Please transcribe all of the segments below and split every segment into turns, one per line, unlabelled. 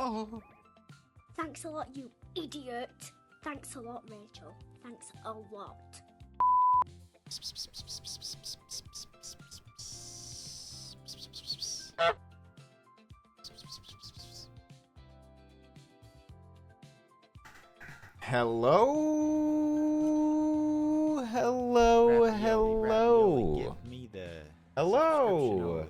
Oh.
Thanks a lot, you idiot. Thanks a lot, Rachel. Thanks a lot.
Hello, hello, hello.
Give me the
Hello.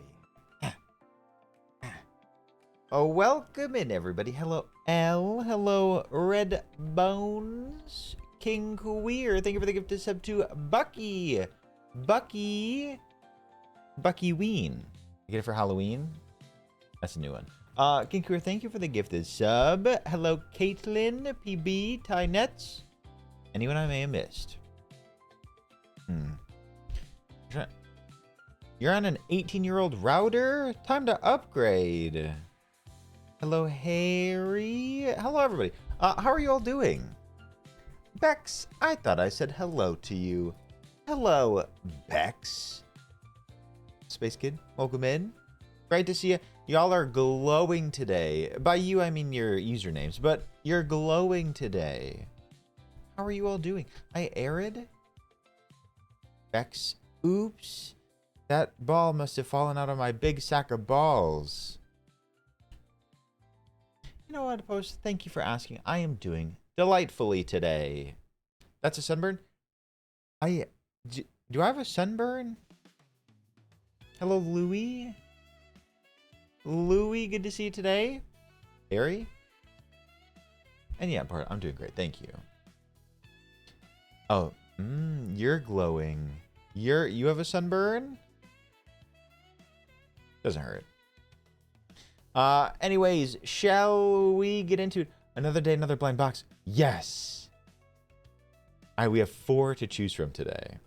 Oh, welcome in, everybody. Hello, L. Hello, Red Bones. King Queer. Thank you for the gift of sub to Bucky. Bucky Ween. You get it for Halloween? That's a new one. King Queer, thank you for the gifted sub. Hello, Caitlin, PB, Ty Nets. Anyone I may have missed? You're on an 18-year-old router? Time to upgrade. Hello, Harry. Hello, everybody. How are you all doing? Bex, I thought I said hello to you. Hello, Bex. Space Kid, welcome in. Great to see you. Y'all are glowing today. By you, I mean your usernames, but you're glowing today. How are you all doing? Hi, Arid. Bex, oops. That ball must have fallen out of my big sack of balls. You know what, Post? Thank you for asking. I am doing delightfully today. That's a sunburn? Do I have a sunburn? Hello, Louie. Louie, good to see you today. Barry? And yeah, Bart, I'm doing great. Thank you. Oh, you're glowing. You have a sunburn? Doesn't hurt. Anyways, shall we get into another day, another blind box? Yes. We have 4 to choose from today.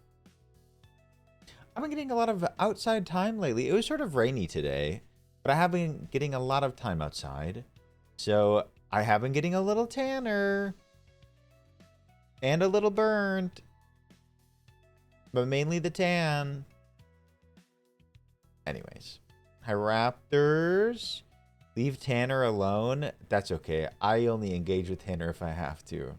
I've been getting a lot of outside time lately. It was sort of rainy today, but I have been getting a lot of time outside. So I have been getting a little tanner and a little burnt, but mainly the tan. Anyways, hi Raptors. Leave Tanner alone. That's okay. I only engage with Tanner if I have to.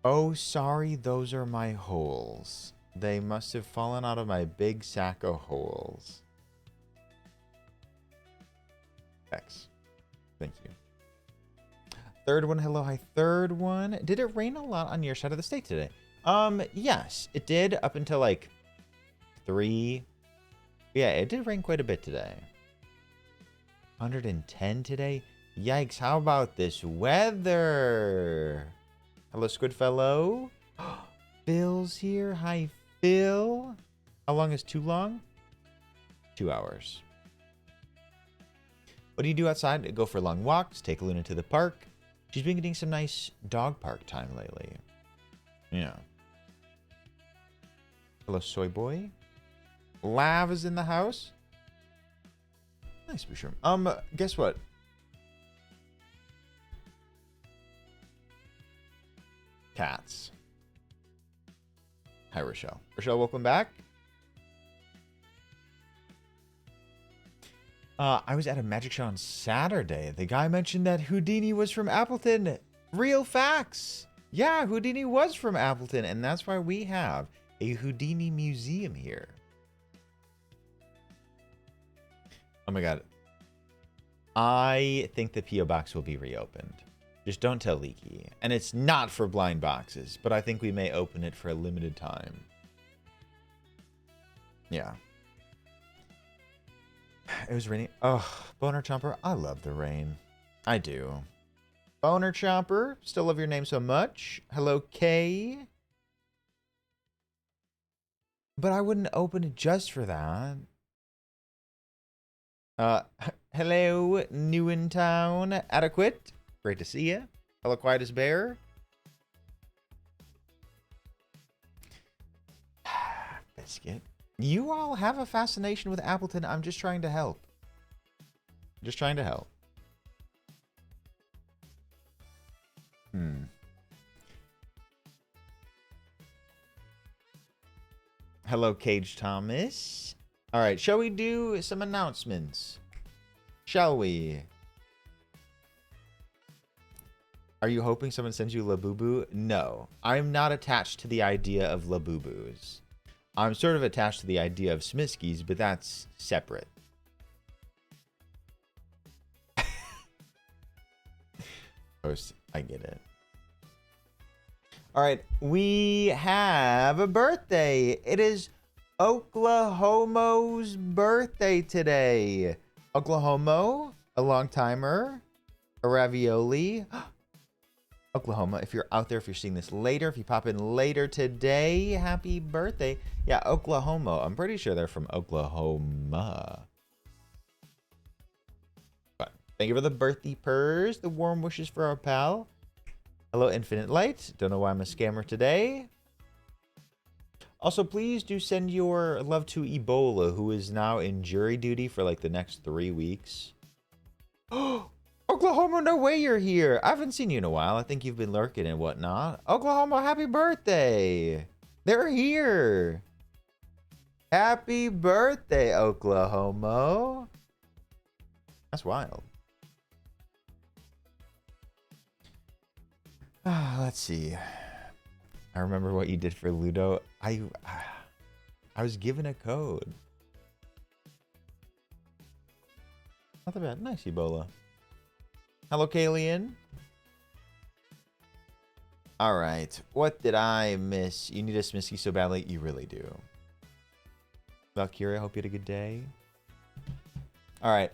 Oh, sorry. Those are my holes. They must have fallen out of my big sack of holes. X. Thank you. Third one. Hello. Hi, third one. Did it rain a lot on your side of the state today? Yes, it did up until like 3. Yeah, it did rain quite a bit today. 110 today? Yikes, how about this weather? Hello, Squidfellow. Phil's here. Hi, Phil. How long is too long? 2 hours. What do you do outside? Go for long walks, take Luna to the park. She's been getting some nice dog park time lately. Yeah. Hello, Soy Boy. Lav is in the house. Nice mushroom. Guess what? Cats. Hi, Rochelle. Rochelle, welcome back. I was at a magic show on Saturday. The guy mentioned that Houdini was from Appleton. Real facts. Yeah, Houdini was from Appleton, and that's why we have a Houdini museum here. Oh my god. I think the P.O. box will be reopened. Just don't tell Leaky. And it's not for blind boxes, but I think we may open it for a limited time. Yeah. It was raining. Oh, Boner Chomper. I love the rain. I do. Boner Chomper. Still love your name so much. Hello, Kay. But I wouldn't open it just for that. Hello, new in town. Adequate. Great to see you. Hello, Quiet as Bear. Biscuit. You all have a fascination with Appleton. I'm just trying to help. Just trying to help. Hello, Cage Thomas. All right, shall we do some announcements? Shall we? Are you hoping someone sends you Labubu? No, I'm not attached to the idea of Labubus. I'm sort of attached to the idea of Smiskies, but that's separate. Post, I get it. All right, we have a birthday. It is Oklahomo's birthday today. Oklahomo, a long timer, a ravioli. Oklahoma, if you're out there, if you're seeing this later, if you pop in later today, happy birthday. Yeah, Oklahoma. I'm pretty sure they're from Oklahoma. But thank you for the birthday purrs, the warm wishes for our pal. Hello, Infinite Light. Don't know why I'm a scammer today. Also, please do send your love to Ebola, who is now in jury duty for like the next 3 weeks. Oklahoma, no way you're here. I haven't seen you in a while. I think you've been lurking and whatnot. Oklahoma, happy birthday. They're here. Happy birthday, Oklahoma. That's wild. Let's see. I remember what you did for Ludo. I was given a code. Not that bad. Nice, Ebola. Hello, Kalian. All right. What did I miss? You need a Smisky so badly. You really do. Valkyria, hope you had a good day. All right.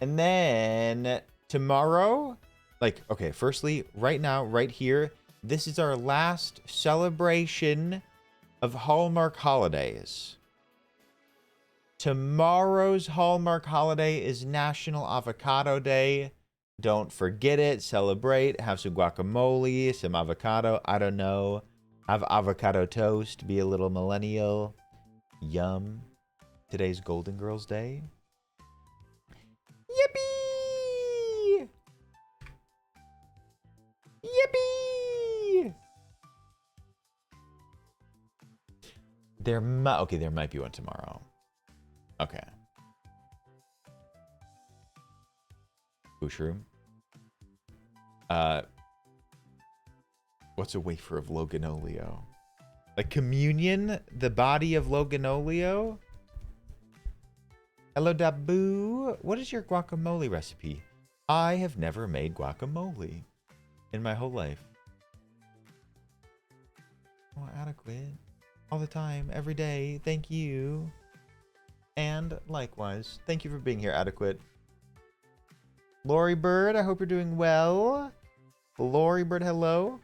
And then tomorrow, like, okay, firstly, right now, right here, this is our last celebration of Hallmark holidays. Tomorrow's Hallmark holiday is National Avocado Day. Don't forget it. Celebrate. Have some guacamole, some avocado. I don't know. Have avocado toast. Be a little millennial. Yum. Today's Golden Girls Day. Yippee! Yippee! There might be one tomorrow. Okay. Bushroom. What's a wafer of Loganolio? Like communion? The body of Loganolio? Hello, Dabu. What is your guacamole recipe? I have never made guacamole in my whole life. Oh, adequate. All the time, every day. Thank you. And likewise. Thank you for being here, Adequate. Lori Bird, I hope you're doing well. Lori Bird, hello.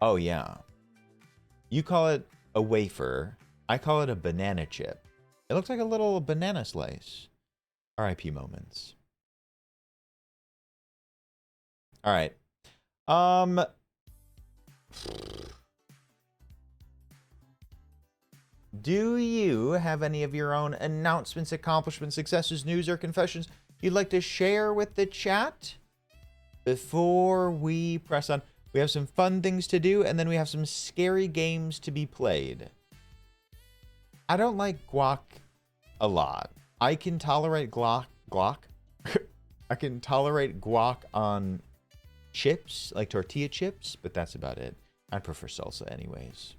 Oh, yeah. You call it a wafer. I call it a banana chip. It looks like a little banana slice. R.I.P. moments. All right. Do you have any of your own announcements, accomplishments, successes, news, or confessions you'd like to share with the chat before we press on? We have some fun things to do, and then we have some scary games to be played. I don't like guac a lot. I can tolerate guac. I can tolerate guac on chips, like tortilla chips, but that's about it. I prefer salsa anyways.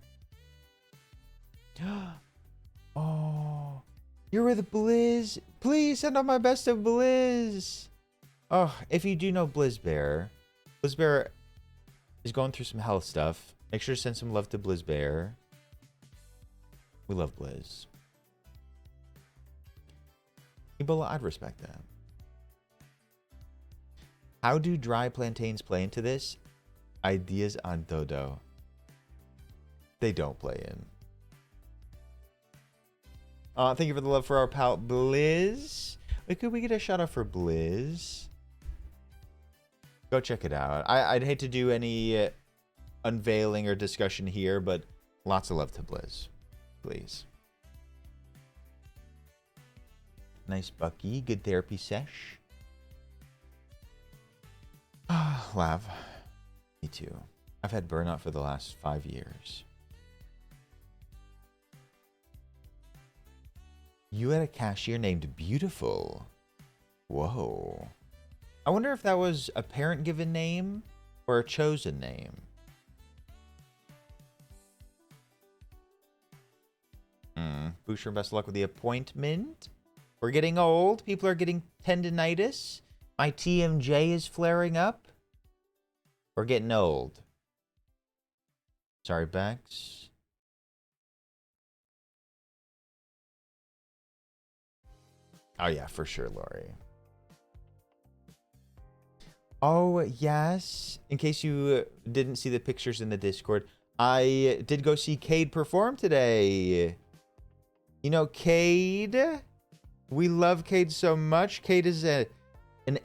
Oh, you're with Blizz. Please send out my best of Blizz. Oh, if you do know Blizzbear is going through some health stuff. Make sure to send some love to Blizzbear. We love Blizz. Ebola, I'd respect that. How do dry plantains play into this? Ideas on Dodo. They don't play in. Thank you for the love for our pal Blizz. Wait, could we get a shout out for Blizz? Go check it out. I'd hate to do any unveiling or discussion here, but lots of love to Blizz. Please. Nice Bucky. Good therapy sesh. Lav. Me too. I've had burnout for the last 5 years. You had a cashier named Beautiful. Whoa. I wonder if that was a parent-given name or a chosen name. Boucher, best of luck with the appointment. We're getting old. People are getting tendinitis. My TMJ is flaring up. We're getting old. Sorry, Bex. Oh, yeah, for sure, Lori. Oh, yes. In case you didn't see the pictures in the Discord, I did go see Cade perform today. You know, Cade? We love Cade so much. Cade is an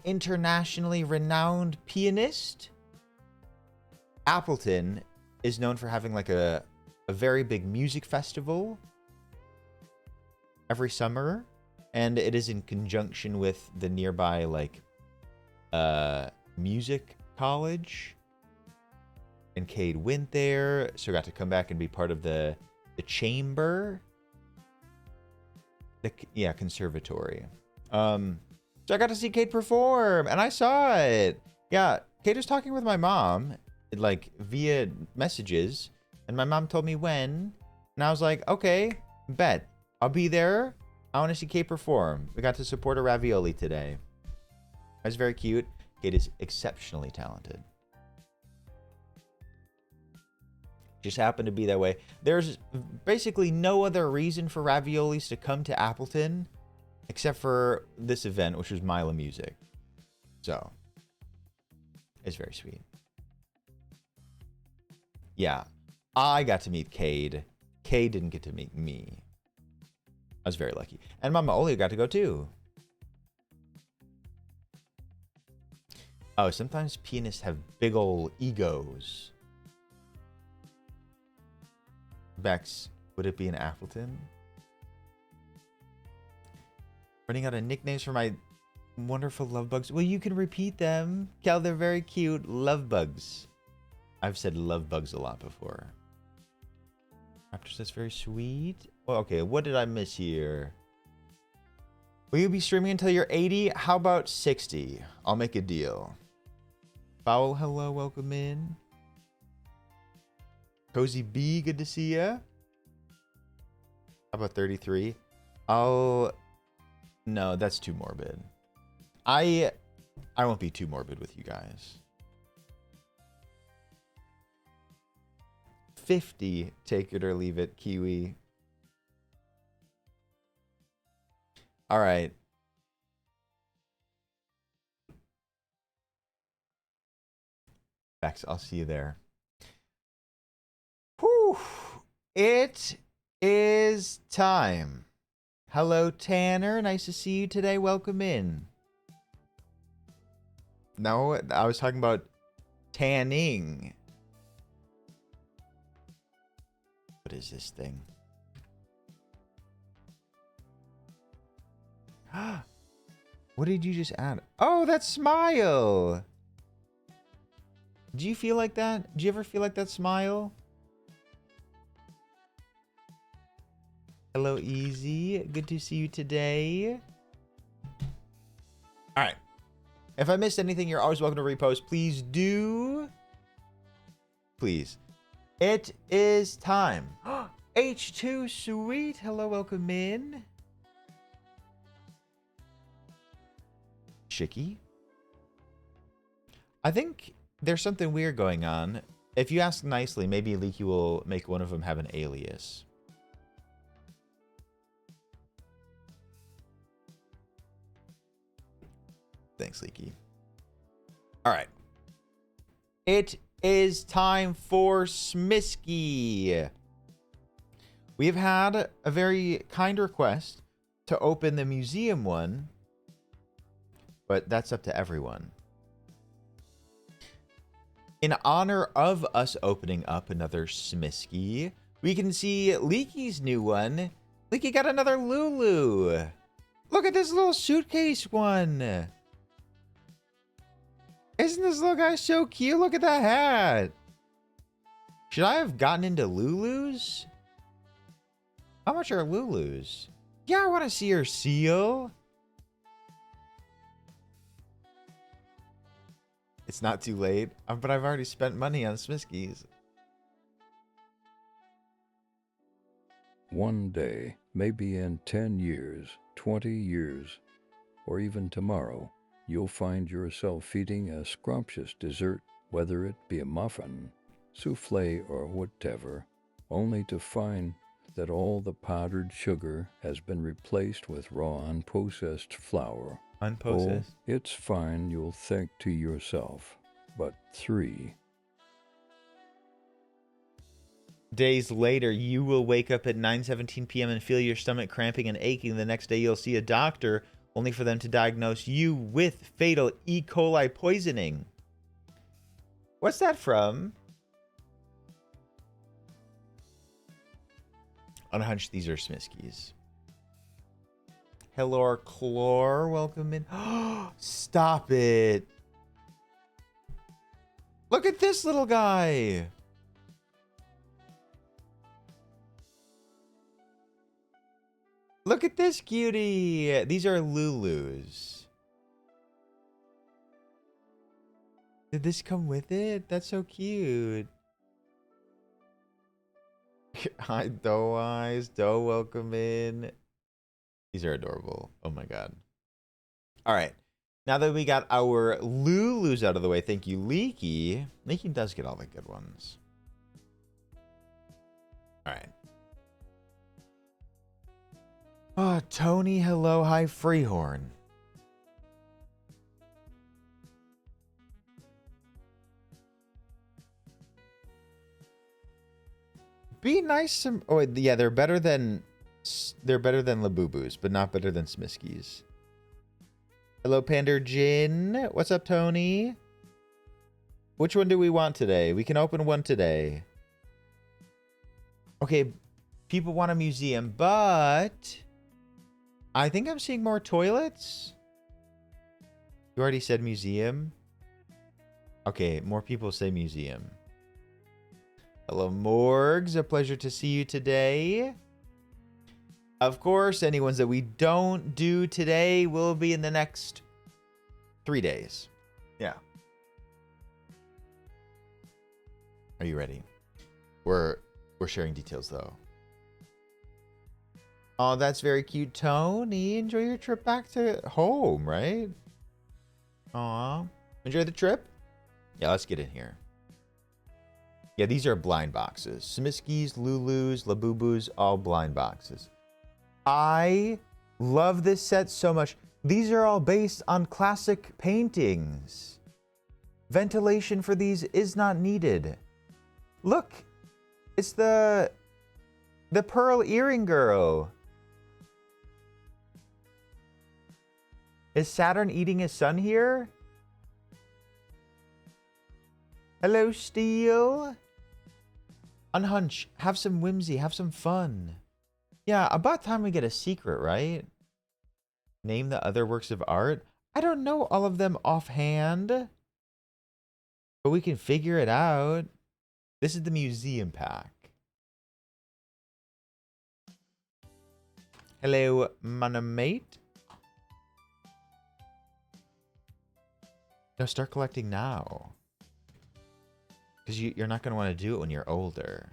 internationally renowned pianist. Appleton is known for having like a very big music festival every summer. And it is in conjunction with the nearby, like, music college. And Cade went there, so got to come back and be part of the chamber. Yeah, conservatory. So I got to see Cade perform, and I saw it. Yeah, Cade was talking with my mom, like, via messages, and my mom told me when, and I was like, okay, bet. I'll be there. I want to see Cade perform. We got to support a ravioli today. That was very cute. Cade is exceptionally talented. Just happened to be that way. There's basically no other reason for raviolis to come to Appleton except for this event, which was Mila Music. So, it's very sweet. Yeah, I got to meet Cade. Cade didn't get to meet me. I was very lucky. And Mama Oli got to go too. Oh, sometimes pianists have big ol' egos. Bex, would it be an Appleton? Running out of nicknames for my wonderful love bugs. Well, you can repeat them. Cal, they're very cute. Love bugs. I've said love bugs a lot before. Raptor says very sweet. Well, okay, what did I miss here? Will you be streaming until you're 80? How about 60? I'll make a deal. Fowl, hello, welcome in. Cozy B, good to see ya. How about 33? No, that's too morbid. I won't be too morbid with you guys. 50, take it or leave it, Kiwi. All right. Bex, I'll see you there. Whew. It is time. Hello, Tanner. Nice to see you today. Welcome in. No, I was talking about tanning. What is this thing? What did you just add? Oh, that smile. Do you feel like that? Do you ever feel like that smile? Hello, Easy. Good to see you today. All right. If I missed anything, you're always welcome to repost. Please do. Please. It is time. H2 Sweet. Hello, welcome in. Chicky. I think there's something weird going on. If you ask nicely, maybe Leaky will make one of them have an alias. Thanks, Leaky. All right. It is time for Smisky. We've had a very kind request to open the museum one, but that's up to everyone. In honor of us opening up another Smisky, we can see Leaky's new one. Leaky got another Lulu. Look at this little suitcase one. Isn't this little guy so cute? Look at that hat. Should I have gotten into Lulus? How much are Lulus? Yeah, I want to see your seal. It's not too late, but I've already spent money on Smiskies.
One day, maybe in 10 years, 20 years, or even tomorrow, you'll find yourself eating a scrumptious dessert, whether it be a muffin, souffle, or whatever, only to find that all the powdered sugar has been replaced with raw unprocessed flour.
Unprocessed?
Oh, it's fine, you'll think to yourself. But 3
days later, you will wake up at 9:17 p.m. and feel your stomach cramping and aching. The next day, you'll see a doctor, only for them to diagnose you with fatal E. coli poisoning. What's that from? On a hunch, these are Smiskies. Hello, Chlor. Welcome in. Stop it. Look at this little guy. Look at this cutie. These are Lulus. Did this come with it? That's so cute. Hi, Doe Eyes. Doe, welcome in. These are adorable. Oh my god. All right. Now that we got our Lulus out of the way, thank you, Leaky. Leaky does get all the good ones. All right. Oh, Tony, hello, hi, Freehorn. Be nice to... Oh, yeah, they're better than Labubus, but not better than Smiskies. Hello, Pander Jin. What's up, Tony? Which one do we want today? We can open one today. Okay, people want a museum, but... I think I'm seeing more toilets. You already said museum. Okay, more people say museum. Hello, Morgs. A pleasure to see you today. Of course, any ones that we don't do today will be in the next 3 days. Yeah. Are you ready? We're sharing details, though. Oh, that's very cute, Tony. Enjoy your trip back to home, right? Aw. Enjoy the trip? Yeah, let's get in here. Yeah, these are blind boxes. Smiskies, Lulus, Labubus, all blind boxes. I love this set so much. These are all based on classic paintings. Ventilation for these is not needed. Look, it's the pearl earring girl. Is Saturn eating his son here? Hello, Steel. Unhunch, have some whimsy, have some fun. Yeah, about time we get a secret, right? Name the other works of art. I don't know all of them offhand, but we can figure it out. This is the museum pack. Hello, Manamate. No, start collecting now. Because you're not going to want to do it when you're older.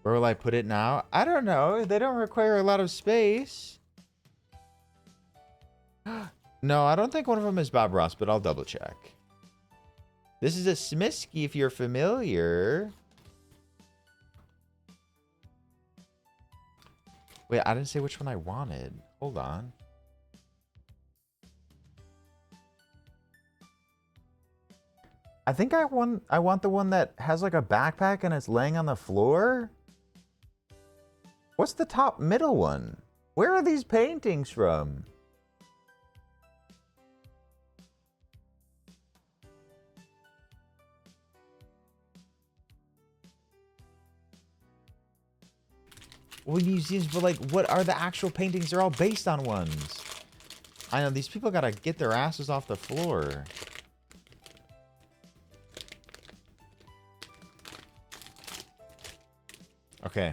Where will I put it now? I don't know. They don't require a lot of space. No, I don't think one of them is Bob Ross, but I'll double check. This is a Smisky if you're familiar. Wait, I didn't say which one I wanted. Hold on. I think I want the one that has like a backpack and it's laying on the floor. What's the top middle one? Where are these paintings from? Well, museums, but like, what are the actual paintings? They're all based on ones. I know, these people gotta get their asses off the floor. Okay.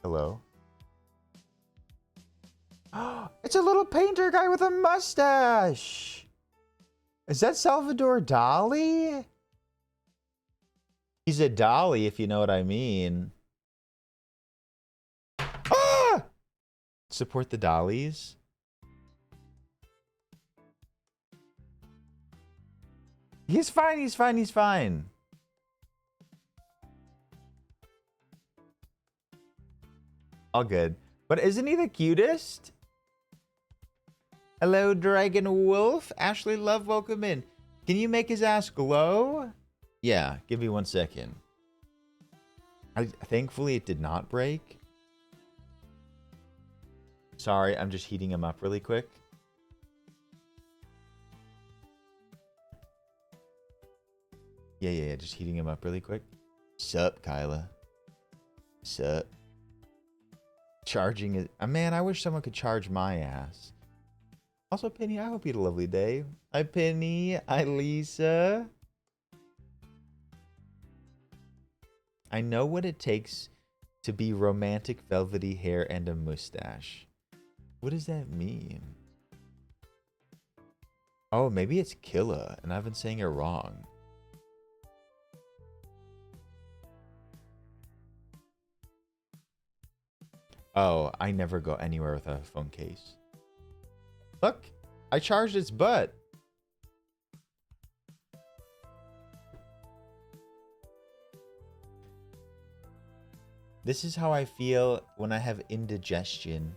Hello? It's a little painter guy with a mustache! Is that Salvador Dali? He's a dolly, if you know what I mean. Ah! Support the dollies? He's fine, he's fine, he's fine. All good. But isn't he the cutest? Hello, Dragon Wolf. Ashley Love, welcome in. Can you make his ass glow? Yeah, give me 1 second. Thankfully, it did not break. Sorry, I'm just heating him up really quick. Yeah, just heating him up really quick. Sup, Kyla? Sup? Charging it. Man, I wish someone could charge my ass. Also, Penny, I hope you had a lovely day. Hi, Penny. Hi, Lisa. I know what it takes to be romantic, velvety hair and a mustache. What does that mean? Oh, maybe it's Killa, and I've been saying it wrong. Oh, I never go anywhere without a phone case. Look, I charged its butt. This is how I feel when I have indigestion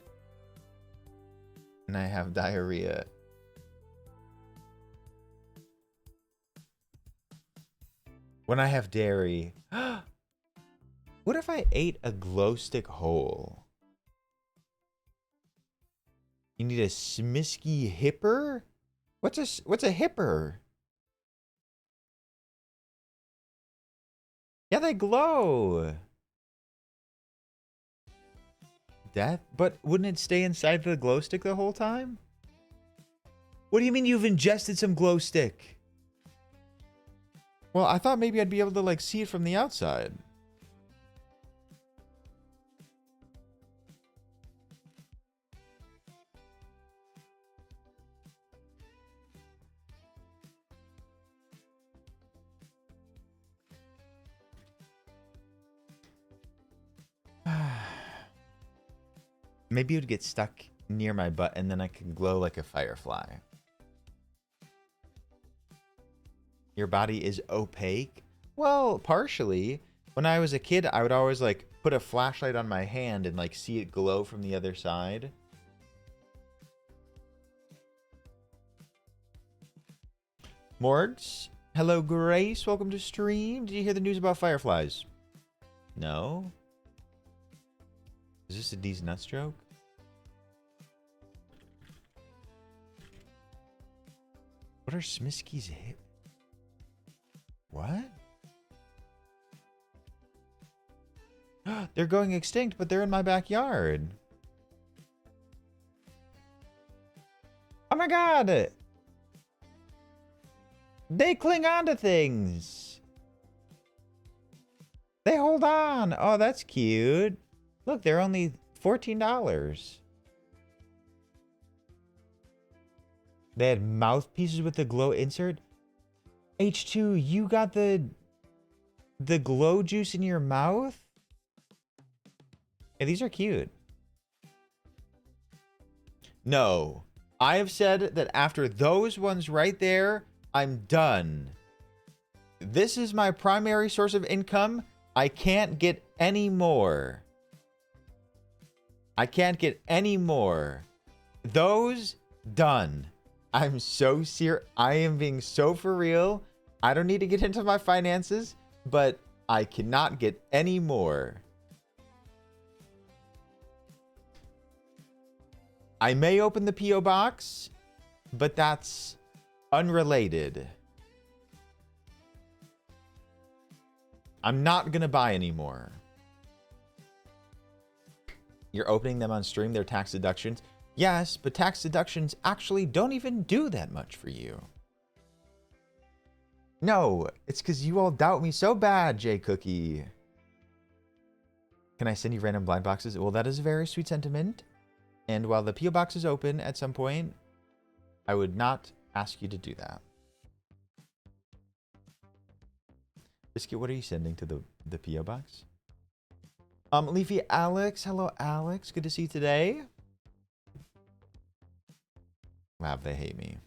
and I have diarrhea. When I have dairy. What if I ate a glow stick whole? You need a Smisky hipper? What's a hipper? Yeah, they glow. That, but wouldn't it stay inside the glow stick the whole time? What do you mean you've ingested some glow stick? Well, I thought maybe I'd be able to like see it from the outside. Maybe it would get stuck near my butt and then I could glow like a firefly. Your body is opaque? Well, partially. When I was a kid, I would always like put a flashlight on my hand and like see it glow from the other side. Morgs, hello Grace, welcome to stream. Did you hear the news about fireflies? No? Is this a D's nut stroke? What are Smisky's hip? What? They're going extinct, but they're in my backyard. Oh my god! They cling on to things. They hold on. Oh, that's cute. Look, they're only $14. They had mouthpieces with the glow insert. H2, you got the glow juice in your mouth? Yeah, these are cute. No. I have said that after those ones right there, I'm done. This is my primary source of income. I can't get any more. I can't get any more. Those, done. I'm so serious. I am being so for real. I don't need to get into my finances, but I cannot get any more. I may open the P.O. box, but that's unrelated. I'm not going to buy anymore. You're opening them on stream, they're tax deductions. Yes, but tax deductions actually don't even do that much for you. No, it's because you all doubt me so bad, J Cookie. Can I send you random blind boxes? Well, that is a very sweet sentiment. And while the P.O. box is open at some point, I would not ask you to do that. Biscuit, what are you sending to the P.O. box? Leafy Alex. Hello, Alex. Good to see you today. Wow, they hate me.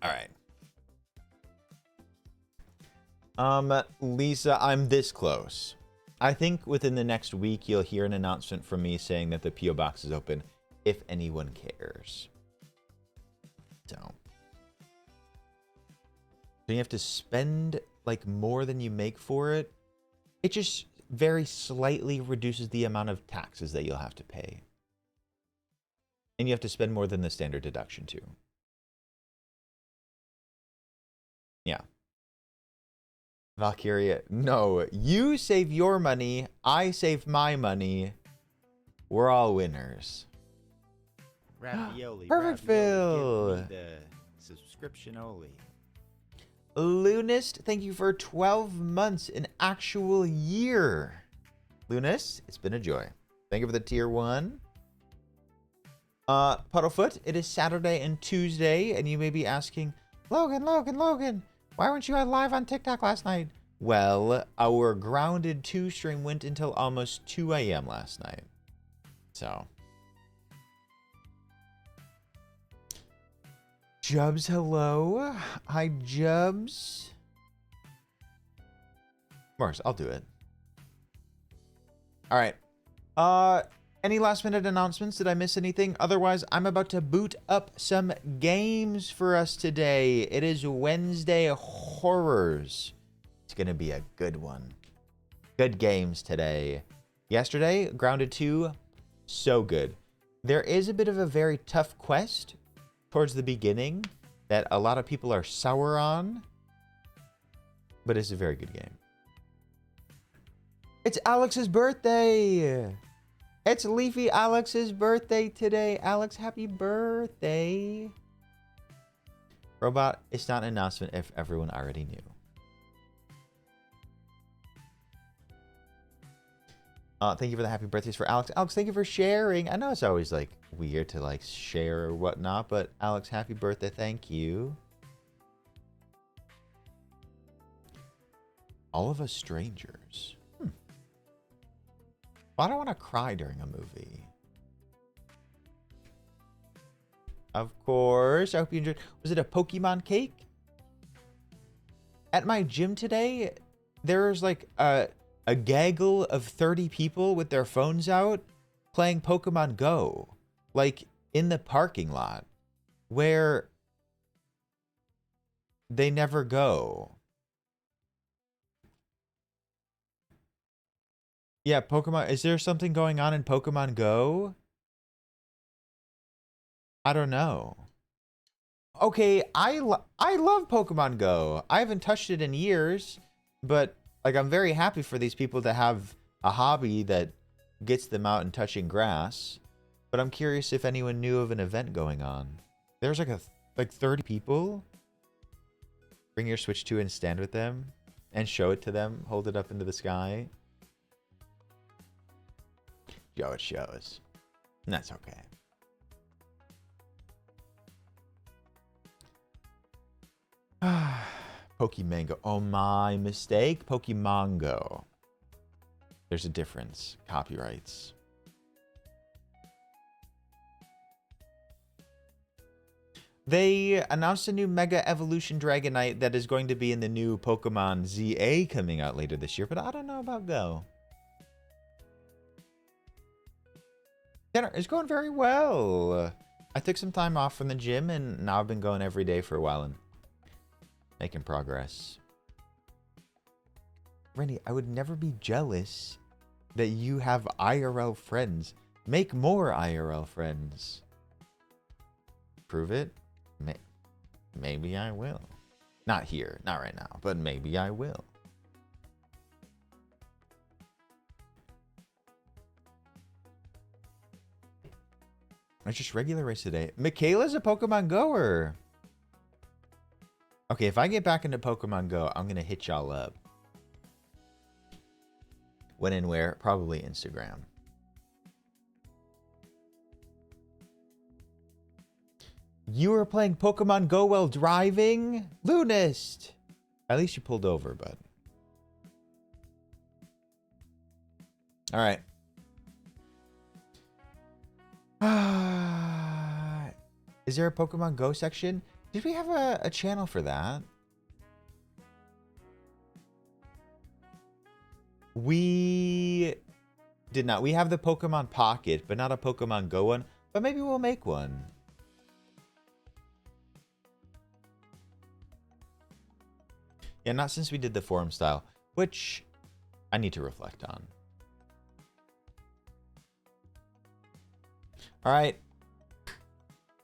All right. Lisa, I'm this close. I think within the next week, you'll hear an announcement from me saying that the P.O. box is open, if anyone cares. So you have to spend like more than you make for it. It just very slightly reduces the amount of taxes that you'll have to pay. And you have to spend more than the standard deduction too. Yeah. Valkyria, no, you save your money, I save my money. We're all winners.
Ravioli.
Perfect, Phil.
Give me the subscription only.
Lunist, thank you for 12 months, an actual year. Lunist, it's been a joy. Thank you for the tier 1. Puddlefoot, it is Saturday and Tuesday, and you may be asking, Logan, why weren't you live on TikTok last night? Well, our Grounded 2 stream went until almost 2 a.m. last night. So. Jubs, hello. Hi, Jubs. Mars, I'll do it. All right. Any last minute announcements? Did I miss anything? Otherwise, I'm about to boot up some games for us today. It is Wednesday Horrors. It's going to be a good one. Good games today. Yesterday, Grounded 2, so good. There is a bit of a very tough quest towards the beginning that a lot of people are sour on, but it's a very good game. It's Alex's birthday. It's Leafy Alex's birthday today. Alex, happy birthday. Robot, it's not an announcement if everyone already knew. Thank you for the happy birthdays for Alex. Alex, thank you for sharing. I know it's always like weird to like share or whatnot, but Alex, happy birthday. Thank you. All of Us Strangers. I don't want to cry during a movie. Of course. I hope you enjoyed. Was it a Pokemon cake? At my gym today, there's like a gaggle of 30 people with their phones out playing Pokemon Go. Like in the parking lot where they never go. Yeah, Pokemon. Is there something going on in Pokemon Go? I don't know. Okay, I love Pokemon Go. I haven't touched it in years, but like I'm very happy for these people to have a hobby that gets them out and touching grass. But I'm curious if anyone knew of an event going on. There's like 30 people. Bring your Switch 2 and stand with them and show it to them. Hold it up into the sky. Yo, it shows. And that's okay. Pokemango. Oh, my mistake. Pokemongo. There's a difference. Copyrights. They announced a new Mega Evolution Dragonite that is going to be in the new Pokemon ZA coming out later this year, but I don't know about Go. Dinner is going very well. I took some time off from the gym, and now I've been going every day for a while and making progress. Randy, I would never be jealous that you have IRL friends. Make more IRL friends. Prove it? Maybe I will. Not here, not right now, but maybe I will. It's just regular race today. Michaela's a Pokemon Goer. Okay, if I get back into Pokemon Go, I'm going to hit y'all up. When and where? Probably Instagram. You were playing Pokemon Go while driving? Lunist! At least you pulled over, bud. Alright. Is there a Pokemon Go section? Did we have a channel for that? We did not. We have the Pokemon Pocket, but not a Pokemon Go one. But maybe we'll make one. Yeah, not since we did the forum style, which I need to reflect on. All right.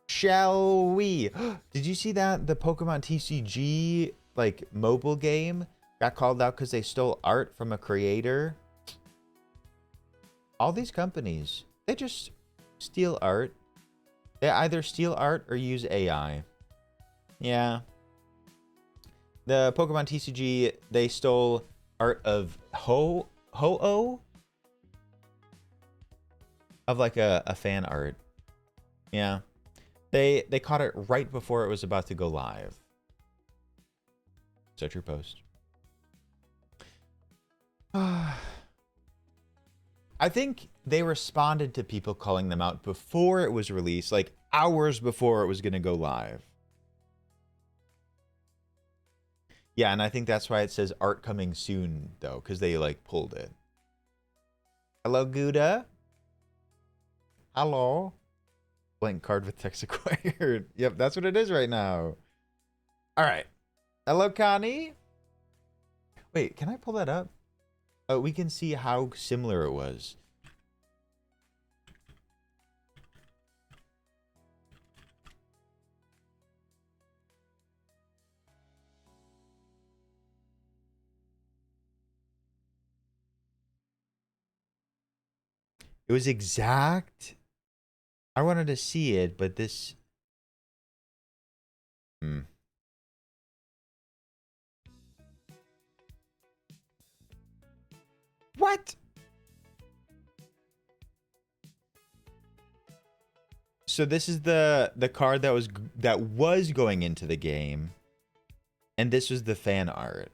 Shall we? Did you see that the Pokemon TCG like mobile game got called out because they stole art from a creator? All these companies, they just steal art. They either steal art or use AI. Yeah. The Pokemon TCG, they stole art of Ho-Oh? Of like a fan art. Yeah. They caught it right before it was about to go live. Set your post. I think they responded to people calling them out before it was released, like hours before it was going to go live. Yeah, and I think that's why it says art coming soon, though, because they, like, pulled it. Hello, Gouda. Hello. Blank card with text acquired. Yep, that's what it is right now. All right. Hello, Connie. Wait, can I pull that up? Oh, we can see how similar it was. It was exact. I wanted to see it, but this... What? So this is the card that was going into the game, and this was the fan art.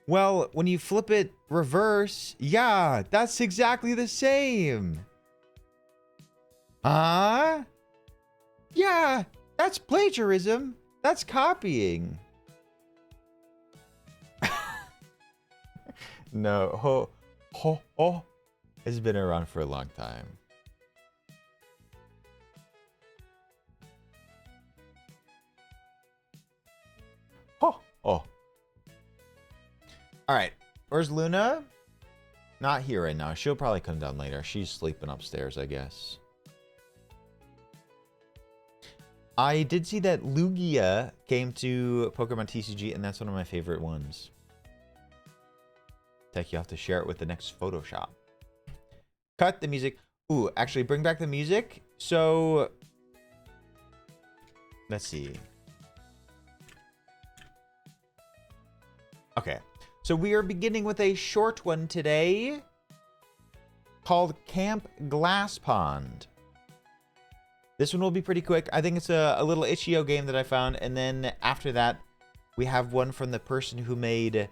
Well, when you flip it reverse, yeah, that's exactly the same. Yeah, that's plagiarism. That's copying. No, ho, has been around for a long time. Oh. All right, where's Luna? Not here right now. She'll probably come down later. She's sleeping upstairs, I guess. I did see that Lugia came to Pokemon TCG, and that's one of my favorite ones. Tech, you have to share it with the next Photoshop. Cut the music. Ooh, actually, bring back the music. So, let's see. Okay. So we are beginning with a short one today called Camp Glass Pond. This one will be pretty quick. I think it's a little itch.io game that I found. And then after that, we have one from the person who made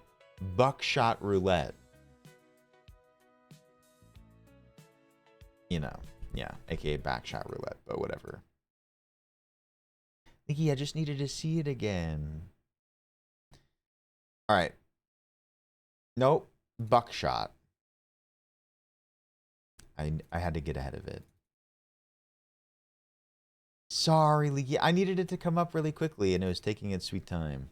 Buckshot Roulette. You know, yeah, aka Backshot Roulette, but whatever. Nikki, I just needed to see it again. All right. Nope. Buckshot. I had to get ahead of it. Sorry, Leaky. I needed it to come up really quickly, and it was taking its sweet time.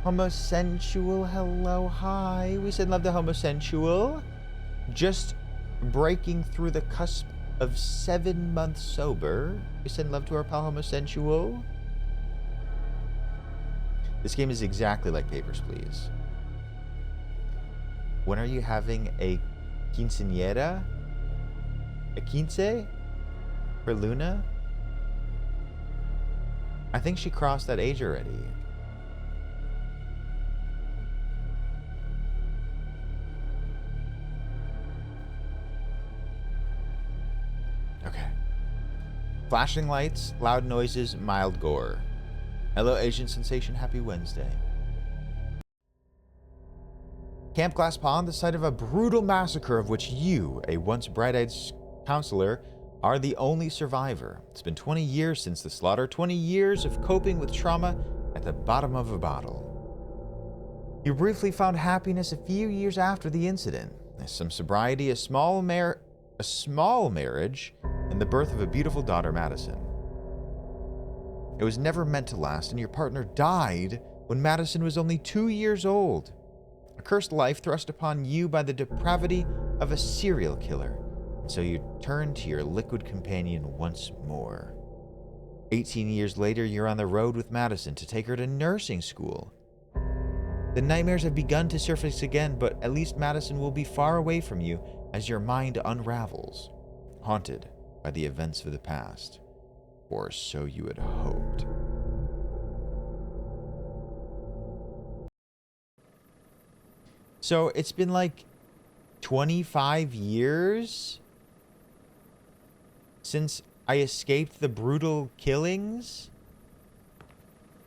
Homosensual, hello, hi. We said love the homosensual. Just breaking through the cusp of 7 months sober. We send love to our pal Homosensual. This game is exactly like Papers, Please. When are you having a quinceañera? A quince? For Luna? I think she crossed that age already. Okay. Flashing lights, loud noises, mild gore. Hello, Asian Sensation. Happy Wednesday. Camp Glass Pond, the site of a brutal massacre of which you, a once bright-eyed counselor, are the only survivor. It's been 20 years since the slaughter, 20 years of coping with trauma at the bottom of a bottle. You briefly found happiness a few years after the incident. Some sobriety, a small marriage, and the birth of a beautiful daughter, Madison. It was never meant to last, and your partner died when Madison was only 2 years old. A cursed life thrust upon you by the depravity of a serial killer. And so you turn to your liquid companion once more. 18 years later, you're on the road with Madison to take her to nursing school. The nightmares have begun to surface again, but at least Madison will be far away from you as your mind unravels, haunted by the events of the past. Or so you had hoped. So it's been like 25 years since I escaped the brutal killings?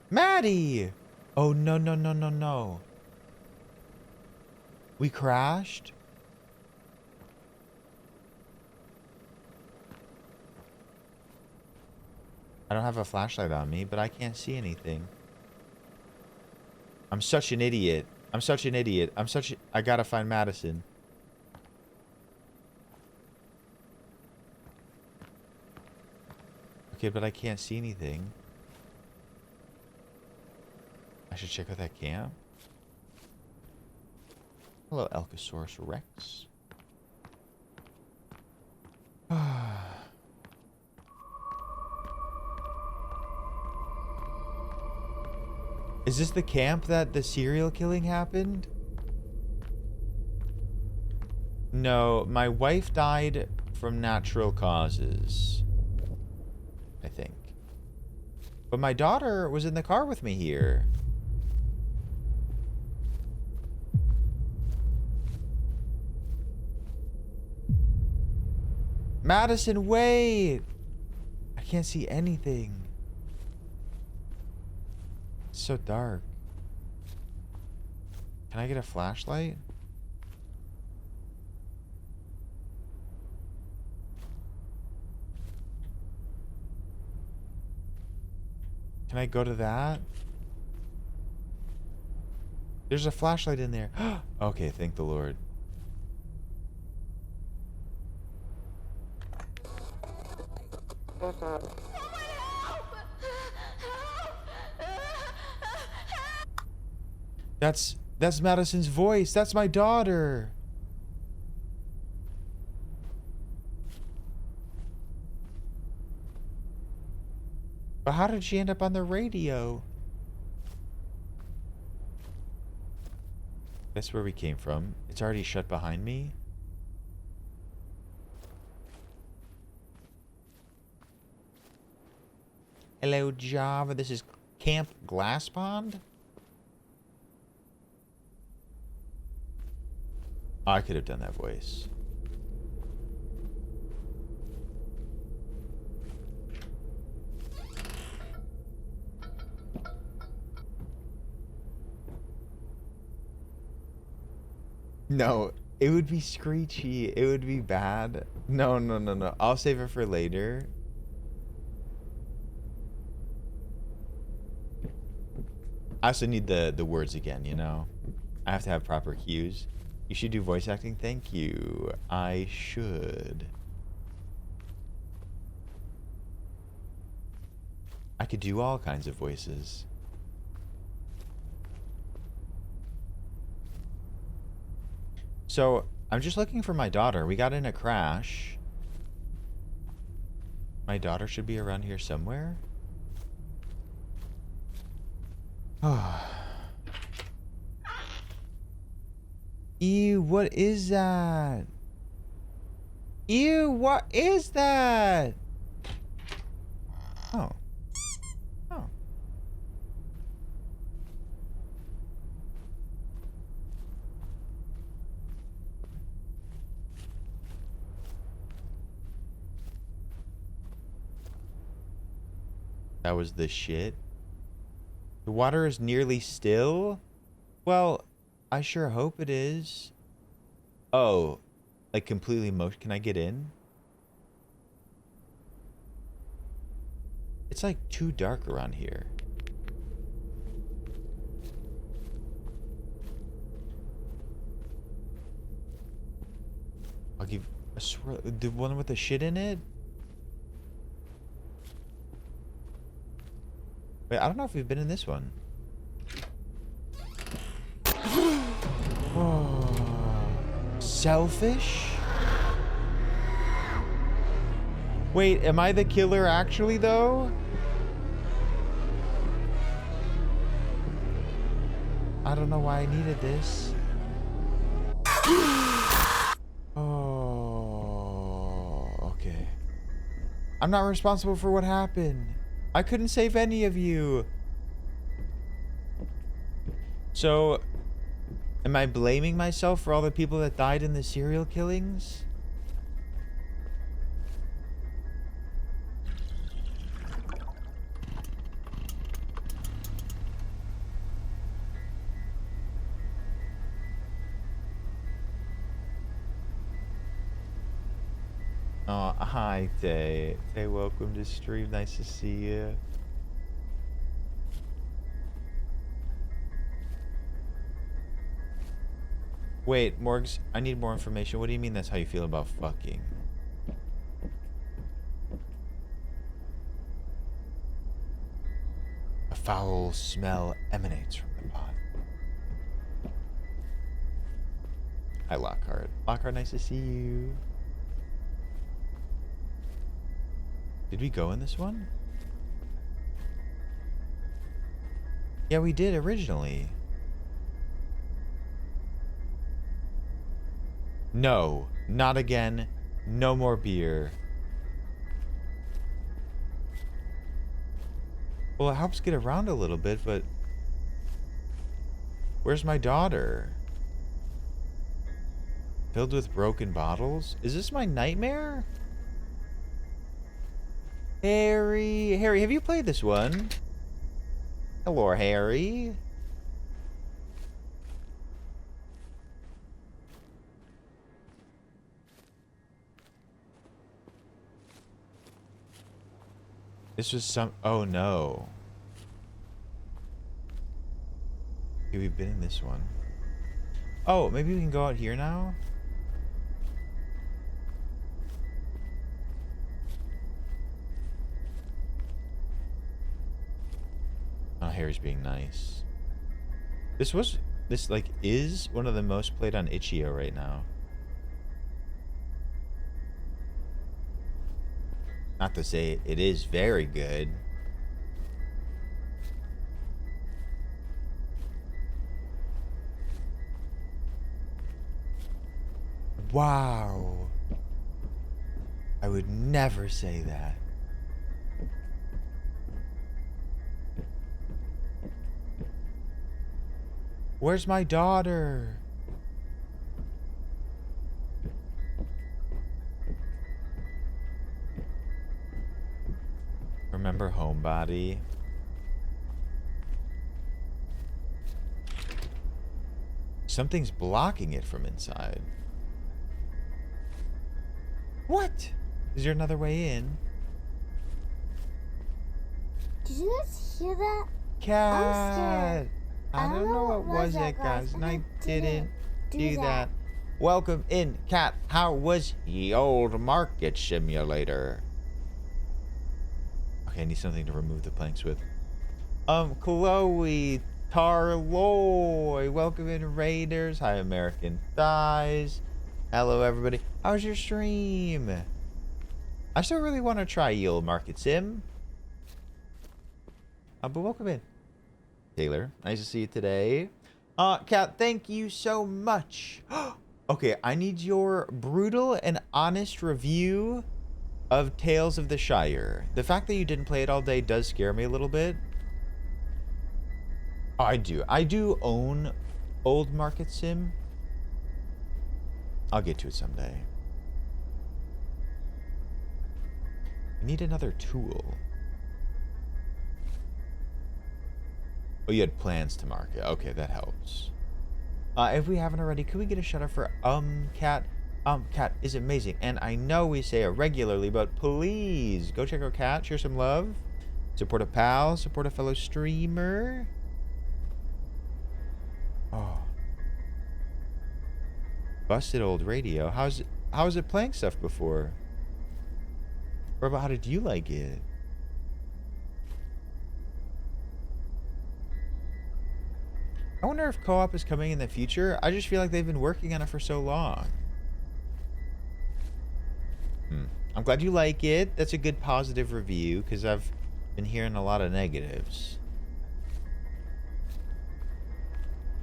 Maddie! Oh, no, no, no, no, no. We crashed? I don't have a flashlight on me, but I can't see anything. I'm such an idiot. I'm such an idiot. I gotta find Madison. Okay, but I can't see anything. I should check out that camp. Hello, Allosaurus Rex. Is this the camp that the serial killing happened? No, my wife died from natural causes, I think. But my daughter was in the car with me here. Madison, wait! I can't see anything. It's so dark. Can I get a flashlight? Can I go to that? There's a flashlight in there. Okay, thank the Lord. That's Madison's voice. That's my daughter. But how did she end up on the radio? That's where we came from. It's already shut behind me. Hello, Java. This is Camp Glass Pond? I could have done that voice. No, it would be screechy. It would be bad. No, no, no, no. I'll save it for later. I also need the words again, you know? I have to have proper cues. You should do voice acting? Thank you. I should. I could do all kinds of voices. So, I'm just looking for my daughter. We got in a crash. My daughter should be around here somewhere. Oh. Ew, what is that? Ew, what is that? Oh. Oh. That was the shit. The water is nearly still? Well, I sure hope it is. Oh, like completely motion. Can I get in? It's like too dark around here. I'll give a swirl. The one with the shit in it? Wait, I don't know if we've been in this one. Oh, selfish? Wait, am I the killer actually though? I don't know why I needed this. Oh, okay. I'm not responsible for what happened. I couldn't save any of you. So, am I blaming myself for all the people that died in the serial killings? Oh, hi, Tay. Tay, welcome to stream. Nice to see you. Wait, Morgs, I need more information. What do you mean that's how you feel about fucking? A foul smell emanates from the pot. Hi, Lockhart. Lockhart, nice to see you. Did we go in this one? Yeah, we did originally. No, not again. No more beer. Well, it helps get around a little bit, but... Where's my daughter? Filled with broken bottles? Is this my nightmare? Harry, have you played this one? Hello, Harry. This was some... Oh, no. Okay, we've been in this one. Oh, maybe we can go out here now? Oh, Harry's being nice. This like is one of the most played on Itch.io right now. Not to say it is very good. Wow. I would never say that. Where's my daughter? Remember Homebody? Something's blocking it from inside. What? Is there another way in?
Did you guys hear that?
Cat!
I'm scared.
I don't know what was it, guys, and I didn't do that. Welcome in, Cat. How was the old market simulator? Okay, I need something to remove the planks with. Chloe Tarloy. Welcome in, Raiders. Hi, American Thighs. Hello, everybody. How's your stream? I still really want to try Yield Market Sim. But welcome in. Taylor, nice to see you today. Kat, thank you so much. Okay, I need your brutal and honest review of Tales of the Shire. The fact that you didn't play it all day does scare me a little bit. Oh, I do. I do own Old Market Sim. I'll get to it someday. I need another tool. Oh, you had plans to market. Okay, that helps. If we haven't already, could we get a shout out for Cat? Cat is amazing, and I know we say it regularly, but please go check out Cat, share some love, support a pal, support a fellow streamer. Oh, busted old radio. How's it playing stuff before? Or about how did you like it? I wonder if co-op is coming in the future. I just feel like they've been working on it for so long. I'm glad you like it. That's a good positive review, because I've been hearing a lot of negatives.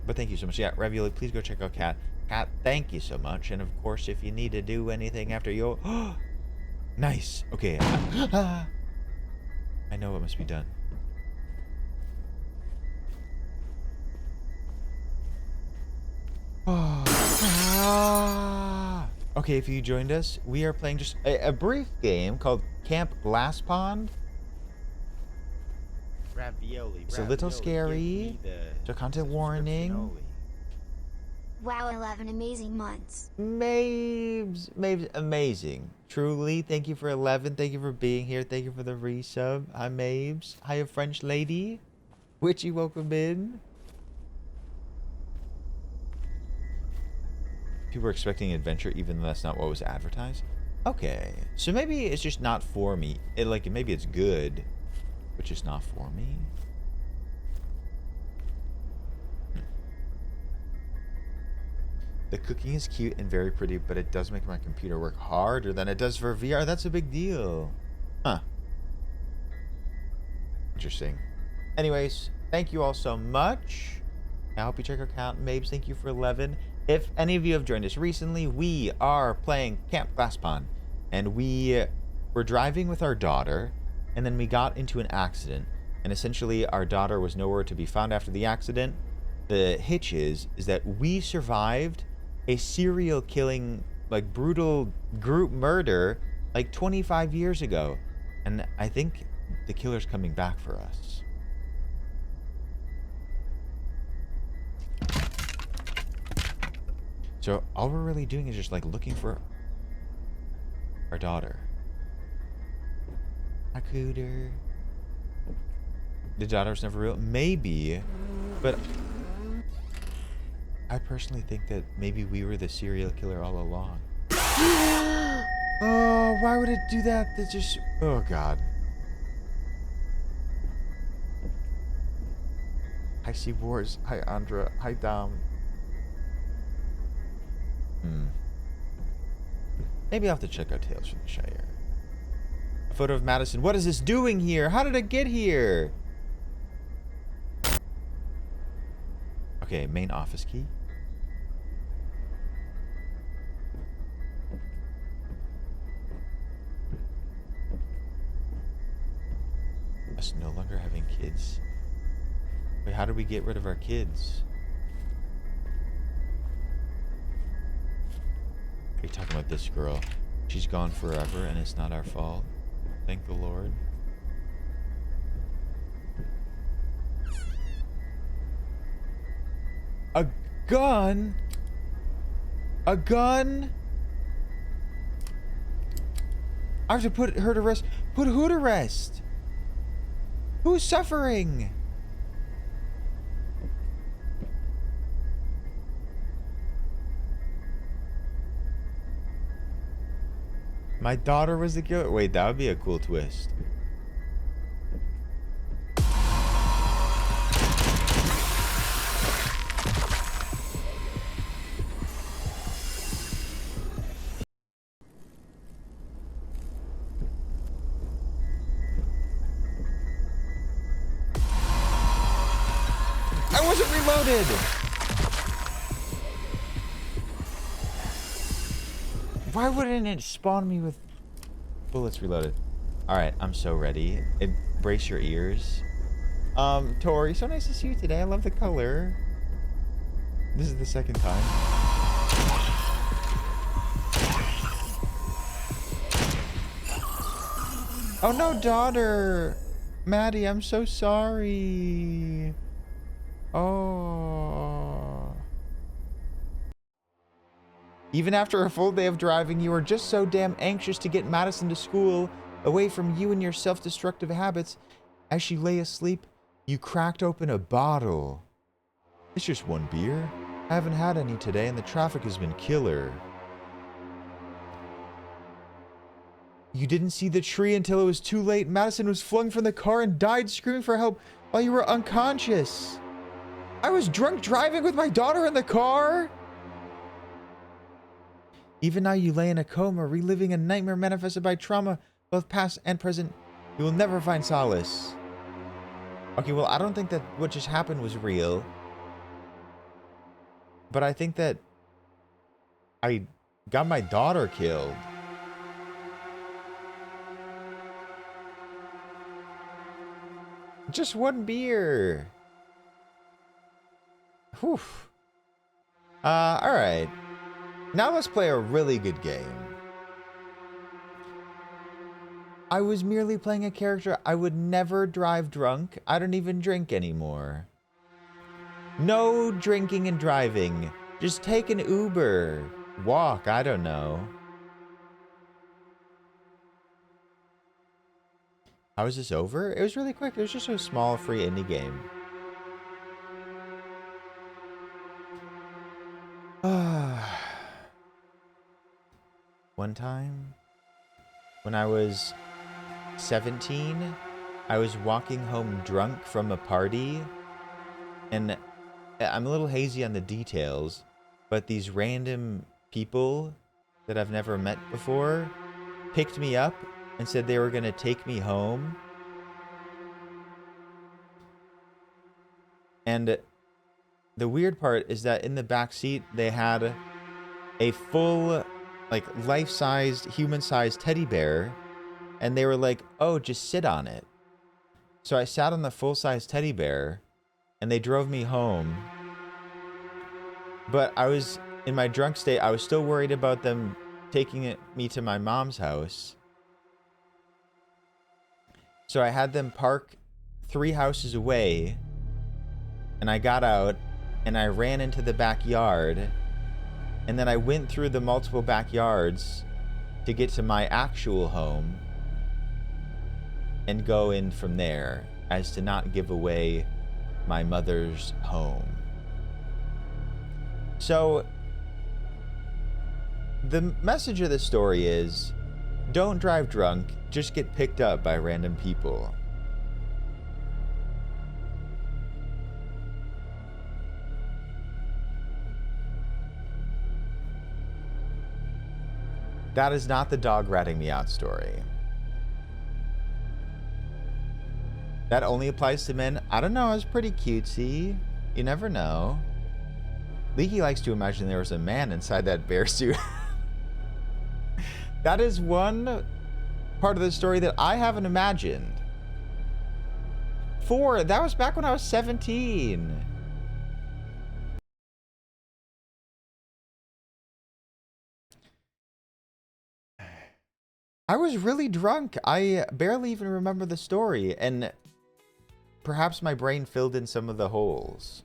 But thank you so much. Yeah, Ravioli, please go check out Cat. Cat, thank you so much. And of course, if you need to do anything after you... Nice. Okay. I know what must be done. Okay, if you joined us, we are playing just a brief game called Camp Glass Pond.
Ravioli.
It's a little
Ravioli,
scary.
give me the
So content
subscription
warning.
only.
Wow, 11 amazing months.
Mabes, amazing. Truly, thank you for 11. Thank you for being here. Thank you for the resub. Hi, Mabes. Hi, a French lady. Witchy, welcome in. People are expecting adventure, even though that's not what was advertised. Okay, so maybe it's just not for me. Maybe it's good, but just not for me. The cooking is cute and very pretty, but it does make my computer work harder than it does for VR. That's a big deal. Huh. Interesting. Anyways, thank you all so much. I hope you check our account. Mabes, thank you for 11. If any of you have joined us recently, we are playing Camp Glass Pond. And we were driving with our daughter, and then we got into an accident. And essentially, our daughter was nowhere to be found after the accident. The hitch is that we survived a serial killing, brutal group murder, 25 years ago. And I think the killer's coming back for us. So all we're really doing is just looking for our daughter. Hi, Cooter. The daughter's never real. Maybe, but I personally think that maybe we were the serial killer all along. Oh, why would it do that? That just... Oh, God. Hi, Seaboards. Hi, Andra. Hi, Dom. Maybe I'll have to check out Tales from the Shire. A photo of Madison. What is this doing here? How did it get here? Okay, main office key. Us no longer having kids. Wait, how do we get rid of our kids? Are you talking about this girl? She's gone forever and it's not our fault. Thank the Lord. A gun? A gun? I have to put her to rest. Put who to rest? Who's suffering? My daughter was the killer? Wait, that would be a cool twist. reloaded. Why wouldn't it spawn me with bullets reloaded? Alright, I'm so ready. Brace your ears. Tori, so nice to see you today. I love the color. This is the second time. Oh no, daughter! Maddie, I'm so sorry. Oh. Even after a full day of driving, you are just so damn anxious to get Madison to school, away from you and your self-destructive habits. As she lay asleep, you cracked open a bottle. It's just one beer. I haven't had any today, and the traffic has been killer. You didn't see the tree until it was too late. Madison was flung from the car and died screaming for help while you were unconscious. I was drunk driving with my daughter in the car. Even now you lay in a coma, reliving a nightmare manifested by trauma, both past and present. You will never find solace. Okay, well, I don't think that what just happened was real. But I think that I got my daughter killed. Just one beer. Whew. Alright. Now let's play a really good game. I was merely playing a character. I would never drive drunk. I don't even drink anymore. No drinking and driving. Just take an Uber. Walk, I don't know. How is this over? It was really quick. It was just a small free indie game. One time, when I was 17, I was walking home drunk from a party, and I'm a little hazy on the details, but these random people that I've never met before picked me up and said they were going to take me home. And the weird part is that in the back seat, they had a full, like, life-sized, human-sized teddy bear. And they were like, oh, just sit on it. So I sat on the full-size teddy bear, and they drove me home. But I was, in my drunk state, I was still worried about them taking me to my mom's house. So I had them park 3 houses away, and I got out, and I ran into the backyard, and then I went through the multiple backyards to get to my actual home, and go in from there, as to not give away my mother's home. So, the message of the story is, don't drive drunk, just get picked up by random people. That is not the dog ratting me out story. That only applies to men. I don't know, it's pretty cutesy. You never know. Leaky likes to imagine there was a man inside that bear suit. That is one part of the story that I haven't imagined. 4, that was back when I was 17. I was really drunk. I barely even remember the story, and perhaps my brain filled in some of the holes.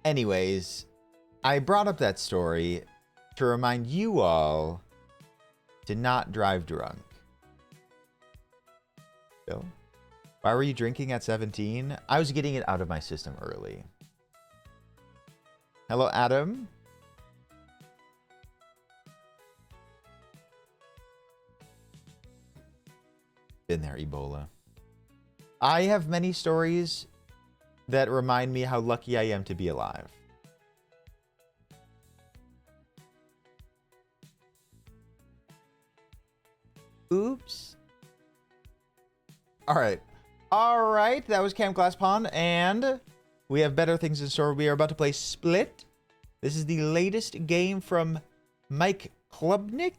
Anyways, I brought up that story to remind you all to not drive drunk. Bill? Why were you drinking at 17? I was getting it out of my system early. Hello, Adam. Been there, Ebola. I have many stories that remind me how lucky I am to be alive. Oops. All right. All right. That was Camp Glass Pond, and we have better things in store. We are about to play Split. This is the latest game from Mike Klubnik.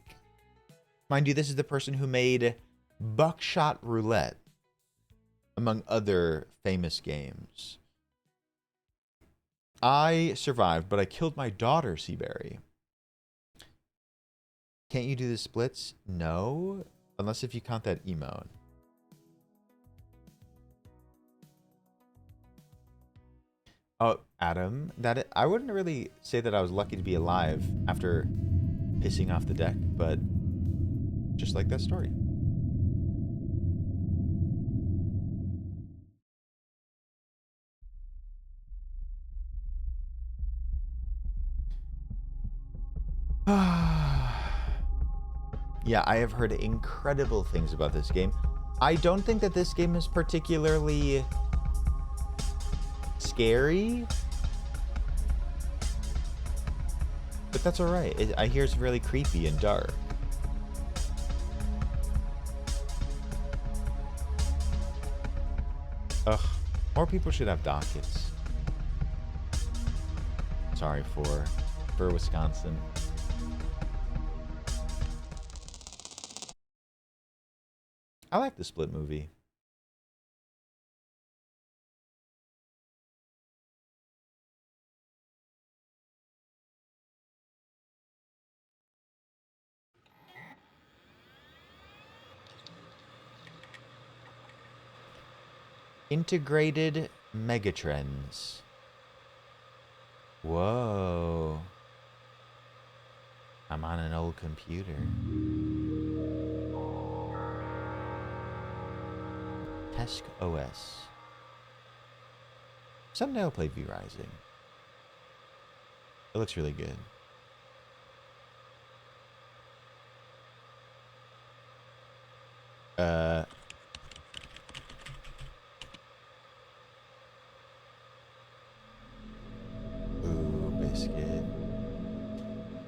Mind you, this is the person who made Buckshot Roulette, among other famous games. I survived, but I killed my daughter, Seaberry. Can't you do the splits? No. Unless if you count that emote. Oh, Adam, I wouldn't really say that I was lucky to be alive after pissing off the deck, but just like that story. Yeah, I have heard incredible things about this game. I don't think that this game is particularly scary, but that's all right. I hear it's really creepy and dark. Ugh, more people should have dockets. Sorry for Wisconsin. I like the Split movie. Integrated megatrends. Whoa. I'm on an old computer. Tesk OS. Someday I'll play V Rising. It looks really good. Ooh, biscuit.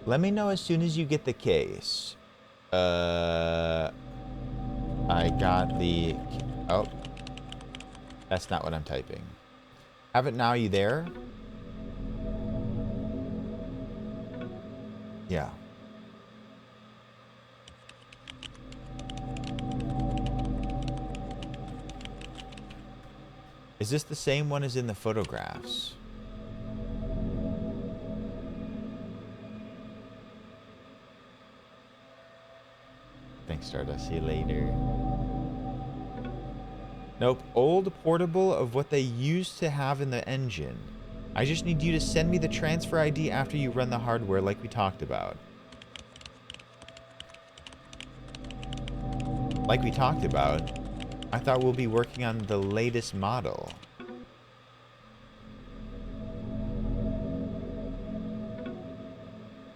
Let me know as soon as you get the case. I got the... Oh. That's not what I'm typing. Have it now, you there? Yeah. Is this the same one as in the photographs? Thanks, Stardust. See you later. Nope. Old portable of what they used to have in the engine. I just need you to send me the transfer ID after you run the hardware like we talked about. Like we talked about, I thought we'll be working on the latest model.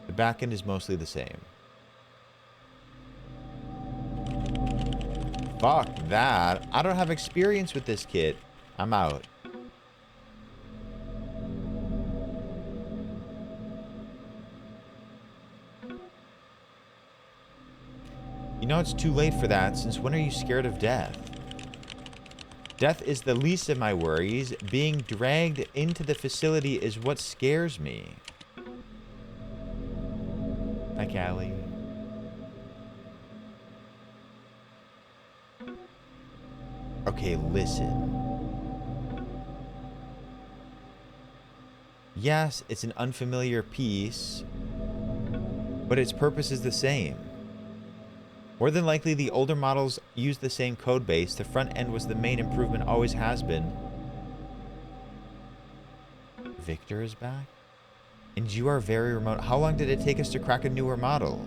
The backend is mostly the same. Fuck that. I don't have experience with this kit. I'm out. You know it's too late for that, since when are you scared of death? Death is the least of my worries. Being dragged into the facility is what scares me. Hi, Callie. Okay, listen. Yes, it's an unfamiliar piece, but its purpose is the same. More than likely, the older models used the same code base. The front end was the main improvement, always has been. Victor is back? And you are very remote. How long did it take us to crack a newer model?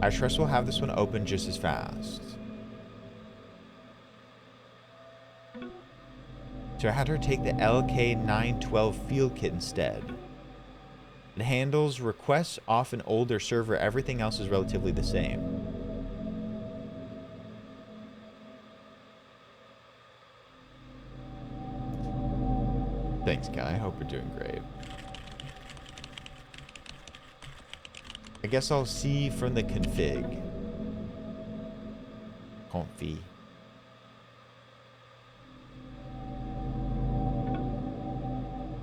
I trust we'll have this one open just as fast. So I had her take the LK912 field kit instead. It handles requests off an older server. Everything else is relatively the same. Thanks, Kai. I hope you're doing great. I guess I'll see from the config. Config.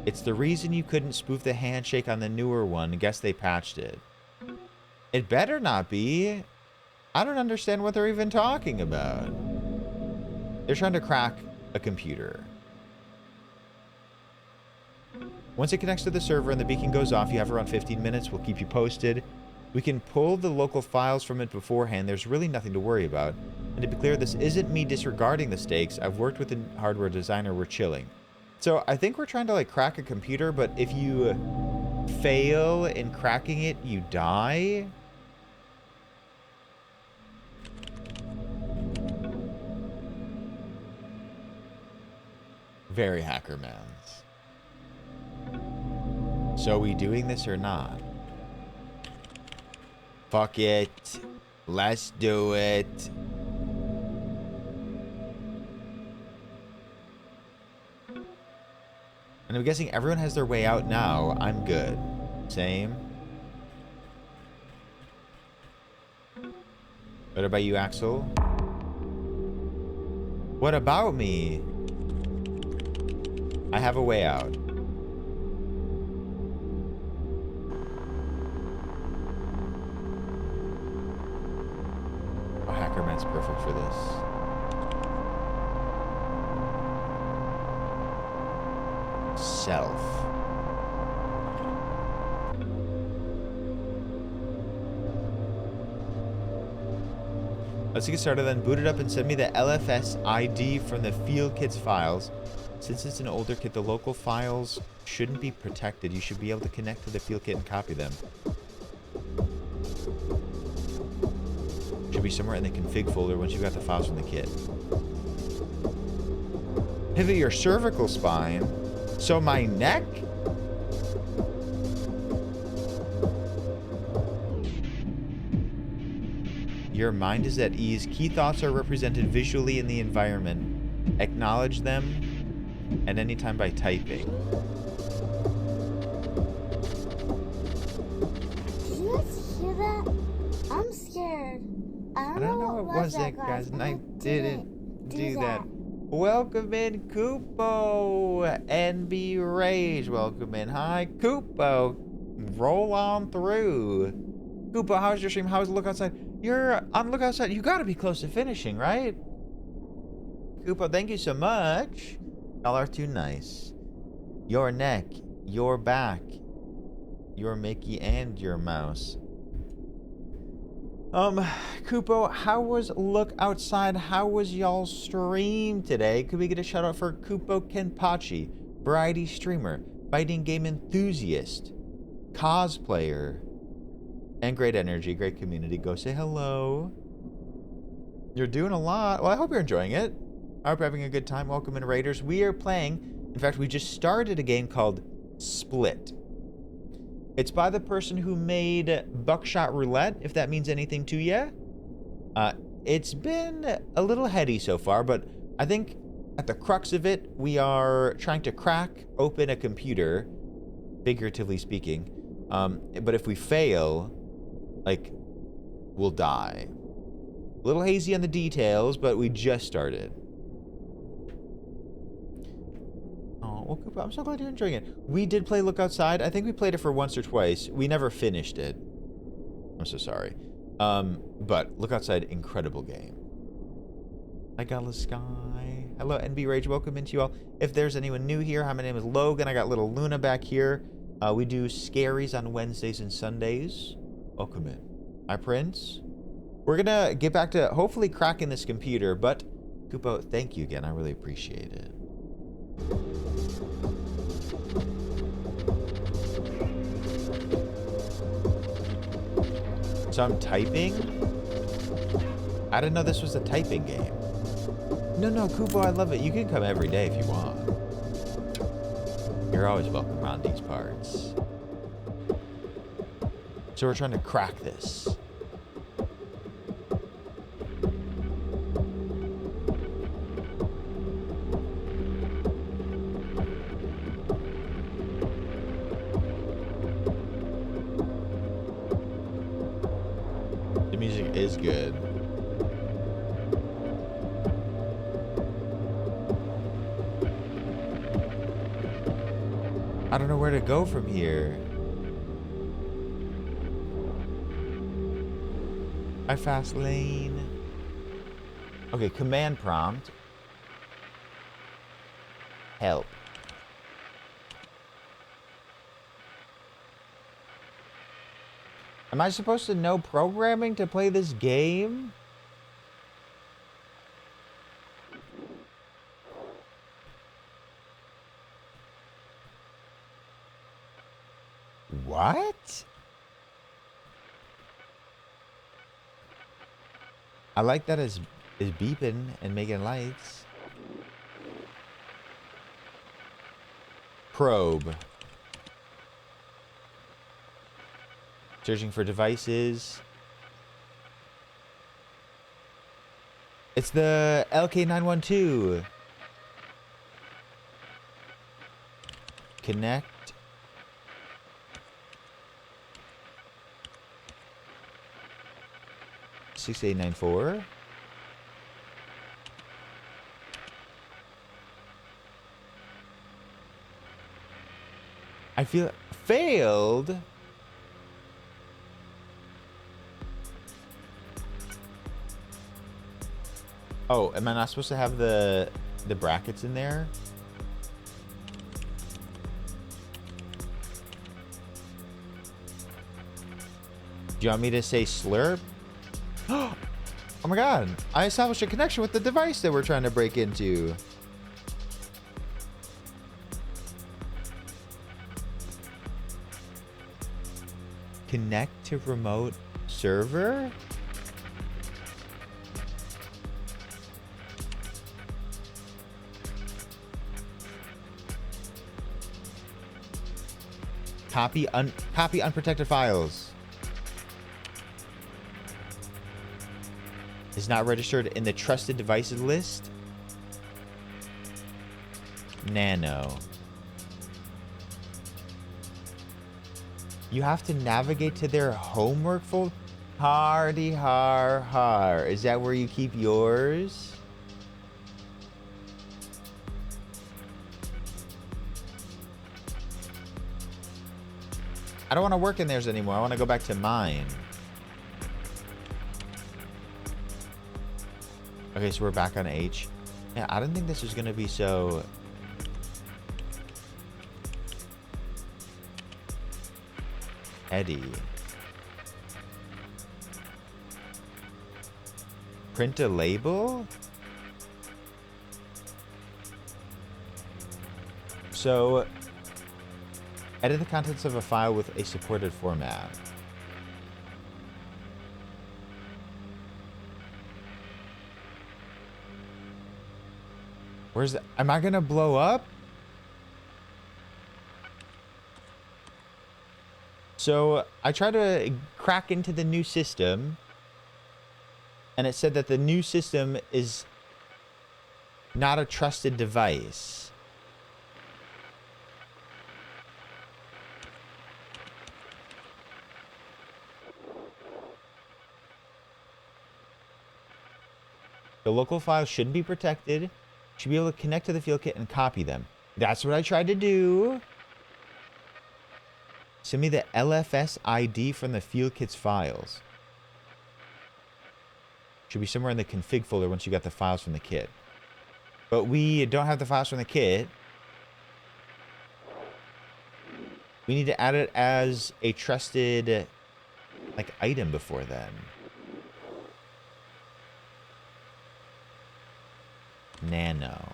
It's the reason you couldn't spoof the handshake on the newer one. Guess they patched it. It better not be. I don't understand what they're even talking about. They're trying to crack a computer. Once it connects to the server and the beacon goes off, you have around 15 minutes. We'll keep you posted. We can pull the local files from it beforehand. There's really nothing to worry about. And to be clear, this isn't me disregarding the stakes. I've worked with a hardware designer. We're chilling. So I think we're trying to like crack a computer, but if you fail in cracking it, you die. Very Hackermans. So are we doing this or not? Fuck it. Let's do it. And I'm guessing everyone has their way out now. I'm good. Same. What about you, Axel? What about me? I have a way out. Oh, Hackerman's perfect for this. Self. Let's get started then. Boot it up and send me the LFS ID from the field kit's files. Since it's an older kit, the local files shouldn't be protected. You should be able to connect to the field kit and copy them. Should be somewhere in the config folder once you got the files from the kit. Pivot your cervical spine. So my neck? Your mind is at ease. Key thoughts are represented visually in the environment. Acknowledge them at any time by typing.
Did you guys hear that? I'm scared. I don't know what was that, guys,
and I didn't do that. Welcome in, Koopo. NB Rage. Welcome in. Hi, Koopo. Roll on through. Koopo, how's your stream? How's the look outside? You're on look outside. You gotta be close to finishing, right? Koopo, thank you so much. Y'all are too nice. Your neck, your back, your Mickey, and your mouse. Koopo, how was look outside? How was y'all's stream today? Could we get a shout out for Koopo Kenpachi, variety streamer, fighting game enthusiast, cosplayer, and great energy, great community. Go say hello. You're doing a lot. Well, I hope you're enjoying it. I hope you're having a good time. Welcome in, Raiders. We are playing, in fact, we just started a game called Split. It's by the person who made Buckshot Roulette, if that means anything to you. It's been a little heady so far, but I think at the crux of it, we are trying to crack open a computer, figuratively speaking. But if we fail, like, we'll die. A little hazy on the details, but we just started. Well, Koopa, I'm so glad you're enjoying it. We did play Look Outside. I think we played it for once or twice. We never finished it. I'm so sorry. But Look Outside, incredible game. I got the sky. Hello, NB Rage. Welcome into you all. If there's anyone new here, hi, my name is Logan. I got little Luna back here. We do scaries on Wednesdays and Sundays. Welcome in. Hi, Prince. We're gonna get back to hopefully cracking this computer, but Koopa, thank you again. I really appreciate it. So I'm typing? I didn't know this was a typing game. No, Koopa, I love it. You can come every day if you want. You're always welcome around these parts. So we're trying to crack this. is good. I don't know where to go from here. Hi, fast lane. Okay, command prompt. Help. Am I supposed to know programming to play this game? What? I like that it's beeping and making lights. Probe. Searching for devices. It's the LK912. Connect. Six eight nine four. I feel failed. Oh, am I not supposed to have the brackets in there? Do you want me to say slurp? Oh my god, I established a connection with the device that we're trying to break into. Connect to remote server? Copy unprotected files. Is not registered in the trusted devices list. Nano. You have to navigate to their homework folder. Hardy har har. Is that where you keep yours? I don't want to work in theirs anymore. I want to go back to mine. Okay, so we're back on H. Yeah, I didn't think this was going to be so... Eddie. Print a label? So, edit the contents of a file with a supported format. Where's the... Am I gonna blow up? So, I tried to crack into the new system, and it said that the new system is not a trusted device. The local files shouldn't be protected. Should be able to connect to the field kit and copy them. That's what I tried to do. Send me the LFS ID from the field kit's files. Should be somewhere in the config folder once you got the files from the kit. But we don't have the files from the kit. We need to add it as a trusted, like, item before then. Nano.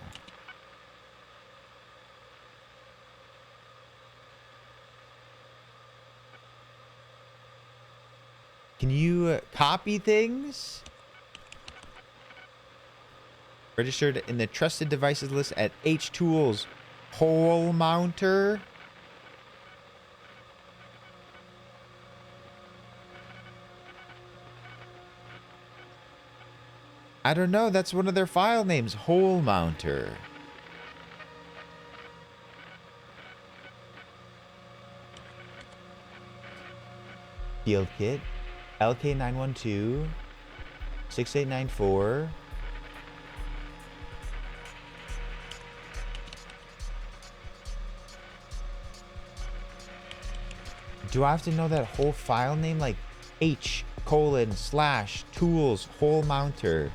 Can you copy things? Registered in the trusted devices list at H Tools hole mounter. I don't know. That's one of their file names. Hole mounter. Field kit. LK912. 6894. Do I have to know that whole file name? Like H:/tools hole mounter.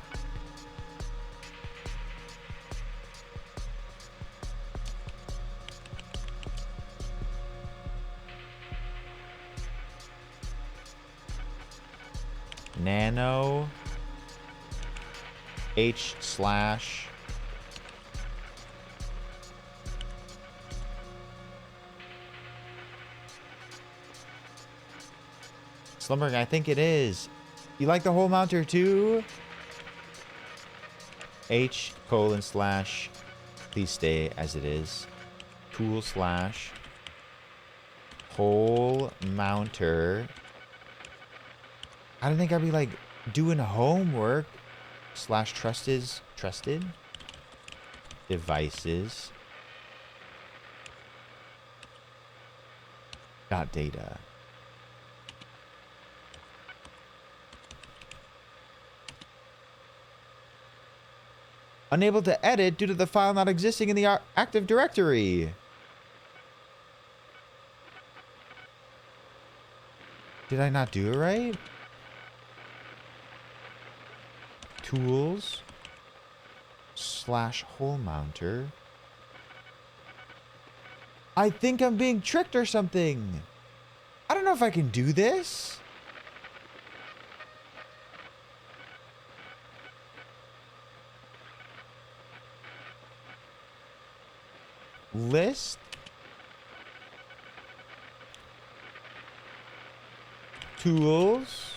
Nano H/. Slumberg, I think it is. You like the hole mounter too? H:/. Please stay as it is. Tool/ hole mounter. I don't think I'd be like doing homework. /trusted devices. .data. Unable to edit due to the file not existing in the Active Directory. Did I not do it right? Tools / hole mounter. I think I'm being tricked or something. I don't know if I can do this. List. Tools.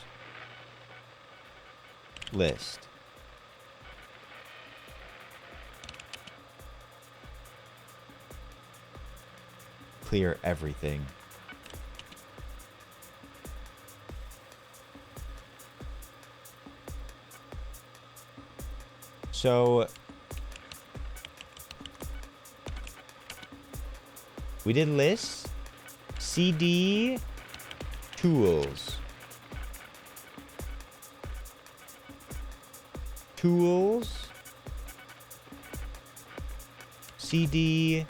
List. Clear everything. So we did lists, CD, tools. Tools, CD,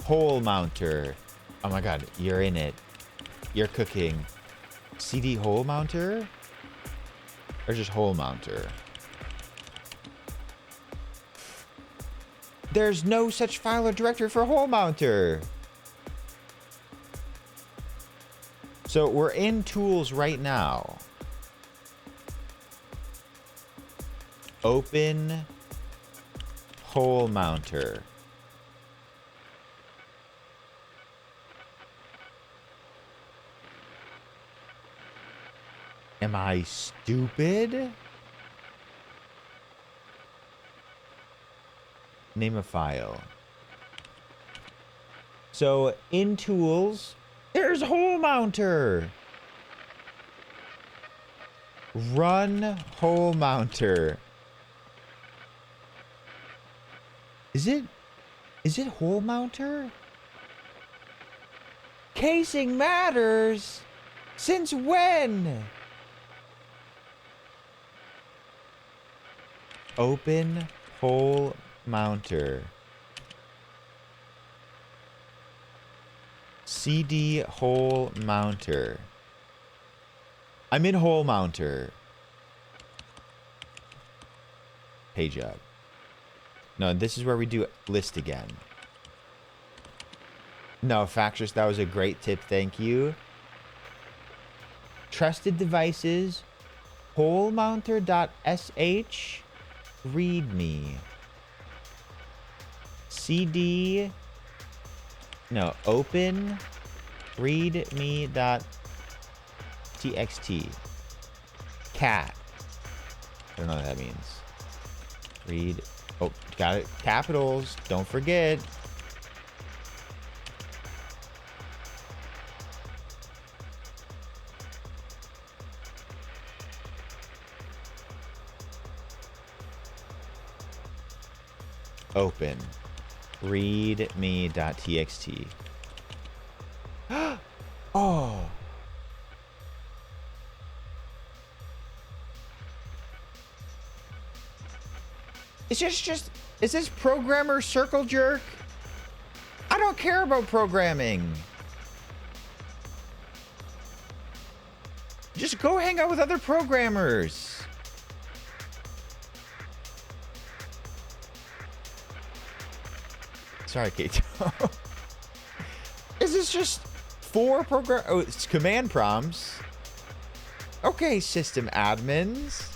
hole mounter. Oh my god, you're in it. You're cooking. CD hole mounter? Or just hole mounter? There's no such file or directory for hole mounter. So we're in tools right now. Open hole mounter. Am I stupid? Name a file. So in tools, there's hole mounter. Run hole mounter. Is it hole mounter? Casing matters. Since when? Open hole mounter. CD hole mounter. I'm in hole mounter. Page up. No, this is where we do list again. No, Factress, that was a great tip. Thank you. Trusted devices. Holemounter.sh. Readme. CD. No, open. Readme.txt. Cat. I don't know what that means. Read. Oh, got it. Capitals. Don't forget. Open. readme.txt. Oh. Is this programmer circle jerk? I don't care about programming. Just go hang out with other programmers. Sorry, Kate. Is this just 4 program? Oh, it's command prompts. Okay, system admins.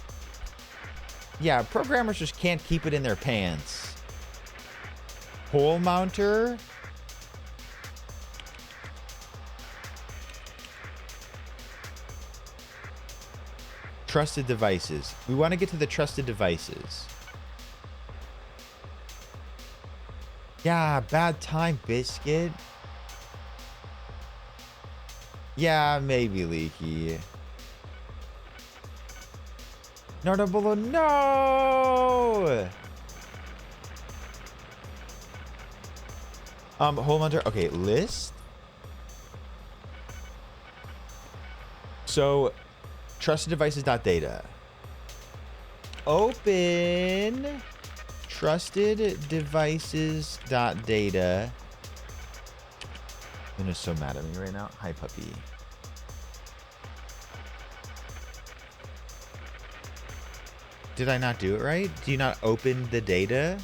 Yeah, programmers just can't keep it in their pants. Pole mounter. Trusted devices. We want to get to the trusted devices. Yeah, bad time, biscuit. Yeah, maybe Leaky. Notable, no! Hole hunter. Okay, list. So, trusted devices.data. Open trusted devices.data. Luna's so mad at me right now. Hi, puppy. Did I not do it right? Do you not open the data?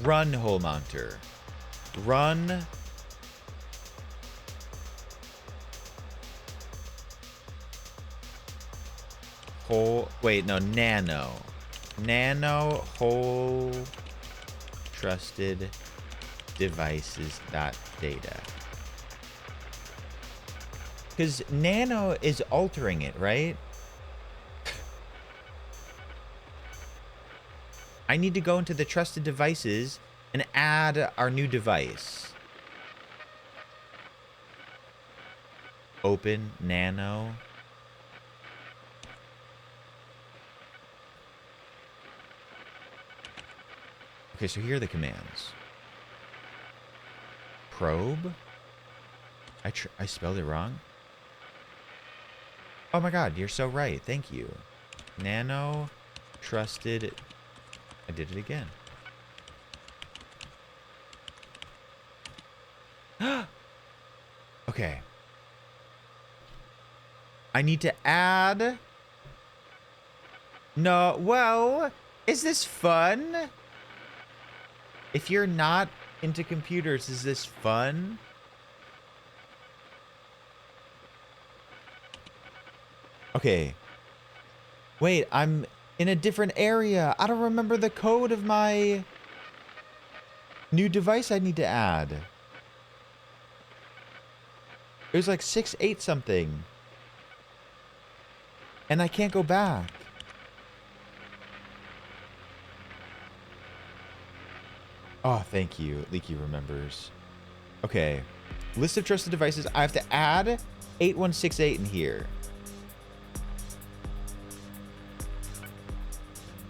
Run hole mounter. Run. Hole. Wait, no, nano. Nano hole trusted devices data. Because nano is altering it, right? I need to go into the trusted devices and add our new device. Open nano. Okay, so here are the commands. Probe. I spelled it wrong. Oh my god, you're so right. Thank you. Nano trusted. I did it again. Okay. I need to add. No, well, is this fun? If you're not into computers, is this fun? Okay. Wait, I'm in a different area. I don't remember the code of my new device I need to add. It was like 6-8 something. And I can't go back. Oh, thank you. Leaky remembers. Okay. List of trusted devices. I have to add 8168 in here.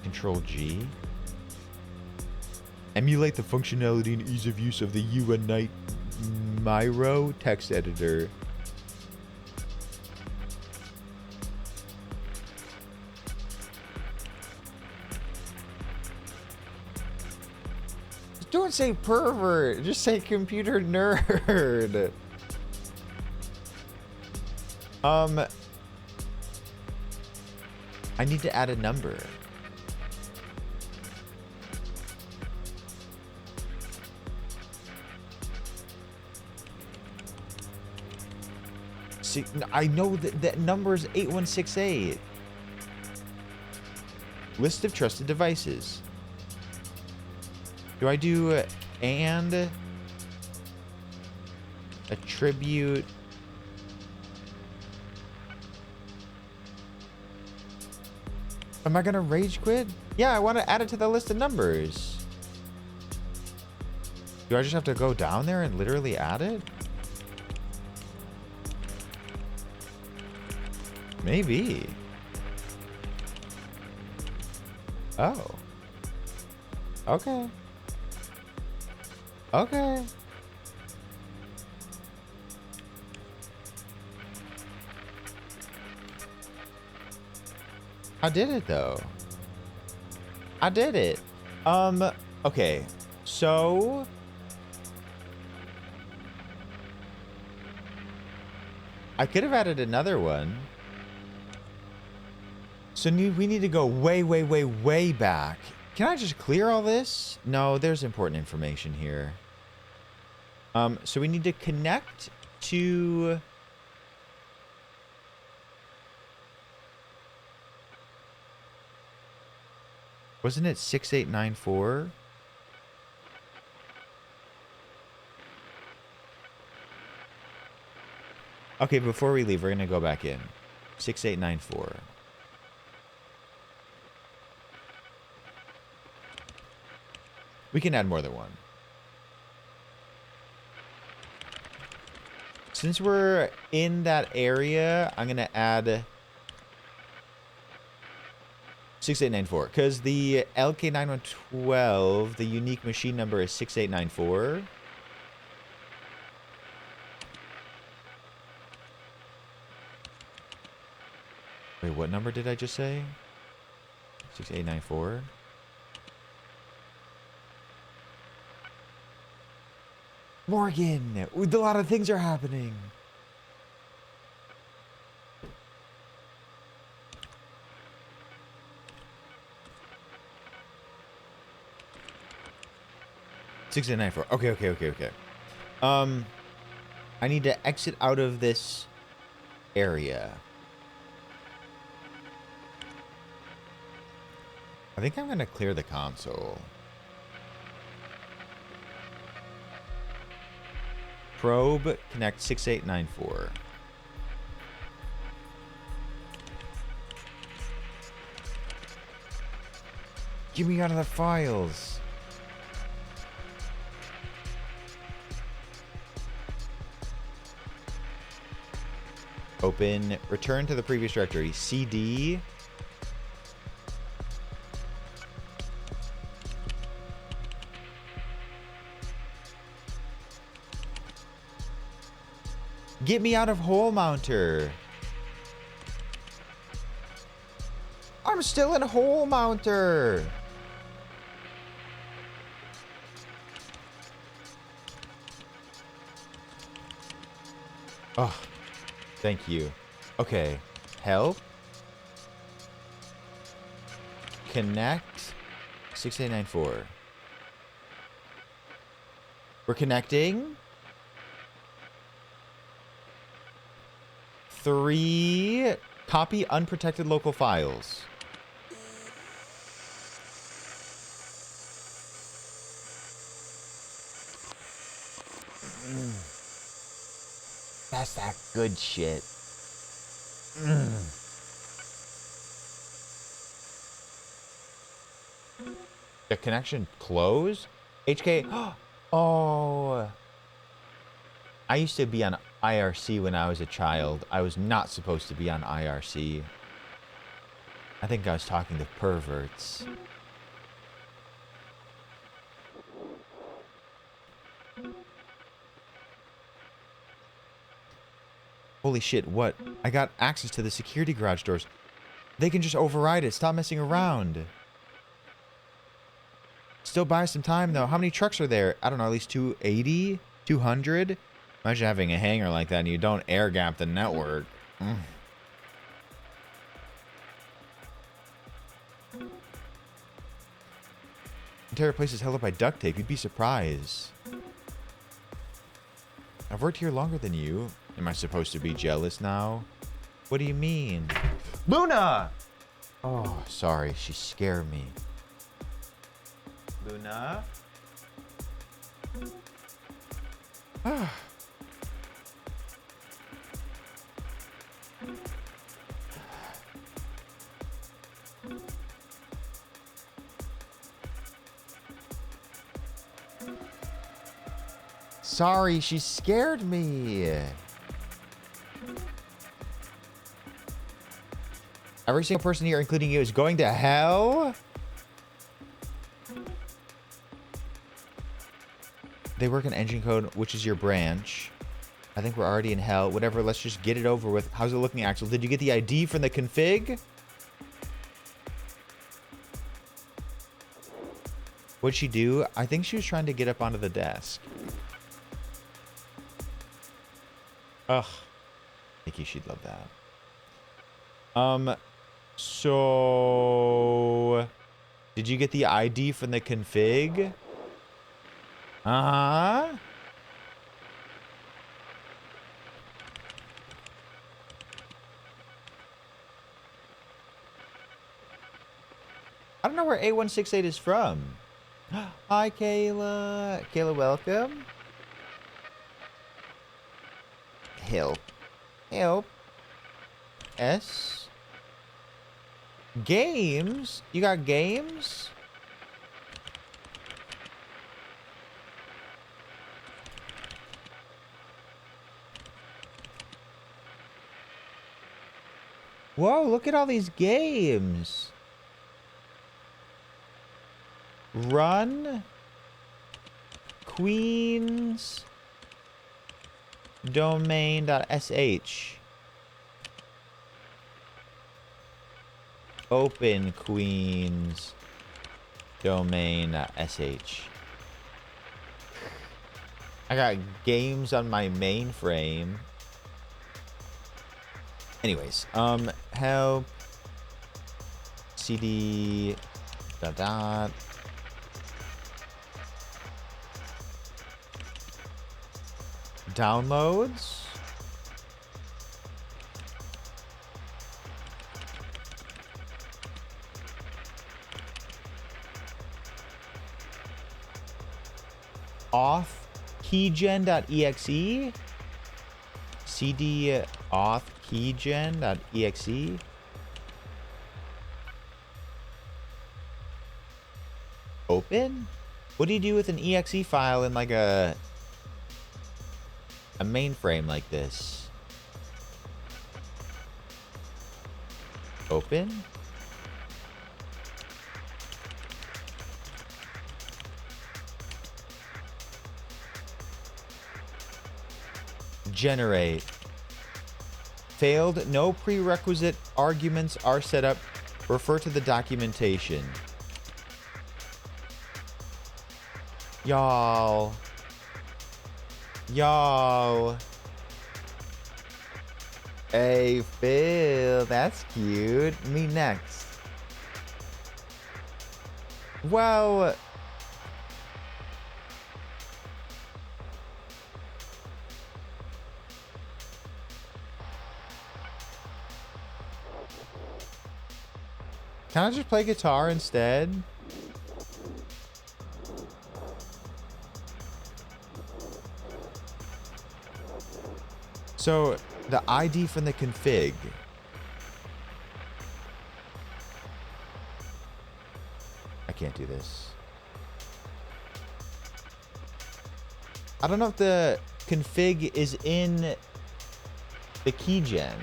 Control G. Emulate the functionality and ease of use of the Unite Miro text editor. Don't say pervert. Just say computer nerd. I need to add a number. See, I know that number is 8168. List of trusted devices. Do I do and attribute? Am I gonna rage quit? Yeah, I want to add it to the list of numbers. Do I just have to go down there and literally add it? Maybe. Oh. Okay. Okay. I did it though. I did it. Okay. So I could have added another one. So we need to go way, way, way, way back. Can I just clear all this? No, there's important information here. So we need to connect to... Wasn't it 6894? Okay, before we leave, we're going to go back in. 6894. We can add more than one. Since we're in that area, I'm going to add 6894. Because the LK9112, the unique machine number is 6894. Wait, what number did I just say? 6894? Morgan! A lot of things are happening. Six eight nine four. Okay. I need to exit out of this area. I think I'm gonna clear the console. Probe, connect 6894. Get me out of the files. Open, return to the previous directory. CD. Get me out of Hole Mounter. I'm still in Hole Mounter. Oh, thank you. Okay, help. Connect 6894. We're connecting. 3, copy unprotected local files. That's that good shit. The connection closed? HK. Oh. I used to be on IRC when I was a child. I was not supposed to be on IRC. I think I was talking to perverts. Holy shit, what? I got access to the security garage doors. They can just override it. Stop messing around. Still buy some time, though. How many trucks are there? I don't know, at least 280? 200? Imagine having a hangar like that and you don't air gap the network. Entire place is held up by duct tape. You'd be surprised. I've worked here longer than you. Am I supposed to be jealous now? What do you mean? Luna! Oh, sorry. She scared me. Luna? Sorry, she scared me. Every single person here, including you, is going to hell? They work in engine code, which is your branch. I think we're already in hell. Whatever, let's just get it over with. How's it looking, Axel? Did you get the ID from the config? What'd she do? I think she was trying to get up onto the desk. Ugh. Nikki, she'd love that. So... Did you get the ID from the config? Uh-huh. I don't know where A168 is from. Hi, Kayla. Kayla, welcome. Help. Help. S. Games? You got games? Whoa, look at all these games. Run. Queens. Domain.sh. Open Queens. Domain.sh. I got games on my mainframe. Anyways, help. CD. Dot dot. Downloads. Auth keygen.exe. CD auth keygen.exe. Open? What do you do with an exe file in like a mainframe like this? Open? Generate. Failed. No prerequisite arguments are set up. Refer to the documentation. Y'all. Y'all. Hey, Phil. That's cute. Me next. Well... Can I just play guitar instead? So, the ID from the config. I can't do this. I don't know if the config is in the keygen.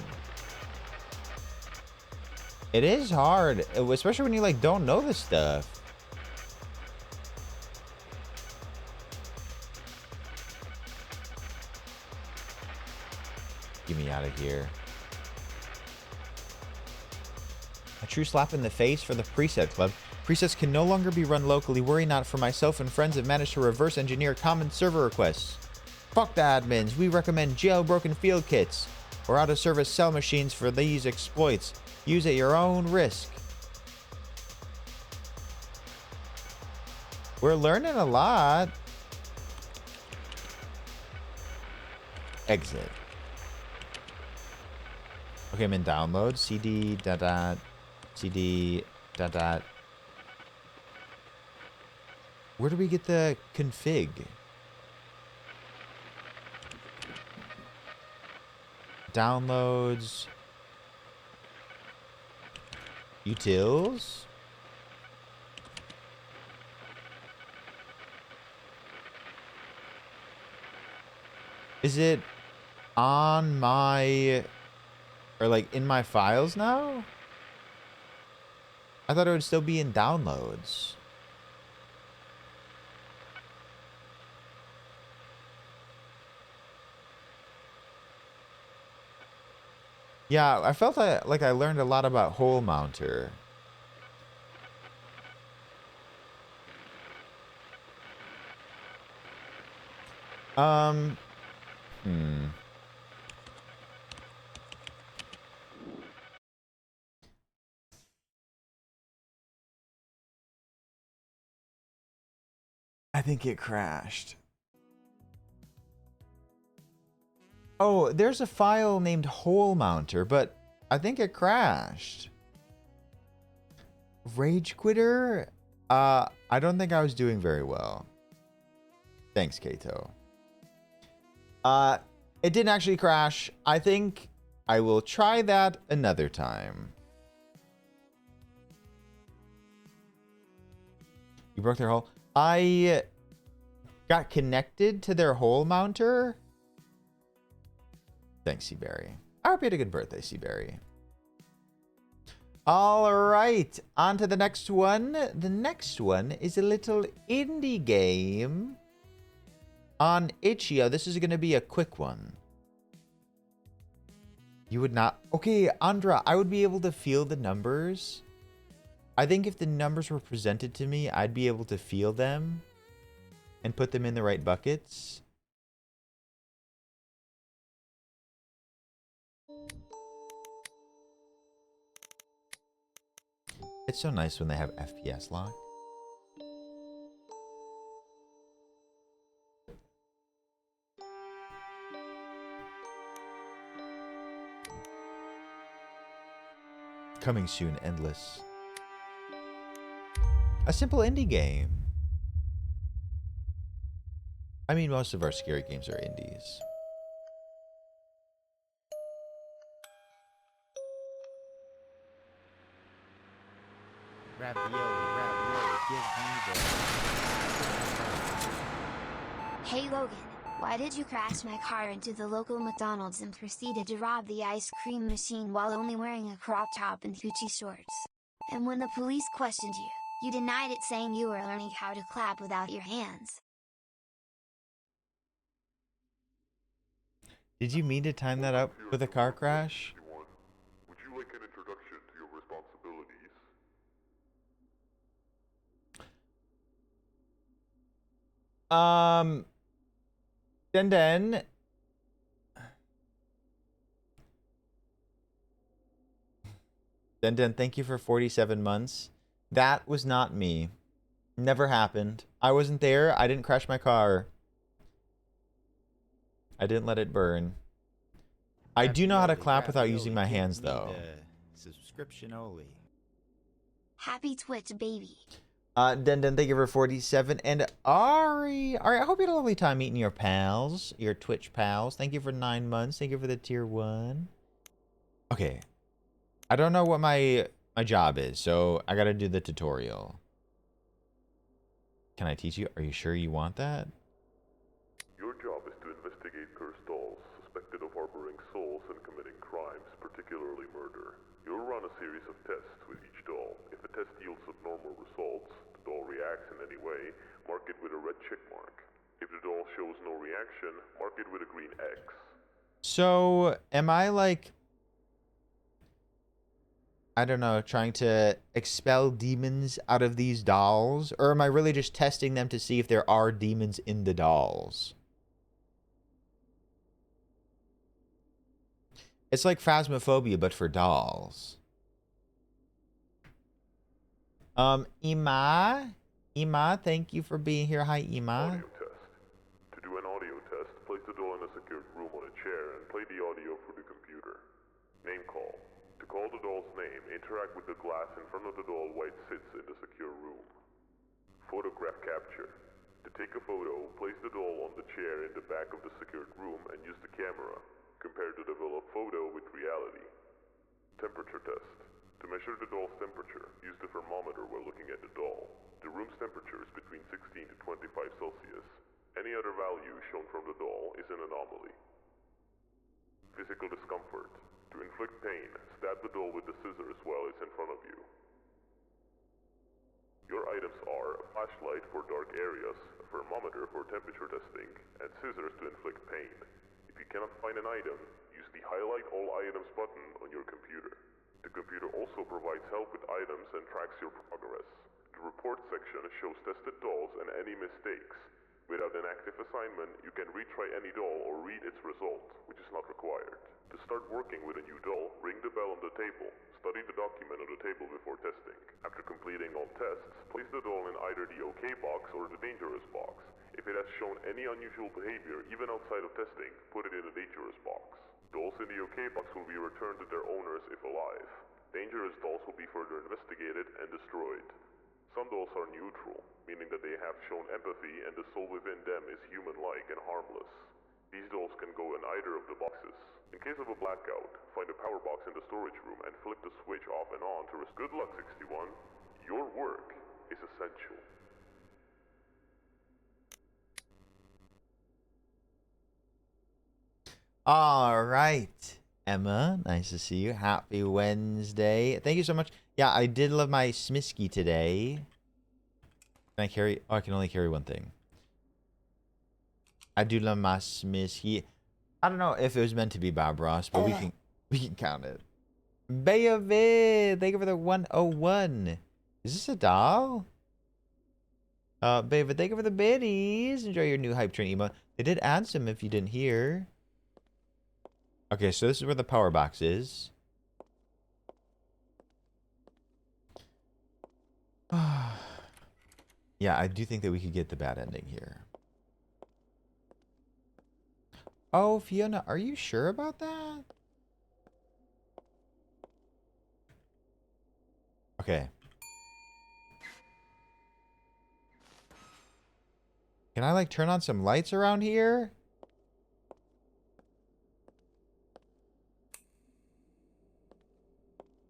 It is hard, especially when you like don't know this stuff. Get me out of here. A true slap in the face for the preset club. Presets can no longer be run locally. Worry not, for myself and friends have managed to reverse engineer common server requests. Fuck the admins. We recommend jailbroken field kits or out of service cell machines for these exploits. Use at your own risk. We're learning a lot. Exit. Okay, I'm in download. CD dot dot. CD dot dot. Where do we get the config? Downloads. Utils. Is it on my, or like in my files now? I thought it would still be in downloads. Yeah, I felt like I learned a lot about hole mounter. Um, hmm. I think it crashed. Oh, there's a file named hole mounter, but I think it crashed. Rage quitter? I don't think I was doing very well. Thanks, Kato. It didn't actually crash. I think I will try that another time. You broke their hole. I got connected to their hole mounter. Thanks, Seaberry. I hope you had a good birthday, Seaberry. All right, on to the next one. The next one is a little indie game on Itch.io. This is going to be a quick one. You would not... Okay, Andra, I would be able to feel the numbers. I think if the numbers were presented to me, I'd be able to feel them and put them in the right buckets. It's so nice when they have FPS lock. Coming soon, Endless. A simple indie game. I mean, most of our scary games are indies.
Ravioli, give me the...
Hey Logan, why did you crash my car into the local McDonald's and proceeded to rob the ice cream machine while only wearing a crop top and Gucci shorts? And when the police questioned you, you denied it, saying you were learning how to clap without your hands.
Did you mean to time that up with a car crash?
Would you like an introduction to your responsibilities?
Den. Den, thank you for 47 months. That was not me. Never happened. I wasn't there. I didn't crash my car. I didn't let it burn. I do know how to clap without using my hands, though.
Subscription only.
Happy Twitch, baby.
Den, thank you for 47. And Ari, I hope you had a lovely time meeting your pals, your Twitch pals. Thank you for 9 months. Thank you for the tier 1. Okay. I don't know what my job is, so I gotta do the tutorial. Can I teach you? Are you sure you want that?
Your job is to investigate cursed dolls suspected of harboring souls and committing crimes, particularly murder. You'll run a series of tests with each doll. If a test yields abnormal results, the doll reacts in any way, mark it with a red check mark. If the doll shows no reaction, mark it with a green X.
So, am I like, I don't know, trying to expel demons out of these dolls? Or am I really just testing them to see if there are demons in the dolls? It's like Phasmophobia, but for dolls. Ima, thank you for being here. Hi, Ima.
Audio test. To do an audio test, place the doll in a secured room on a chair and play the audio through the computer. Name call. To call the doll's name, interact with the glass in front of the doll while it sits in the secure room. Photograph capture. To take a photo, place the doll on the chair in the back of the secured room and use the camera. Compare the developed photo with reality. Temperature test. To measure the doll's temperature, use the thermometer while looking at the doll. The room's temperature is between 16 to 25 Celsius. Any other value shown from the doll is an anomaly. Physical discomfort. To inflict pain, stab the doll with the scissors while it's in front of you. Your items are a flashlight for dark areas, a thermometer for temperature testing, and scissors to inflict pain. If you cannot find an item, use the Highlight All Items button on your computer. The computer also provides help with items and tracks your progress. The report section shows tested dolls and any mistakes. Without an active assignment, you can retry any doll or read its result, which is not required. To start working with a new doll, ring the bell on the table. Study the document on the table before testing. After completing all tests, place the doll in either the OK box or the dangerous box. If it has shown any unusual behavior, even outside of testing, put it in the dangerous box. Dolls in the OK box will be returned to their owners if alive. Dangerous dolls will be further investigated and destroyed. Some dolls are neutral, meaning that they have shown empathy and the soul within them is human-like and harmless. These dolls can go in either of the boxes. In case of a blackout, find a power box in the storage room and flip the switch off and on to risk. Good luck, 61. Your work is essential.
All right, Emma, nice to see you. Happy Wednesday. Thank you so much. Yeah, I did love my Smisky today. Can I carry? Oh, I can only carry one thing. I do love my Smisky. I don't know if it was meant to be Bob Ross, but we can count it. Bayavid, thank you for the 101. Is this a doll? Bayavid, thank you for the biddies. Enjoy your new hype train emote. They did add some if you didn't hear. Okay, so this is where the power box is. Yeah, I do think that we could get the bad ending here. Oh, Fiona, are you sure about that? Okay. Can I, like, turn on some lights around here?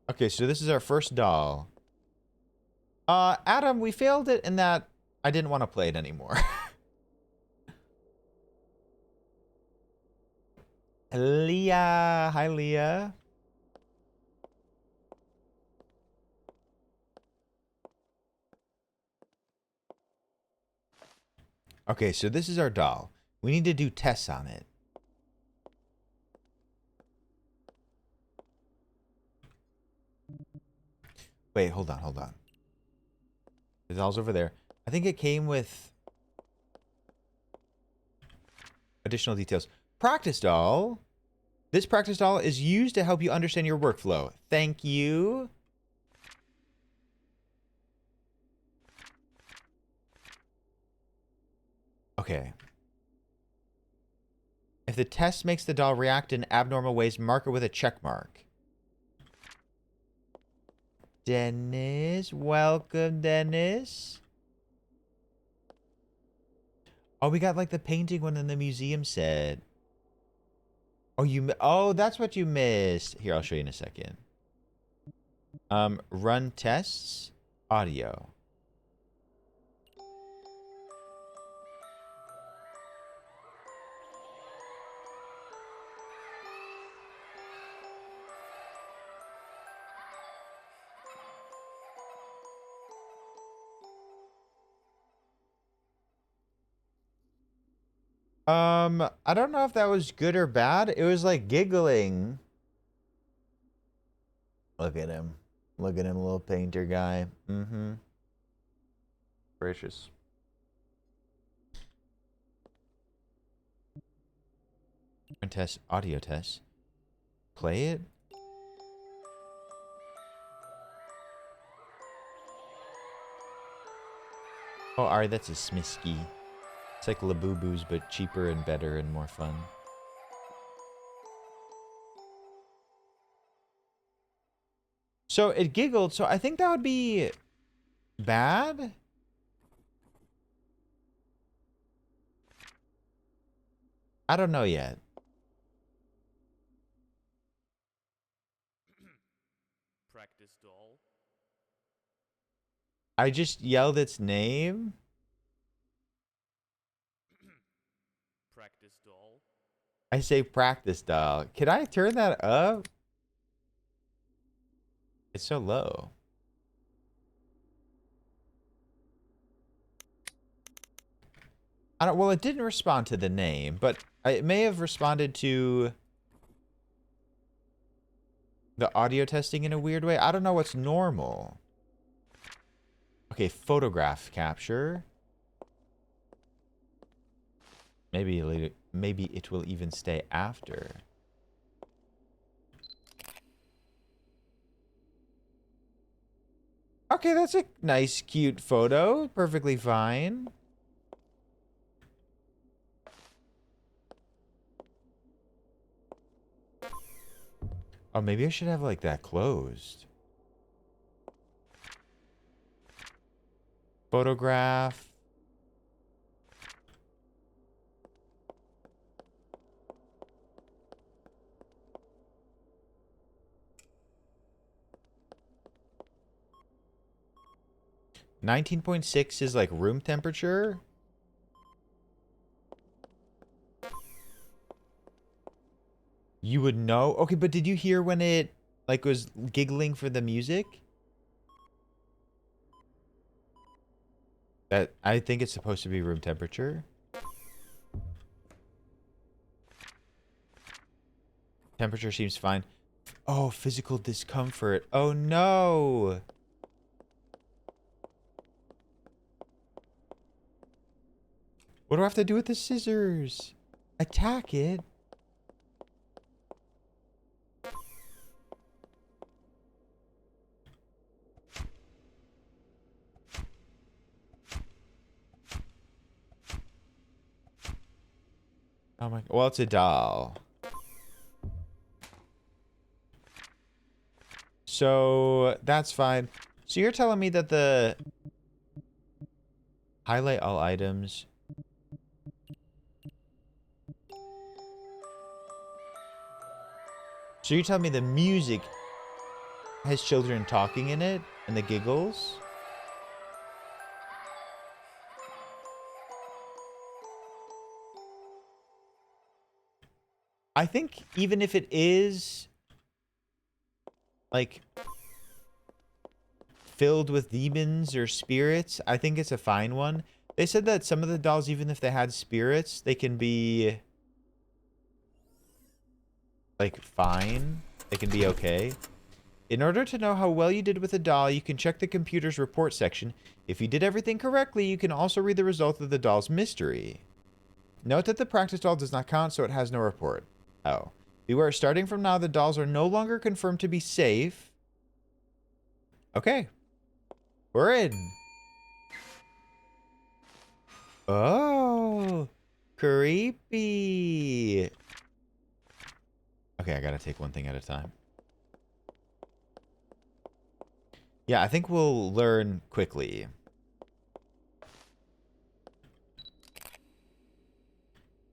Okay, so this is our first doll. Adam, we failed it in that I didn't want to play it anymore. Leah. Hi, Leah. Okay, so this is our doll. We need to do tests on it. Wait, hold on, hold on. The doll's over there. I think it came with additional details. Practice doll. This practice doll is used to help you understand your workflow. Thank you. Okay. If the test makes the doll react in abnormal ways, mark it with a check mark. Dennis, welcome, Dennis. Oh, we got like the painting one in the museum set. Oh, that's what you missed. Here, I'll show you in a second. Run tests, audio. I don't know if that was good or bad. It was like giggling. Look at him. Look at him, little painter guy. Mm-hmm. Gracious. Test, audio test. Play it. Oh, alright, that's a Smisky. It's like Labubu's, but cheaper and better and more fun. So it giggled, so I think that would be bad. I don't know yet.
Practice doll.
I just yelled its name.
Practice doll.
I say practice doll. Can I turn that up? It's so low. I don't, well, it didn't respond to the name, but it may have responded to the audio testing in a weird way. I don't know what's normal. Okay, photograph capture. Maybe it will even stay after. Okay, that's a nice, cute photo. Perfectly fine. Oh, maybe I should have like that closed. Photograph. $19.6 is like room temperature. You would know. Okay, but did you hear when it like was giggling for the music? That I think it's supposed to be room temperature. Temperature seems fine. Oh, physical discomfort. Oh no. What do I have to do with the scissors? Attack it. Oh my, well, it's a doll. So that's fine. So you're telling me that the highlight all items. So you're telling me the music has children talking in it and the giggles? I think even if it is like filled with demons or spirits, I think it's a fine one. They said that some of the dolls, even if they had spirits, they can be like fine. They can be okay. In order to know how well you did with a doll, you can check the computer's report section. If you did everything correctly, you can also read the result of the doll's mystery. Note that the practice doll does not count, so it has no report. Oh. Beware, starting from now, the dolls are no longer confirmed to be safe. Okay. We're in. Oh. Creepy. Okay, I gotta take one thing at a time. Yeah, I think we'll learn quickly.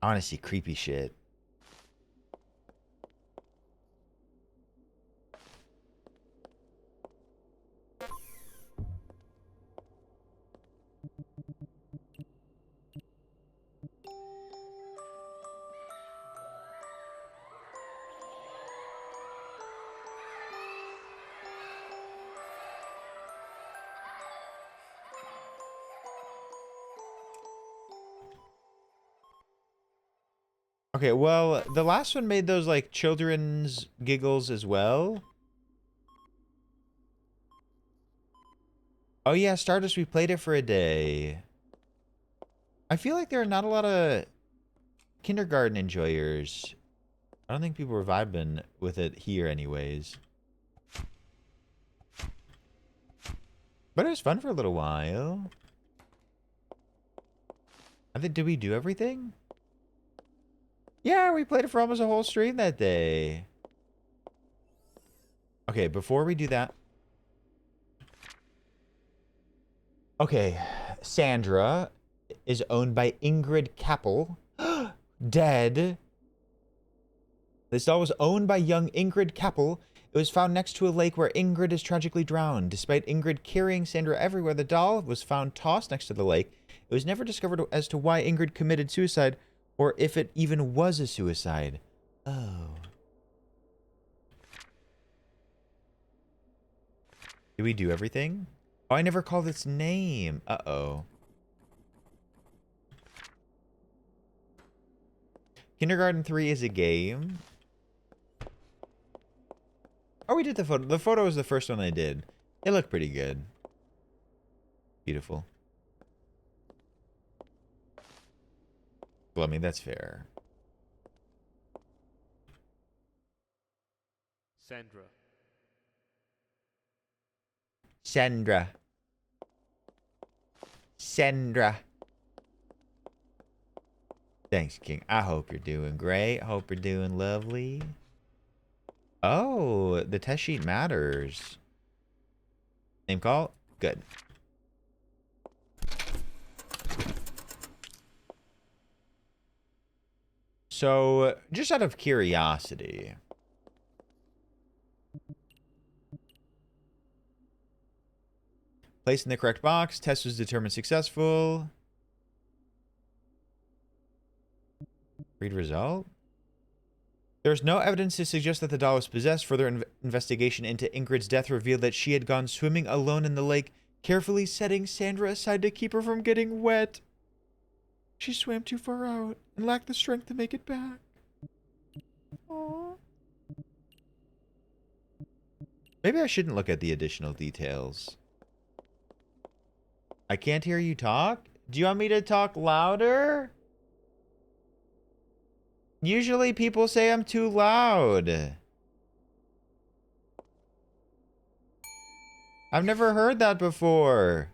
I want to see creepy shit. Okay, well, the last one made those, like, children's giggles as well. Oh, yeah, Stardust, we played it for a day. I feel like there are not a lot of kindergarten enjoyers. I don't think people were vibing with it here anyways. But it was fun for a little while. I think, did we do everything? Yeah, we played it for almost a whole stream that day. Okay, before we do that. Okay, Sandra is owned by Ingrid Kappel. Dead. This doll was owned by young Ingrid Kappel. It was found next to a lake where Ingrid is tragically drowned. Despite Ingrid carrying Sandra everywhere, the doll was found tossed next to the lake. It was never discovered as to why Ingrid committed suicide or if it even was a suicide. Oh. Did we do everything? Oh, I never called its name. Uh-oh. Kindergarten 3 is a game. Oh, we did the photo. The photo was the first one I did. It looked pretty good. Beautiful. Well, I mean, that's fair.
Sandra.
Sandra. Sandra. Thanks, King. I hope you're doing great. Hope you're doing lovely. Oh, the test sheet matters. Name call? Good. So, just out of curiosity. Placed in the correct box. Test was determined successful. Read result. There's no evidence to suggest that the doll was possessed. Further investigation into Ingrid's death revealed that she had gone swimming alone in the lake, carefully setting Sandra aside to keep her from getting wet. She swam too far out and lacked the strength to make it back. Aww. Maybe I shouldn't look at the additional details. I can't hear you talk? Do you want me to talk louder? Usually people say I'm too loud. I've never heard that before.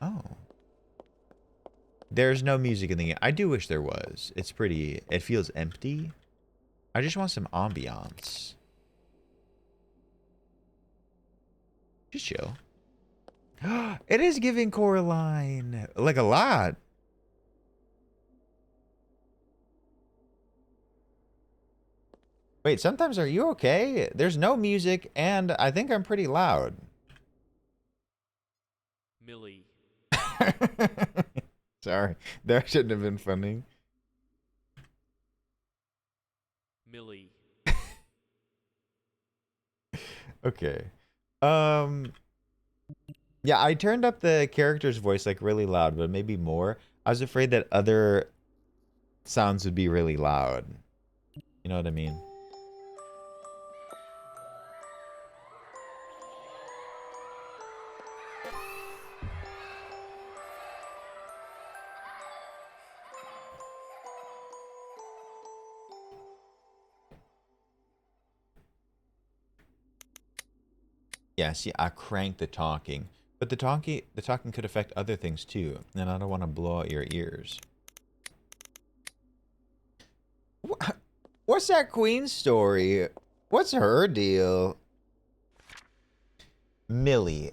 Oh. There's no music in the game. I do wish there was. It's pretty... It feels empty. I just want some ambiance. Just chill. It is giving Coraline. Like a lot. Wait, sometimes are you okay? There's no music, and I think I'm pretty loud.
Millie.
Sorry, that shouldn't have been funny.
Millie.
Okay. Yeah, I turned up the character's voice like really loud, but maybe more. I was afraid that other sounds would be really loud. You know what I mean? Yeah, see, I cranked the talking. But the talking could affect other things too, and I don't want to blow out your ears. What's that Queen story? What's her deal? Millie,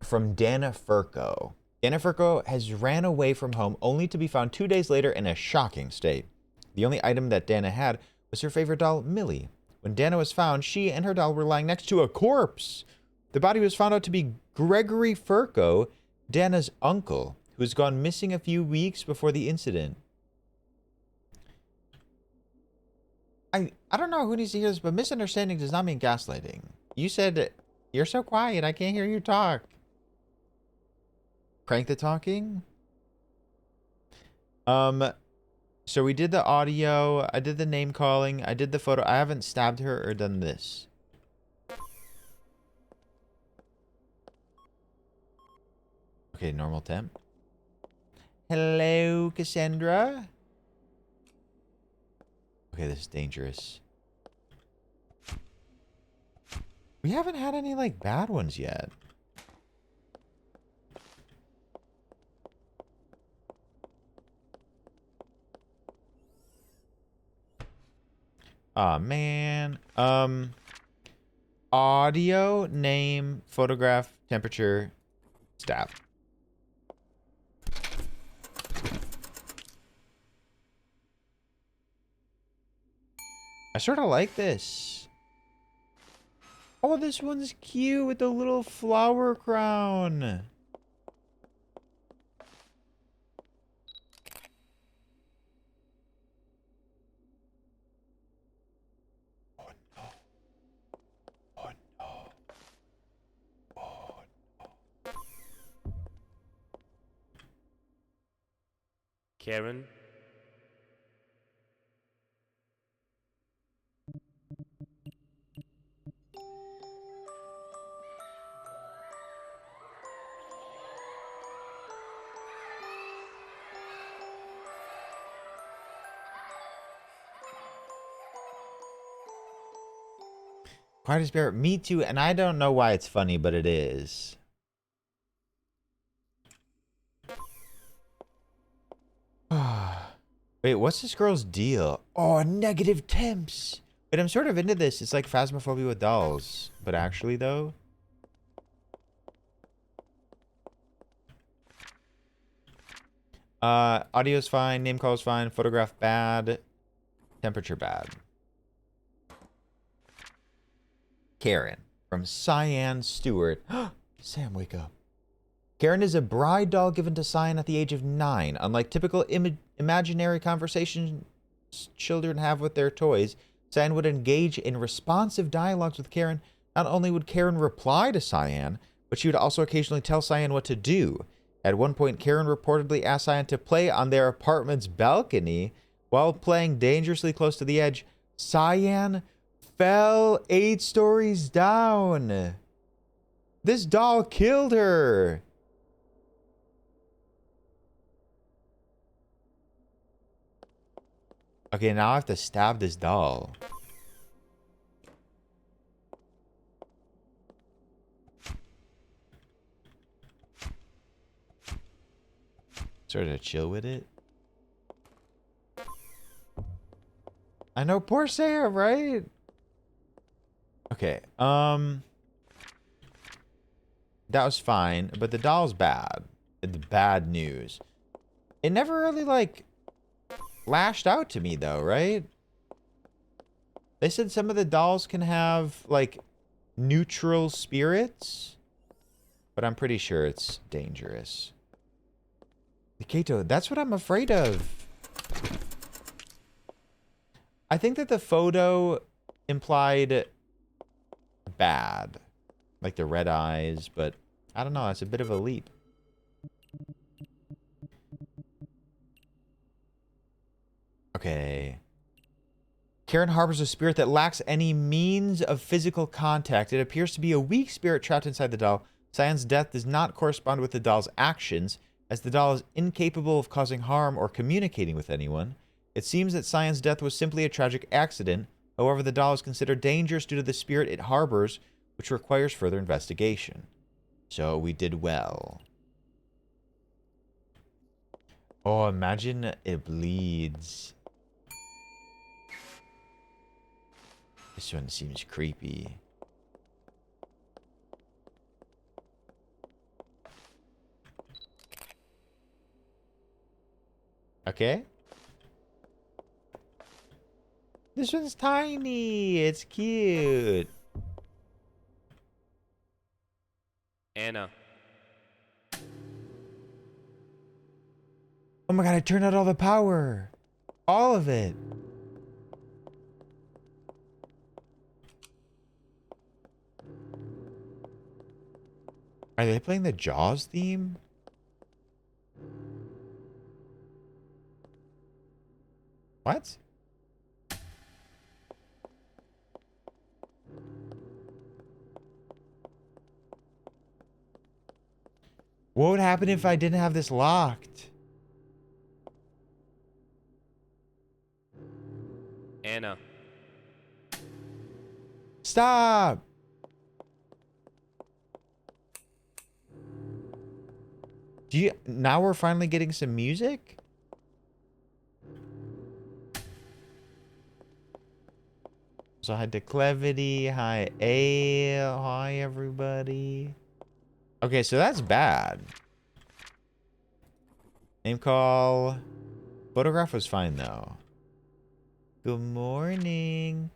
from Dana Furco. Dana Furco has ran away from home only to be found 2 days later in a shocking state. The only item that Dana had was her favorite doll, Millie. When Dana was found, she and her doll were lying next to a corpse. The body was found out to be Gregory Furco, Dana's uncle, who was gone missing a few weeks before the incident. I don't know who needs to hear this, but misunderstanding does not mean gaslighting. You said, you're so quiet, I can't hear you talk. Crank the talking? So we did the audio, I did the name calling, I did the photo. I haven't stabbed her or done this. Okay, normal temp. Hello, Cassandra. Okay, this is dangerous. We haven't had any, like, bad ones yet. Aw, man. Audio, name, photograph, temperature, stab. I sort of like this. Oh, this one's cute with the little flower crown. Oh no. Oh no. Oh no.
Karen.
Quiet as bear. Me too. And I don't know why it's funny, but it is. Wait, what's this girl's deal? Oh, negative temps. Wait, I'm sort of into this. It's like phasmophobia with dolls. But actually, though. Audio's fine. Name call is fine. Photograph bad. Temperature bad. Karen from Cyan Stewart. Sam, wake up. Karen is a bride doll given to Cyan at the age of 9. Unlike typical imaginary conversations children have with their toys, Cyan would engage in responsive dialogues with Karen. Not only would Karen reply to Cyan, but she would also occasionally tell Cyan what to do. At one point, Karen reportedly asked Cyan to play on their apartment's balcony. While playing dangerously close to the edge, Cyan fell 8 stories down. This doll killed her. Okay, now I have to stab this doll. Sort of chill with it. I know, poor Sam, right? Okay, that was fine, but the doll's bad. It's bad news. It never really, like, lashed out to me, though, right? They said some of the dolls can have, like, neutral spirits, but I'm pretty sure it's dangerous. The Kato, that's what I'm afraid of. I think that the photo implied bad. Like the red eyes, but I don't know. It's a bit of a leap. Okay. Karen harbors a spirit that lacks any means of physical contact. It appears to be a weak spirit trapped inside the doll. Cyan's death does not correspond with the doll's actions, as the doll is incapable of causing harm or communicating with anyone. It seems that Cyan's death was simply a tragic accident. However, the doll is considered dangerous due to the spirit it harbors, which requires further investigation. So we did well. Oh, imagine it bleeds. This one seems creepy. Okay. This one's tiny. It's cute.
Anna.
Oh my god, I turned out all the power. All of it. Are they playing the Jaws theme? What? What would happen if I didn't have this locked?
Anna.
Stop! Now we're finally getting some music? So hi Declivity, hi Ale, hi everybody. Okay, so that's bad. Name call. Photograph was fine though. Good morning.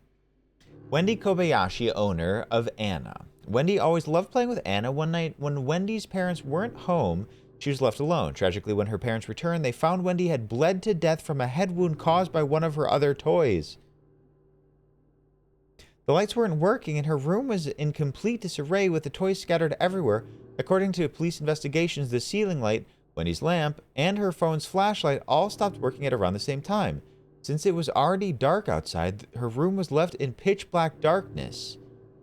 Wendy Kobayashi, owner of Anna. Wendy always loved playing with Anna. One night, when Wendy's parents weren't home, she was left alone. Tragically, when her parents returned, they found Wendy had bled to death from a head wound caused by one of her other toys. The lights weren't working, and her room was in complete disarray with the toys scattered everywhere. According to police investigations, the ceiling light, Wendy's lamp, and her phone's flashlight all stopped working at around the same time. Since it was already dark outside, her room was left in pitch black darkness.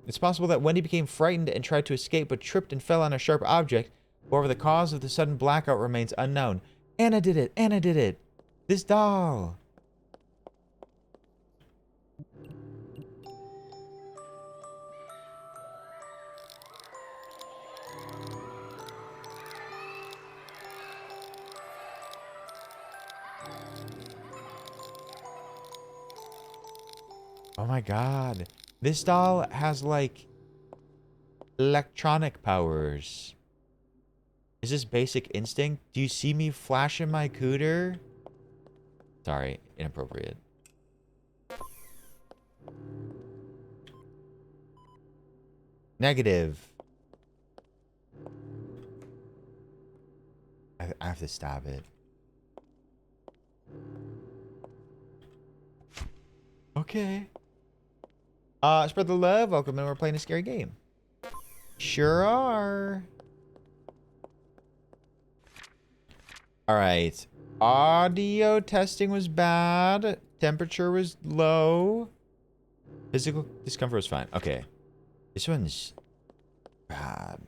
It's possible that Wendy became frightened and tried to escape, but tripped and fell on a sharp object. However, the cause of the sudden blackout remains unknown. Anna did it! Anna did it! This doll! Oh my god. This doll has like electronic powers. Is this basic instinct? Do you see me flashing my cooter? Sorry, inappropriate. Negative. I have to stab it. Okay. Spread the love. Welcome in. We're playing a scary game. Sure are. Alright. Audio testing was bad. Temperature was low. Physical discomfort was fine. Okay. This one's bad.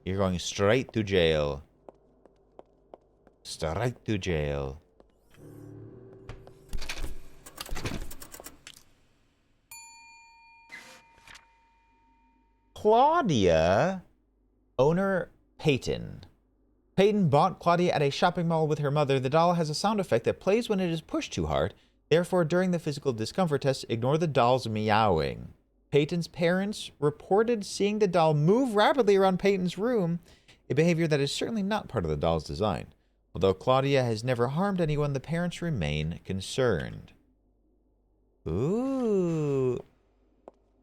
You're going straight to jail. Straight to jail. Claudia, owner Peyton. Peyton bought Claudia at a shopping mall with her mother. The doll has a sound effect that plays when it is pushed too hard. Therefore, during the physical discomfort test, ignore the doll's meowing. Peyton's parents reported seeing the doll move rapidly around Peyton's room, a behavior that is certainly not part of the doll's design. Although Claudia has never harmed anyone, the parents remain concerned. Ooh.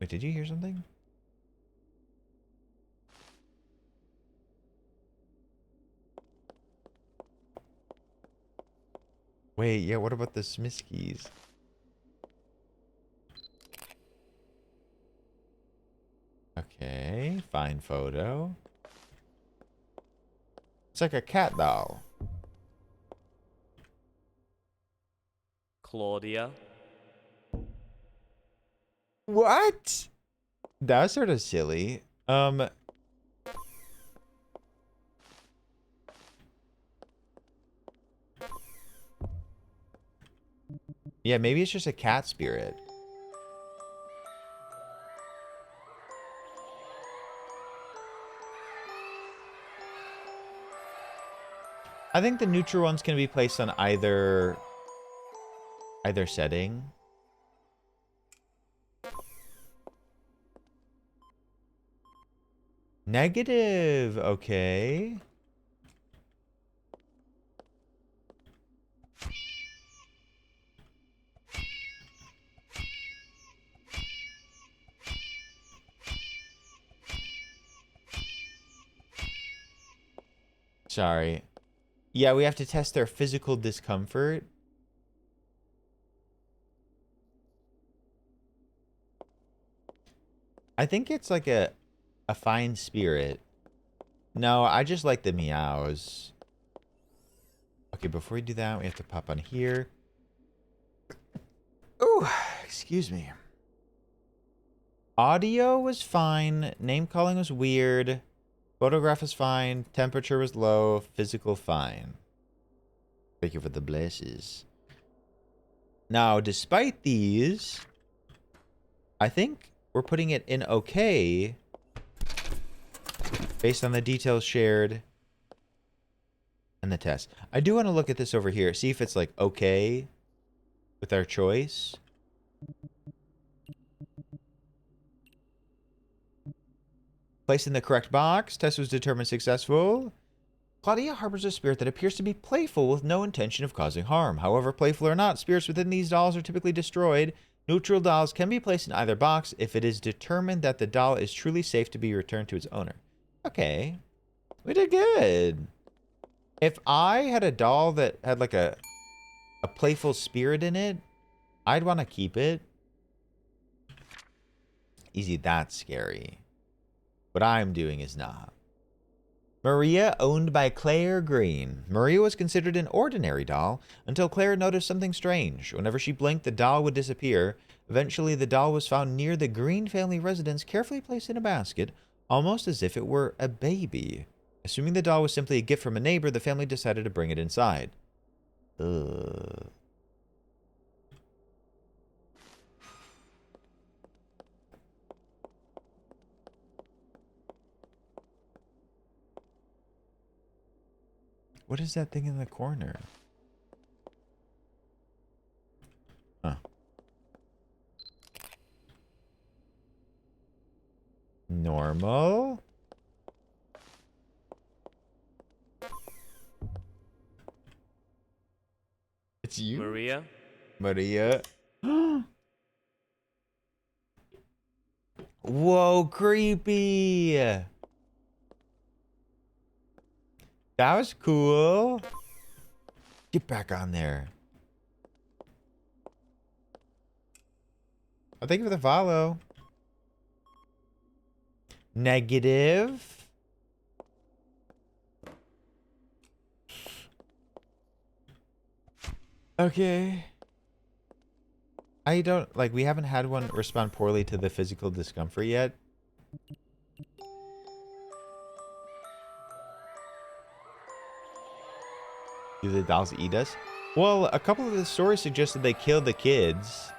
Wait, did you hear something? Wait, yeah, what about the Smiskies? Okay, fine photo. It's like a cat doll.
Claudia.
What? That was sort of silly. Yeah, maybe it's just a cat spirit. I think the neutral ones can be placed on either setting. Negative, okay. Sorry. Yeah, we have to test their physical discomfort. I think it's like a fine spirit. No, I just like the meows. Okay, before we do that, we have to pop on here. Ooh, excuse me. Audio was fine. Name calling was weird. Photograph was fine. Temperature was low. Physical fine. Thank you for the blesses. Now, despite these, I think we're putting it in okay based on the details shared and the test. I do want to look at this over here, see if it's like okay with our choice. Placed in the correct box. Test was determined successful. Claudia harbors a spirit that appears to be playful with no intention of causing harm. However, playful or not, spirits within these dolls are typically destroyed. Neutral dolls can be placed in either box if it is determined that the doll is truly safe to be returned to its owner. Okay. We did good. If I had a doll that had like a playful spirit in it, I'd want to keep it. Easy, that's scary. What I'm doing is not. Maria, owned by Claire Green. Maria was considered an ordinary doll until Claire noticed something strange. Whenever she blinked, the doll would disappear. Eventually, the doll was found near the Green family residence, carefully placed in a basket, almost as if it were a baby. Assuming the doll was simply a gift from a neighbor, the family decided to bring it inside. Ugh. What is that thing in the corner? normal. It's you?
Maria?
Maria. Whoa, creepy. That was cool. Get back on there. Oh, thank you for the follow. Negative. Okay. I don't, like, we haven't had one respond poorly to the physical discomfort yet. Do the dolls eat us? Well, a couple of the stories suggested they killed the kids.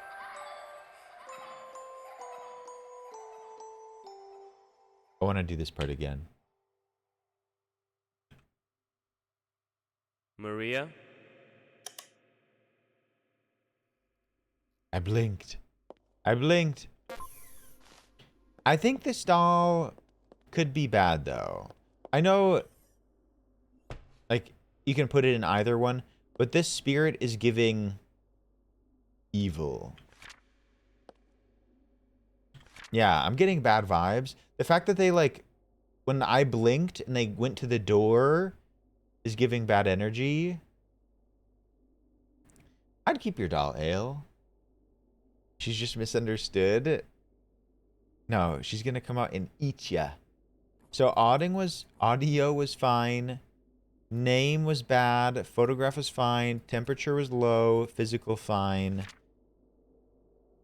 I want to do this part again.
Maria?
I blinked. I blinked. I think this doll could be bad, though. I know, like, you can put it in either one, but this spirit is giving evil. Yeah, I'm getting bad vibes. The fact that they, like, when I blinked and they went to the door is giving bad energy. I'd keep your doll, Ale. She's just misunderstood. No, she's gonna come out and eat ya. So audio was fine. Name was bad. Photograph was fine. Temperature was low. Physical fine.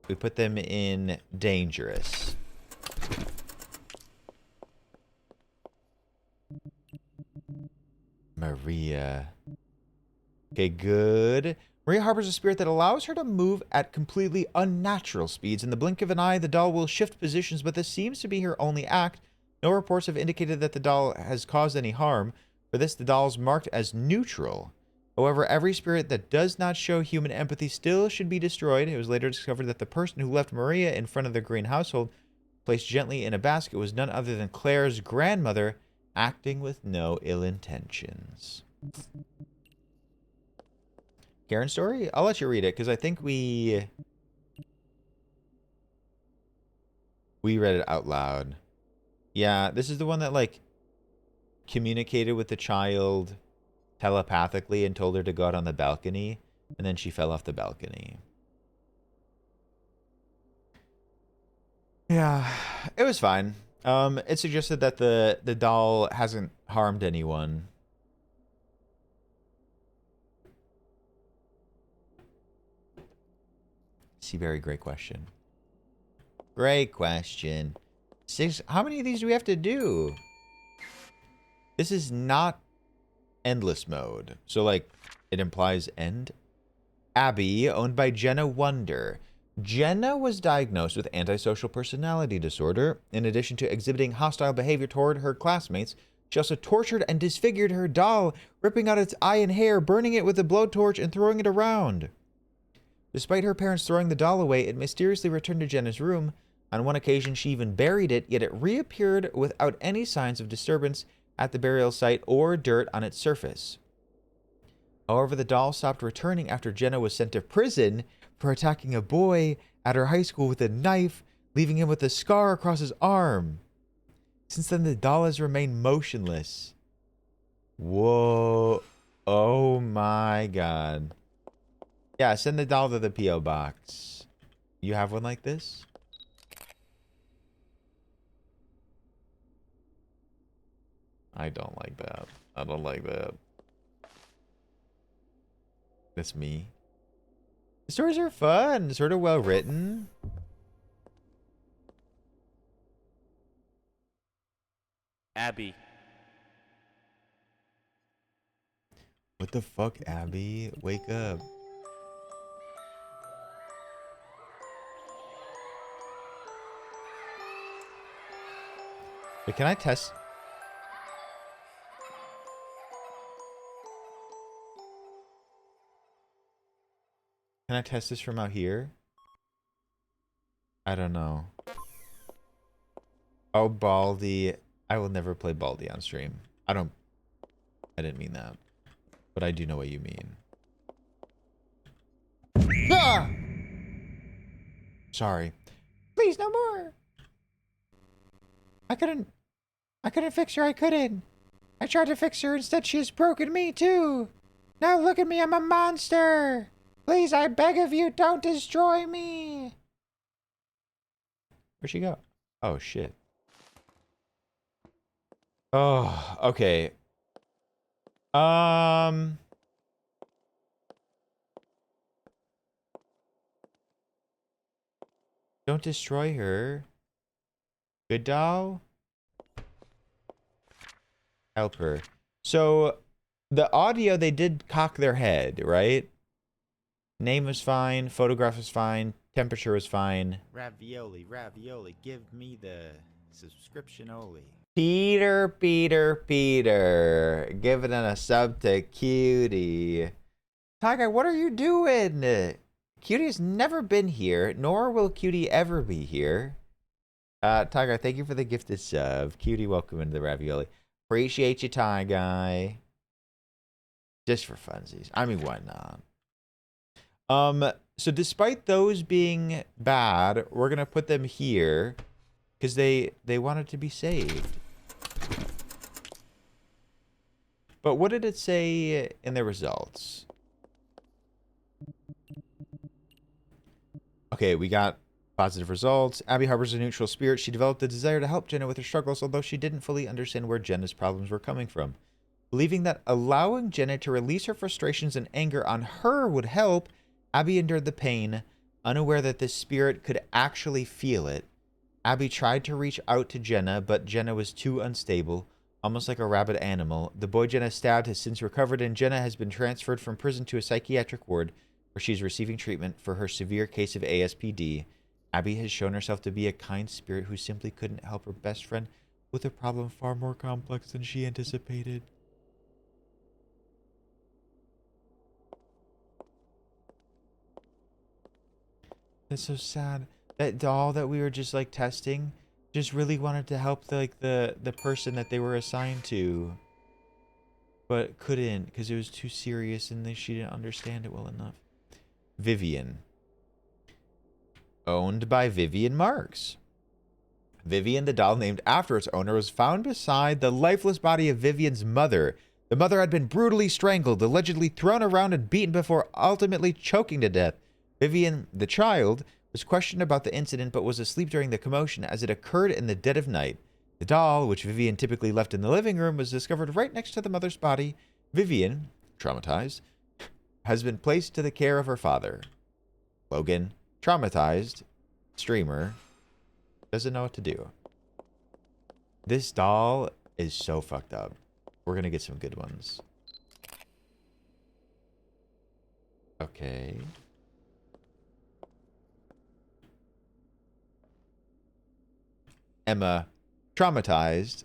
We put them in dangerous. Maria. Okay, good. Maria harbors a spirit that allows her to move at completely unnatural speeds. In the blink of an eye, the doll will shift positions, but this seems to be her only act. No reports have indicated that the doll has caused any harm. For this, the doll is marked as neutral. However, every spirit that does not show human empathy still should be destroyed. It was later discovered that the person who left Maria in front of the Green household, placed gently in a basket, was none other than Claire's grandmother, acting with no ill intentions. Karen story? I'll let you read it, because I think we read it out loud. Yeah, this is the one that, like, communicated with the child telepathically and told her to go out on the balcony, and then she fell off the balcony. Yeah, it was fine. It suggested that the doll hasn't harmed anyone. Seaberry, great question. Great question. How many of these do we have to do? This is not endless mode. So, like, it implies end. Abby, owned by Jenna Wonder. Jenna was diagnosed with antisocial personality disorder. In addition to exhibiting hostile behavior toward her classmates, she also tortured and disfigured her doll, ripping out its eye and hair, burning it with a blowtorch, and throwing it around. Despite her parents throwing the doll away, it mysteriously returned to Jenna's room. On one occasion, she even buried it, yet it reappeared without any signs of disturbance at the burial site or dirt on its surface. However, the doll stopped returning after Jenna was sent to prison for attacking a boy at her high school with a knife, leaving him with a scar across his arm. Since then, the doll has remained motionless. Whoa. Oh my god. Yeah, send the doll to the P.O. box. You have one like this? I don't like that. I don't like that. That's me. The stories are fun, sort of well written.
Abby.
What the fuck, Abby? Wake up. Wait, can I test? Can I test this from out here? I don't know. Oh, Baldi. I will never play Baldi on stream. I didn't mean that. But I do know what you mean. Ah! Sorry. Please, no more. I couldn't fix her. I couldn't. I tried to fix her. Instead, she has broken me, too. Now look at me. I'm a monster. Please, I beg of you, don't destroy me. Where'd she go? Oh, shit. Oh, okay. Don't destroy her. Good doll? Help her. So, the audio, they did cock their head, right? Name was fine. Photograph was fine. Temperature was fine.
Ravioli, ravioli, give me the subscription only.
Peter. Giving it a sub to Cutie. Tiger, what are you doing? Cutie has never been here, nor will Cutie ever be here. Tiger, thank you for the gifted sub. Cutie, welcome into the ravioli. Appreciate you, Ty Guy. Just for funsies. I mean, why not? So despite those being bad, we're gonna put them here because they wanted to be saved. But what did it say in the results? Okay, we got positive results. Abby harbors a neutral spirit. She developed a desire to help Jenna with her struggles, although she didn't fully understand where Jenna's problems were coming from. Believing that allowing Jenna to release her frustrations and anger on her would help, Abby endured the pain, unaware that this spirit could actually feel it. Abby tried to reach out to Jenna, but Jenna was too unstable, almost like a rabid animal. The boy Jenna stabbed has since recovered, and Jenna has been transferred from prison to a psychiatric ward where she's receiving treatment for her severe case of ASPD. Abby has shown herself to be a kind spirit who simply couldn't help her best friend with a problem far more complex than she anticipated. That's so sad. That doll that we were just like testing just really wanted to help the person that they were assigned to, but couldn't because it was too serious and she didn't understand it well enough. Vivian. Owned by Vivian Marks. Vivian, the doll named after its owner, was found beside the lifeless body of Vivian's mother. The mother had been brutally strangled, allegedly thrown around and beaten before ultimately choking to death. Vivian, the child, was questioned about the incident but was asleep during the commotion as it occurred in the dead of night. The doll, which Vivian typically left in the living room, was discovered right next to the mother's body. Vivian, traumatized, has been placed to the care of her father. Logan, traumatized, streamer, doesn't know what to do. This doll is so fucked up. We're gonna get some good ones. Okay. Emma, traumatized.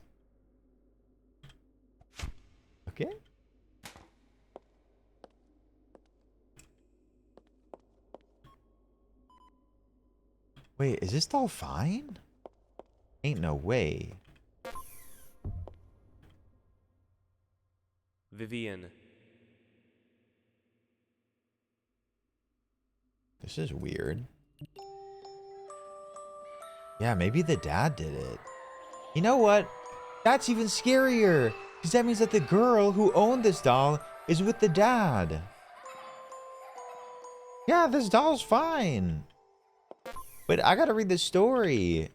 Okay. Wait, is this doll fine? Ain't no way.
Vivian.
This is weird. Yeah, maybe the dad did it. You know what? That's even scarier. Because that means that the girl who owned this doll is with the dad. Yeah, this doll's fine. But I gotta read the story.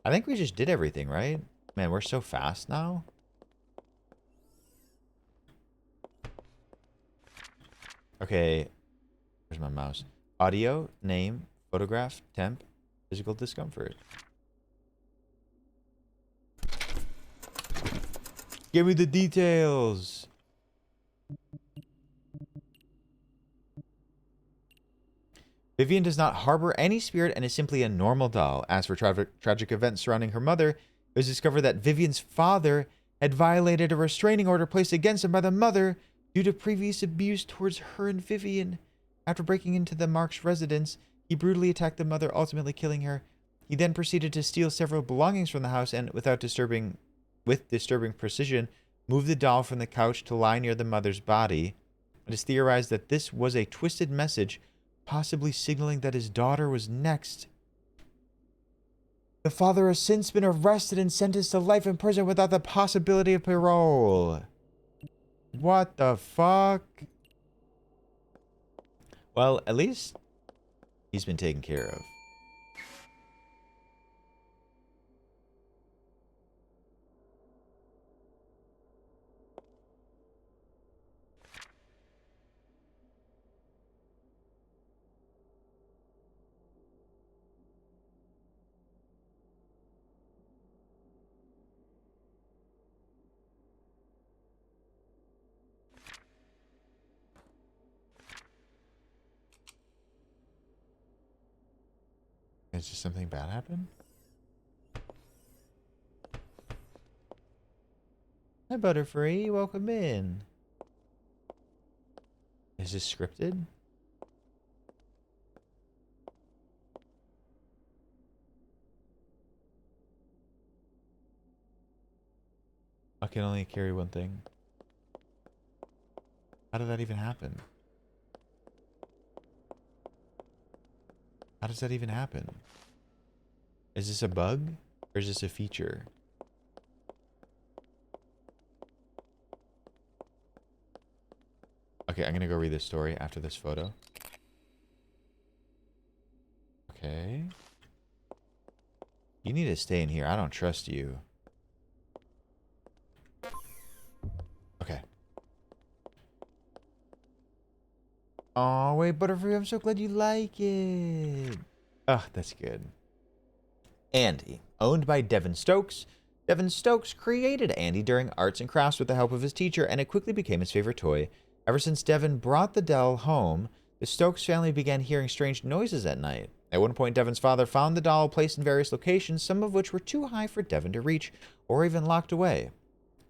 I think we just did everything, right? Man, we're so fast now. Okay. Where's my mouse? Audio, name, photograph, temp, physical discomfort. Give me the details. Vivian does not harbor any spirit and is simply a normal doll. As for tragic events surrounding her mother, it was discovered that Vivian's father had violated a restraining order placed against him by the mother due to previous abuse towards her and Vivian. After breaking into the Marks' residence, he brutally attacked the mother, ultimately killing her. He then proceeded to steal several belongings from the house and, with disturbing precision, moved the doll from the couch to lie near the mother's body. It is theorized that this was a twisted message, possibly signaling that his daughter was next. The father has since been arrested and sentenced to life in prison without the possibility of parole. What the fuck? Well, at least he's been taken care of. Is just something bad happen? Hi, Butterfree. Welcome in. Is this scripted? I can only carry one thing. How did that even happen? How does that even happen? Is this a bug? Or is this a feature? Okay, I'm gonna go read this story after this photo. Okay. You need to stay in here. I don't trust you. Okay. Oh, wait, Butterfree, I'm so glad you like it. Oh, that's good. Andy, owned by Devin Stokes. Devin Stokes created Andy during arts and crafts with the help of his teacher, and it quickly became his favorite toy. Ever since Devin brought the doll home, the Stokes family began hearing strange noises at night. At one point, Devin's father found the doll placed in various locations, some of which were too high for Devin to reach, or even locked away.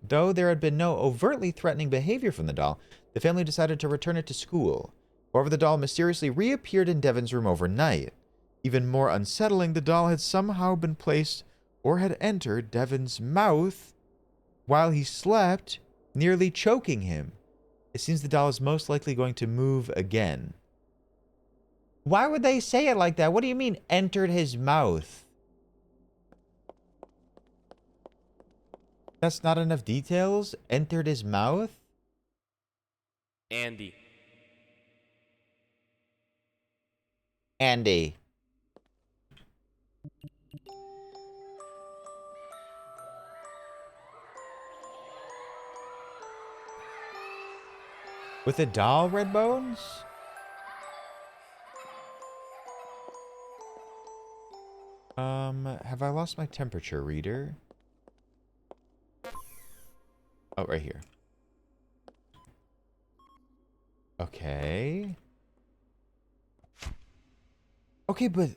Though there had been no overtly threatening behavior from the doll, the family decided to return it to school. However, the doll mysteriously reappeared in Devin's room overnight. Even more unsettling, the doll had somehow been placed or had entered Devin's mouth while he slept, nearly choking him. It seems the doll is most likely going to move again. Why would they say it like that? What do you mean, entered his mouth? That's not enough details? Entered his mouth?
Andy.
Andy. With a doll, Redbones? Have I lost my temperature reader? Oh, right here. Okay. Okay, but...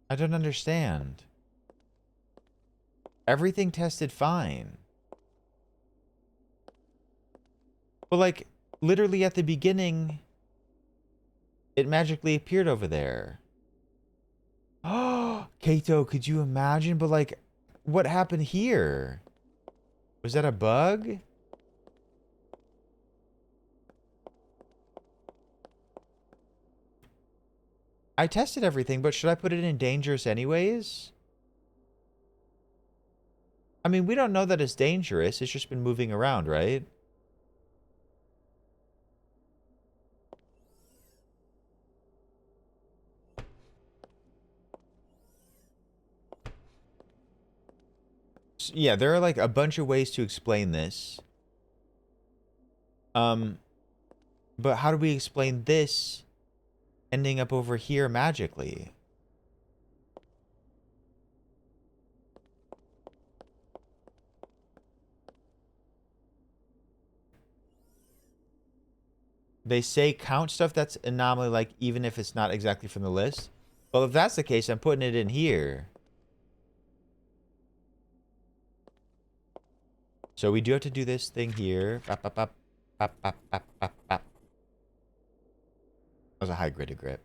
I don't understand. Everything tested fine. But, like, literally at the beginning, it magically appeared over there. Oh, Kato, could you imagine? But, like, what happened here? Was that a bug? I tested everything, but should I put it in dangerous anyways? I mean, we don't know that it's dangerous. It's just been moving around, right? Yeah, there are like a bunch of ways to explain this. But how do we explain this ending up over here magically? They say count stuff that's anomaly, like even if it's not exactly from the list. Well, if that's the case, I'm putting it in here. So we do have to do this thing here. Bop, bop, bop. Bap, bap, bap, bap, bap. That was a high gritted grip.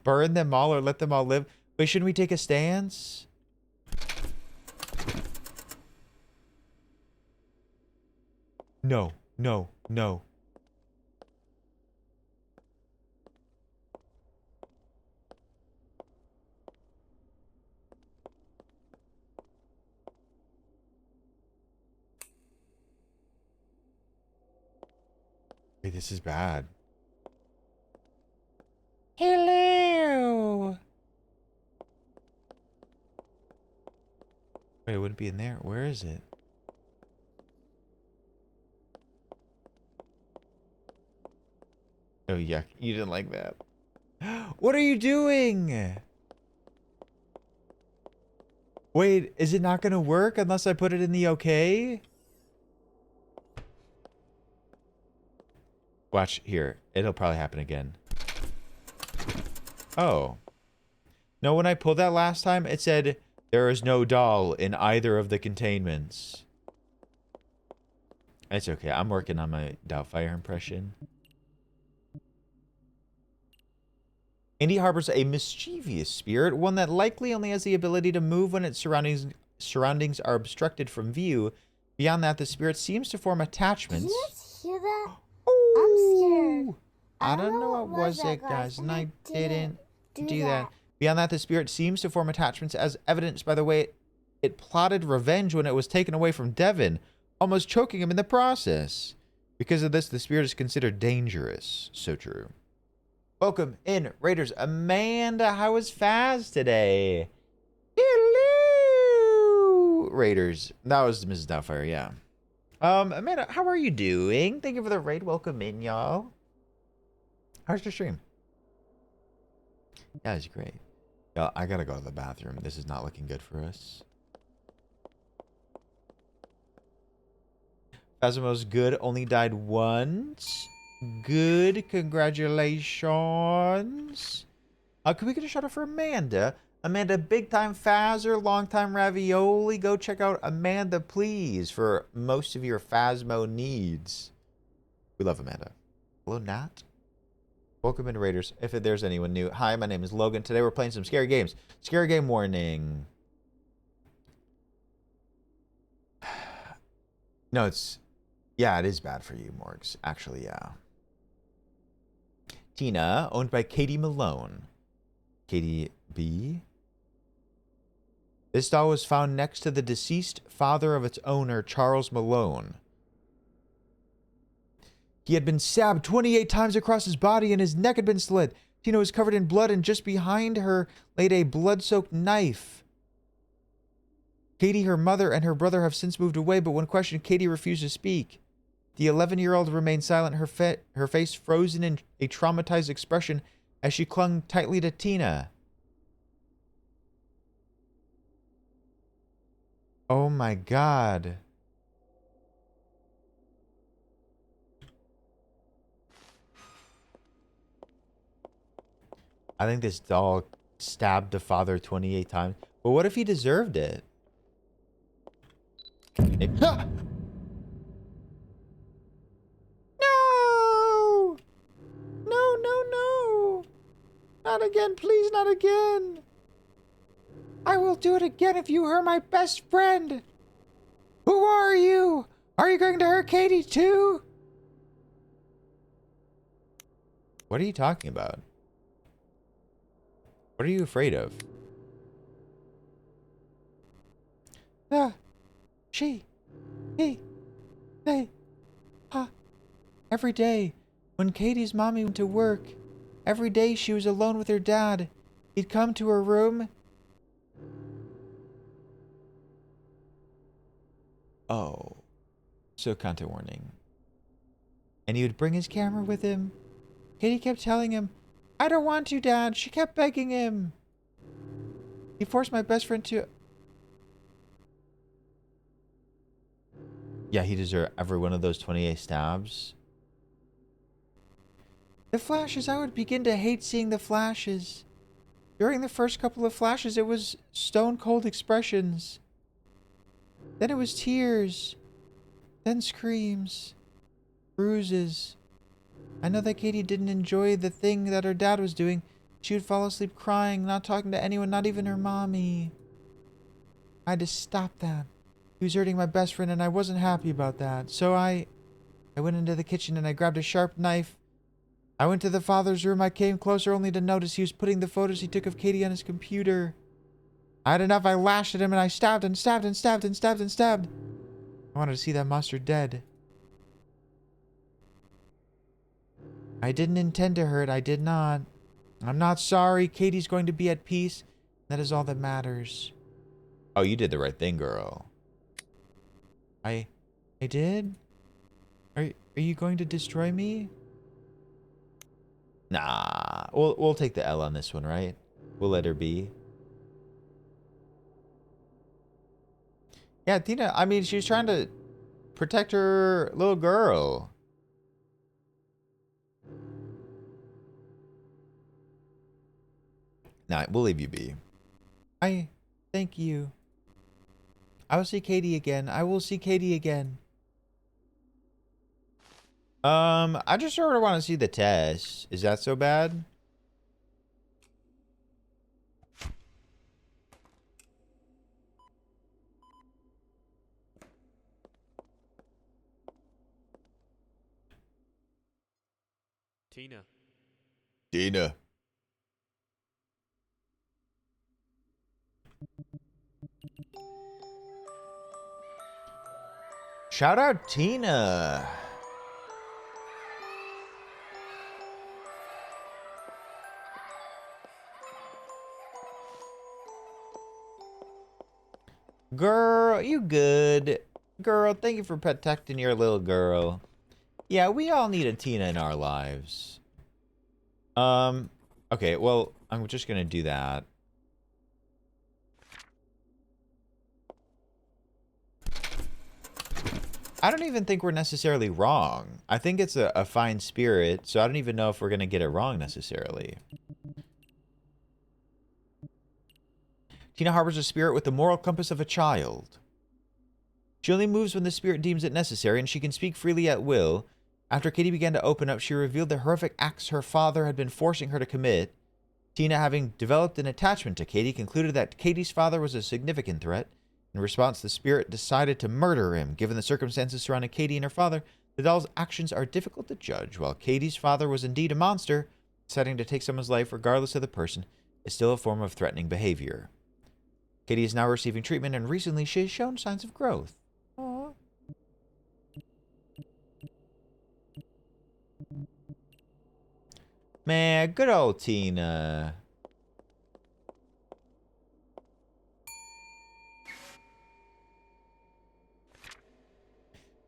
Burn them all or let them all live. Wait, shouldn't we take a stance? No, no, no. Wait, this is bad. Hello. Wait, it wouldn't be in there. Where is it? Oh, yuck. You didn't like that. What are you doing? Wait, is it not going to work unless I put it in the okay? Watch here. It'll probably happen again. Oh. No, when I pulled that last time, it said there is no doll in either of the containments. It's okay. I'm working on my Doubtfire impression. Indy harbors a mischievous spirit, one that likely only has the ability to move when its surroundings are obstructed from view. Beyond that, the spirit seems to form attachments.
Did you guys hear that?
Ooh.
I'm scared.
I don't know what was it, guys, and I didn't do that. Beyond that, the spirit seems to form attachments as evidenced by the way it plotted revenge when it was taken away from Devin, almost choking him in the process. Because of this, the spirit is considered dangerous. So true. Welcome in, Raiders. Amanda, how was Faz today? Hello, Raiders. That was Mrs. Doubtfire, yeah. Amanda, how are you doing? Thank you for the raid. Welcome in, y'all. How's your stream? Yeah, it's great. Y'all, I gotta go to the bathroom. This is not looking good for us. Phasmo's good. Only died once. Good. Congratulations. Can we get a shout out for Amanda? Amanda, big time Phasmer, long time Ravioli. Go check out Amanda, please, for most of your Phasmo needs. We love Amanda. Hello, Nat. Welcome in, Raiders. If there's anyone new. Hi, my name is Logan. Today we're playing some scary games. Scary game warning. No, it's... Yeah, it is bad for you, Morgs. Actually, yeah. Tina, owned by Katie Malone. Katie B. This doll was found next to the deceased father of its owner, Charles Malone. He had been stabbed 28 times across his body and his neck had been slit. Tina was covered in blood and just behind her laid a blood-soaked knife. Katie, her mother, and her brother have since moved away, but when questioned, Katie refused to speak. The 11-year-old remained silent, her face frozen in a traumatized expression as she clung tightly to Tina. Oh my God. I think this doll stabbed the father 28 times. But what if he deserved it? Ah! No! No, no, no! Not again, please, not again! I will do it again if you hurt my best friend! Who are you? Are you going to hurt Katie too? What are you talking about? What are you afraid of? She, he, they, every day, when Katie's mommy went to work, every day she was alone with her dad, he'd come to her room. Oh, so content warning. And he would bring his camera with him. Katie kept telling him, I don't want to, Dad. She kept begging him. He forced my best friend to... Yeah, he deserved every one of those 28 stabs. The flashes, I would begin to hate seeing the flashes. During the first couple of flashes, it was stone cold expressions. Then it was tears. Then screams. Bruises. I know that Katie didn't enjoy the thing that her dad was doing. She would fall asleep crying, not talking to anyone, not even her mommy. I had to stop that. He was hurting my best friend and I wasn't happy about that. So I went into the kitchen and I grabbed a sharp knife. I went to the father's room. I came closer only to notice he was putting the photos he took of Katie on his computer. I had enough. I lashed at him and I stabbed and stabbed and stabbed and stabbed and stabbed. I wanted to see that monster dead. I didn't intend to hurt. I did not. I'm not sorry. Katie's going to be at peace. That is all that matters. Oh, you did the right thing, girl. I did? Are you going to destroy me? Nah. We'll take the L on this one, right? We'll let her be. Yeah, Tina, I mean, she was trying to protect her little girl. Nah, we'll leave you be. Thank you. I will see Katie again. I will see Katie again. I just sort of want to see the test. Is that so bad?
Tina.
Tina. Shout out Tina. Girl, you good? Girl, thank you for protecting your little girl. Yeah, we all need a Tina in our lives. Okay, well, I'm just gonna do that. I don't even think we're necessarily wrong. I think it's a fine spirit, so I don't even know if we're gonna get it wrong necessarily. Tina harbors a spirit with the moral compass of a child. She only moves when the spirit deems it necessary, and she can speak freely at will. After Katie began to open up, she revealed the horrific acts her father had been forcing her to commit. Tina, having developed an attachment to Katie, concluded that Katie's father was a significant threat. In response, the spirit decided to murder him. Given the circumstances surrounding Katie and her father, the doll's actions are difficult to judge. While Katie's father was indeed a monster, deciding to take someone's life, regardless of the person, is still a form of threatening behavior. Katie is now receiving treatment, and recently she has shown signs of growth. Aww. Man, good old Tina.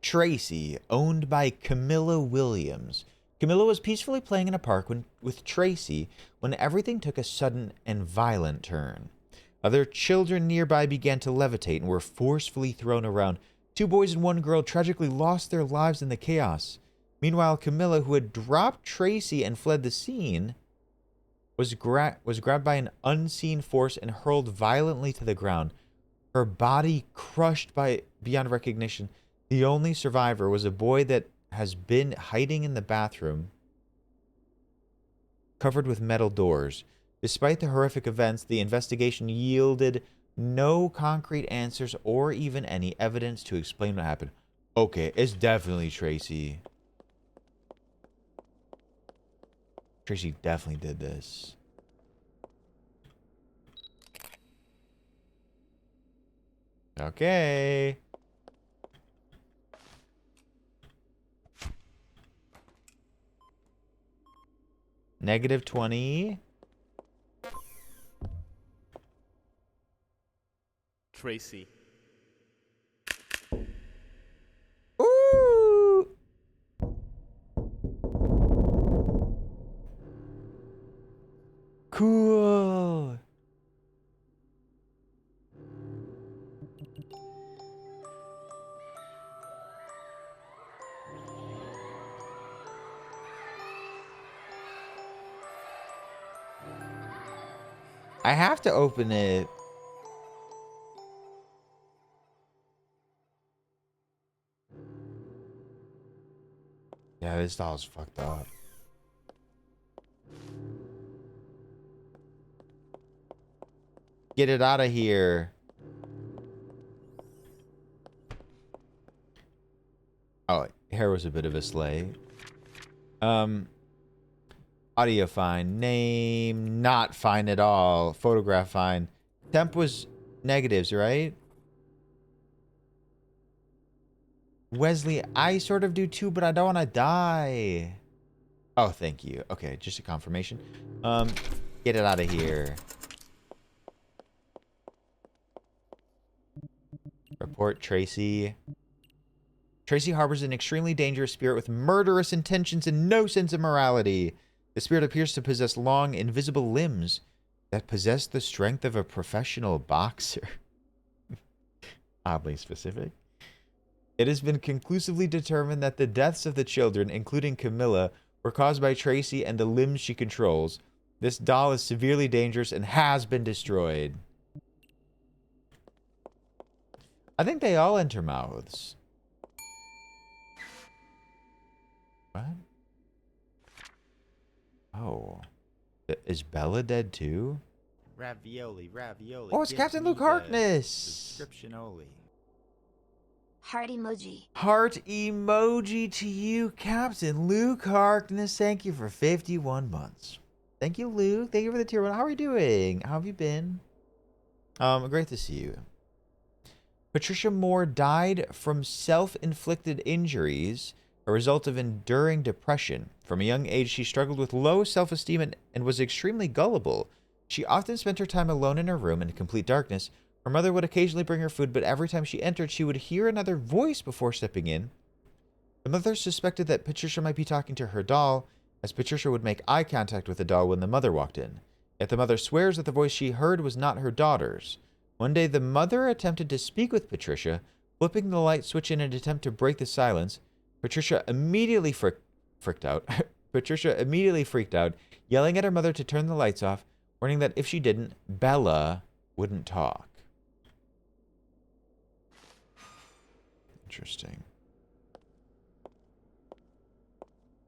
Tracy, owned by Camilla Williams. Camilla was peacefully playing in a park with Tracy when everything took a sudden and violent turn. Other children nearby began to levitate and were forcefully thrown around. 2 boys and 1 girl tragically lost their lives in the chaos. Meanwhile, Camilla, who had dropped Tracy and fled the scene, was grabbed by an unseen force and hurled violently to the ground. Her body crushed beyond recognition. The only survivor was a boy that has been hiding in the bathroom, covered with metal doors. Despite the horrific events, the investigation yielded no concrete answers or even any evidence to explain what happened. Okay, it's definitely Tracy. Tracy definitely did this. Okay. -20.
Tracy.
Ooh. Cool. I have to open it. Yeah, this doll's fucked up. Get it out of here. Oh, hair was a bit of a sleigh. Audio fine. Name not fine at all. Photograph fine. Temp was negatives, right? Wesley, I sort of do too, but I don't want to die. Oh, thank you. Okay, just a confirmation. Get it out of here. Report Tracy. Tracy harbors an extremely dangerous spirit with murderous intentions and no sense of morality. The spirit appears to possess long, invisible limbs that possess the strength of a professional boxer. Oddly specific. It has been conclusively determined that the deaths of the children, including Camilla, were caused by Tracy and the limbs she controls. This doll is severely dangerous and has been destroyed. I think they all enter mouths. What? Oh. Is Bella dead too?
Ravioli, ravioli.
Oh, it's
give
Captain
me
Luke
the
Harkness.
Subscription only.
Heart emoji.
Heart emoji to you, Captain Luke Harkness. Thank you for 51 months. Thank you, Luke. Thank you for the tier 1. How are you doing? How have you been? Great to see you. Patricia Moore died from self-inflicted injuries, a result of enduring depression. From a young age, she struggled with low self-esteem and was extremely gullible. She often spent her time alone in her room in complete darkness. Her mother would occasionally bring her food, but every time she entered, she would hear another voice before stepping in. The mother suspected that Patricia might be talking to her doll, as Patricia would make eye contact with the doll when the mother walked in. Yet the mother swears that the voice she heard was not her daughter's. One day, the mother attempted to speak with Patricia, flipping the light switch in an attempt to break the silence. Patricia immediately freaked out. Patricia immediately freaked out, yelling at her mother to turn the lights off, warning that if she didn't, Bella wouldn't talk. Interesting.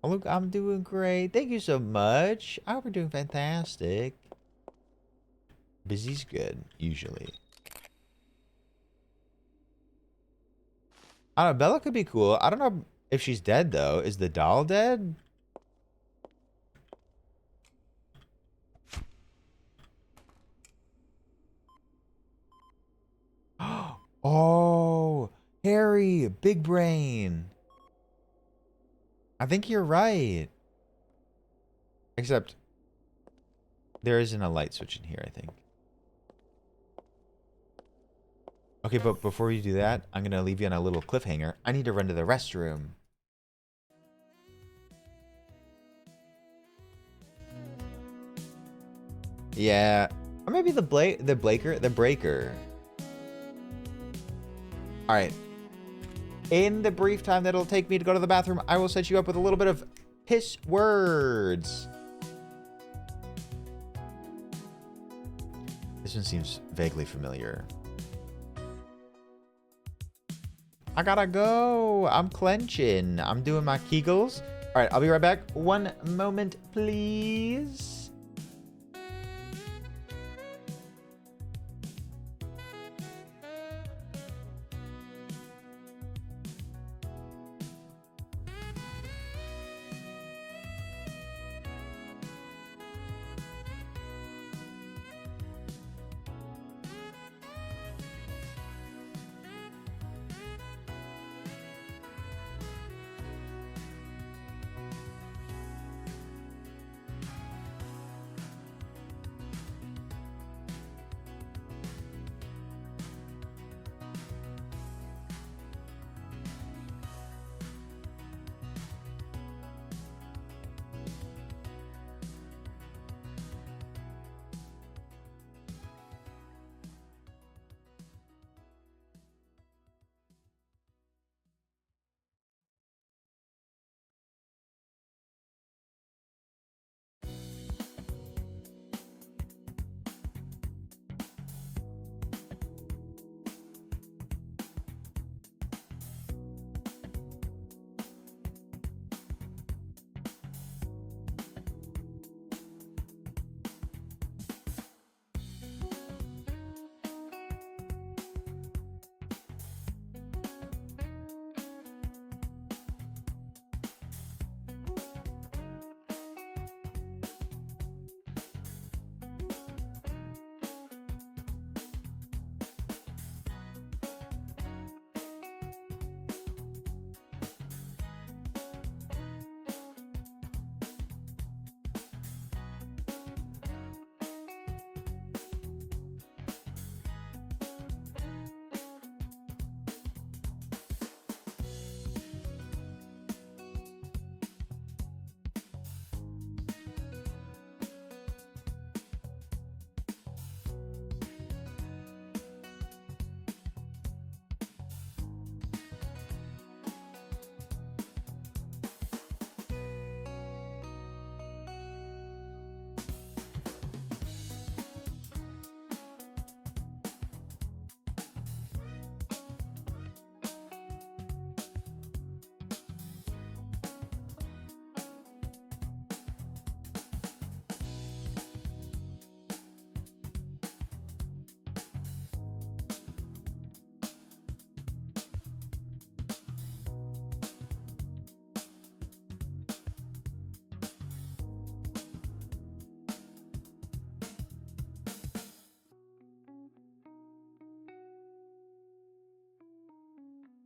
Oh, look, I'm doing great. Thank you so much. I hope you're doing fantastic. Busy's good, usually. I don't know, Bella could be cool. I don't know if she's dead, though. Is the doll dead? Oh, Harry, big brain. I think you're right. Except there isn't a light switch in here, I think. Okay, but before you do that, I'm going to leave you on a little cliffhanger. I need to run to the restroom. Yeah. Or maybe the breaker. All right. In the brief time that it'll take me to go to the bathroom, I will set you up with a little bit of piss words. This one seems vaguely familiar. I gotta go. I'm clenching. I'm doing my Kegels. All right, I'll be right back. One moment, please.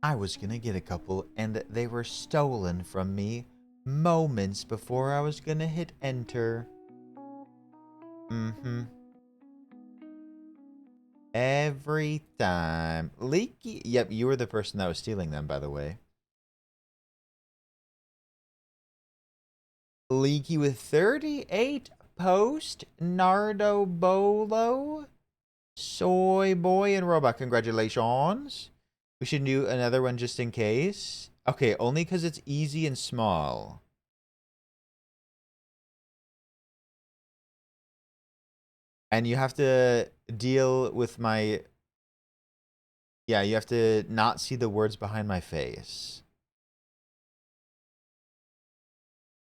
I was gonna get a couple, and they were stolen from me moments before I was gonna hit enter. Mm-hmm. Every time. Leaky. Yep, you were the person that was stealing them, by the way. Leaky with 38 post. Nardo Bolo. Soy Boy and Robot. Congratulations. We should do another one just in case. Okay, only because it's easy and small. And you have to deal with my... Yeah, you have to not see the words behind my face.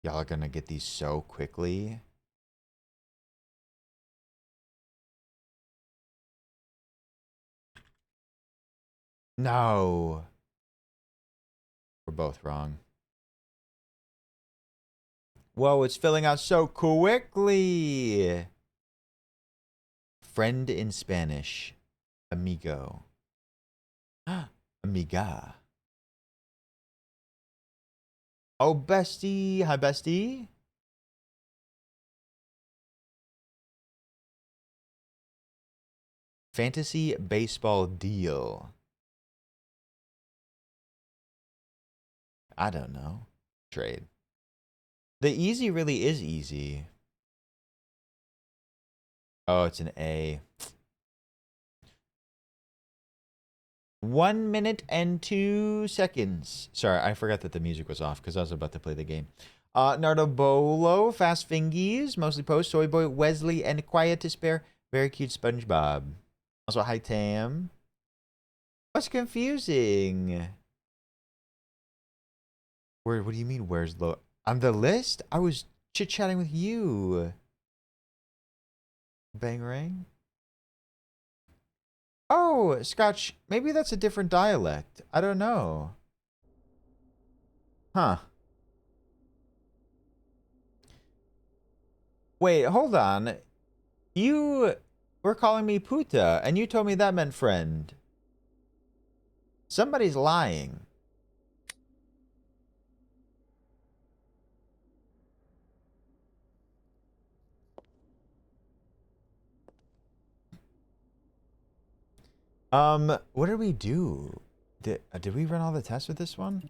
Y'all are gonna get these so quickly. No. We're both wrong. Whoa, it's filling out so quickly. Friend in Spanish. Amigo. Amiga. Oh, bestie. Hi, bestie. Fantasy baseball deal. I don't know. Trade. The easy really is easy. Oh, it's an A. 1 minute and 2 seconds. Sorry, I forgot that the music was off because I was about to play the game. Nardo Bolo, Fast Fingies, Mostly Post, Soy Boy, Wesley, and Quiet to Spare. Very cute SpongeBob. Also, hi Tam. What's confusing? Where? What do you mean? Where's low? On the list? I was chit-chatting with you. Bangarang. Oh, Scotch. Maybe that's a different dialect. I don't know. Huh. Wait, hold on. You were calling me puta, and you told me that meant friend. Somebody's lying. What did we do? Did we run all the tests with this one?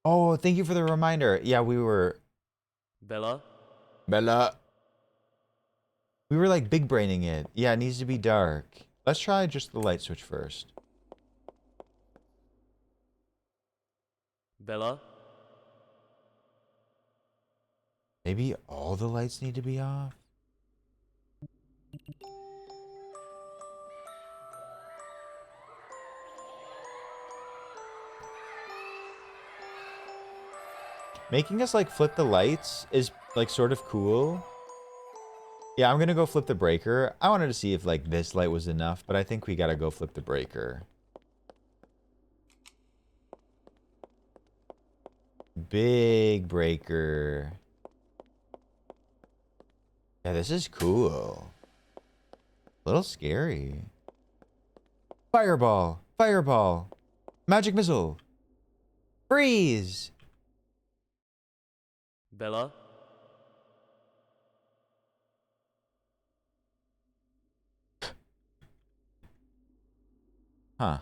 Oh, thank you for the reminder. Yeah, we were...
Bella?
Bella. We were like big braining it. Yeah, it needs to be dark. Let's try just the light switch first.
Bella?
Maybe all the lights need to be off? Making us like flip the lights is like sort of cool. Yeah, I'm gonna go flip the breaker. I wanted to see if like this light was enough, but I think we gotta go flip the breaker. Big breaker. Yeah, this is cool. A little scary. Fireball! Fireball! Magic missile! Freeze!
Bella?
Huh.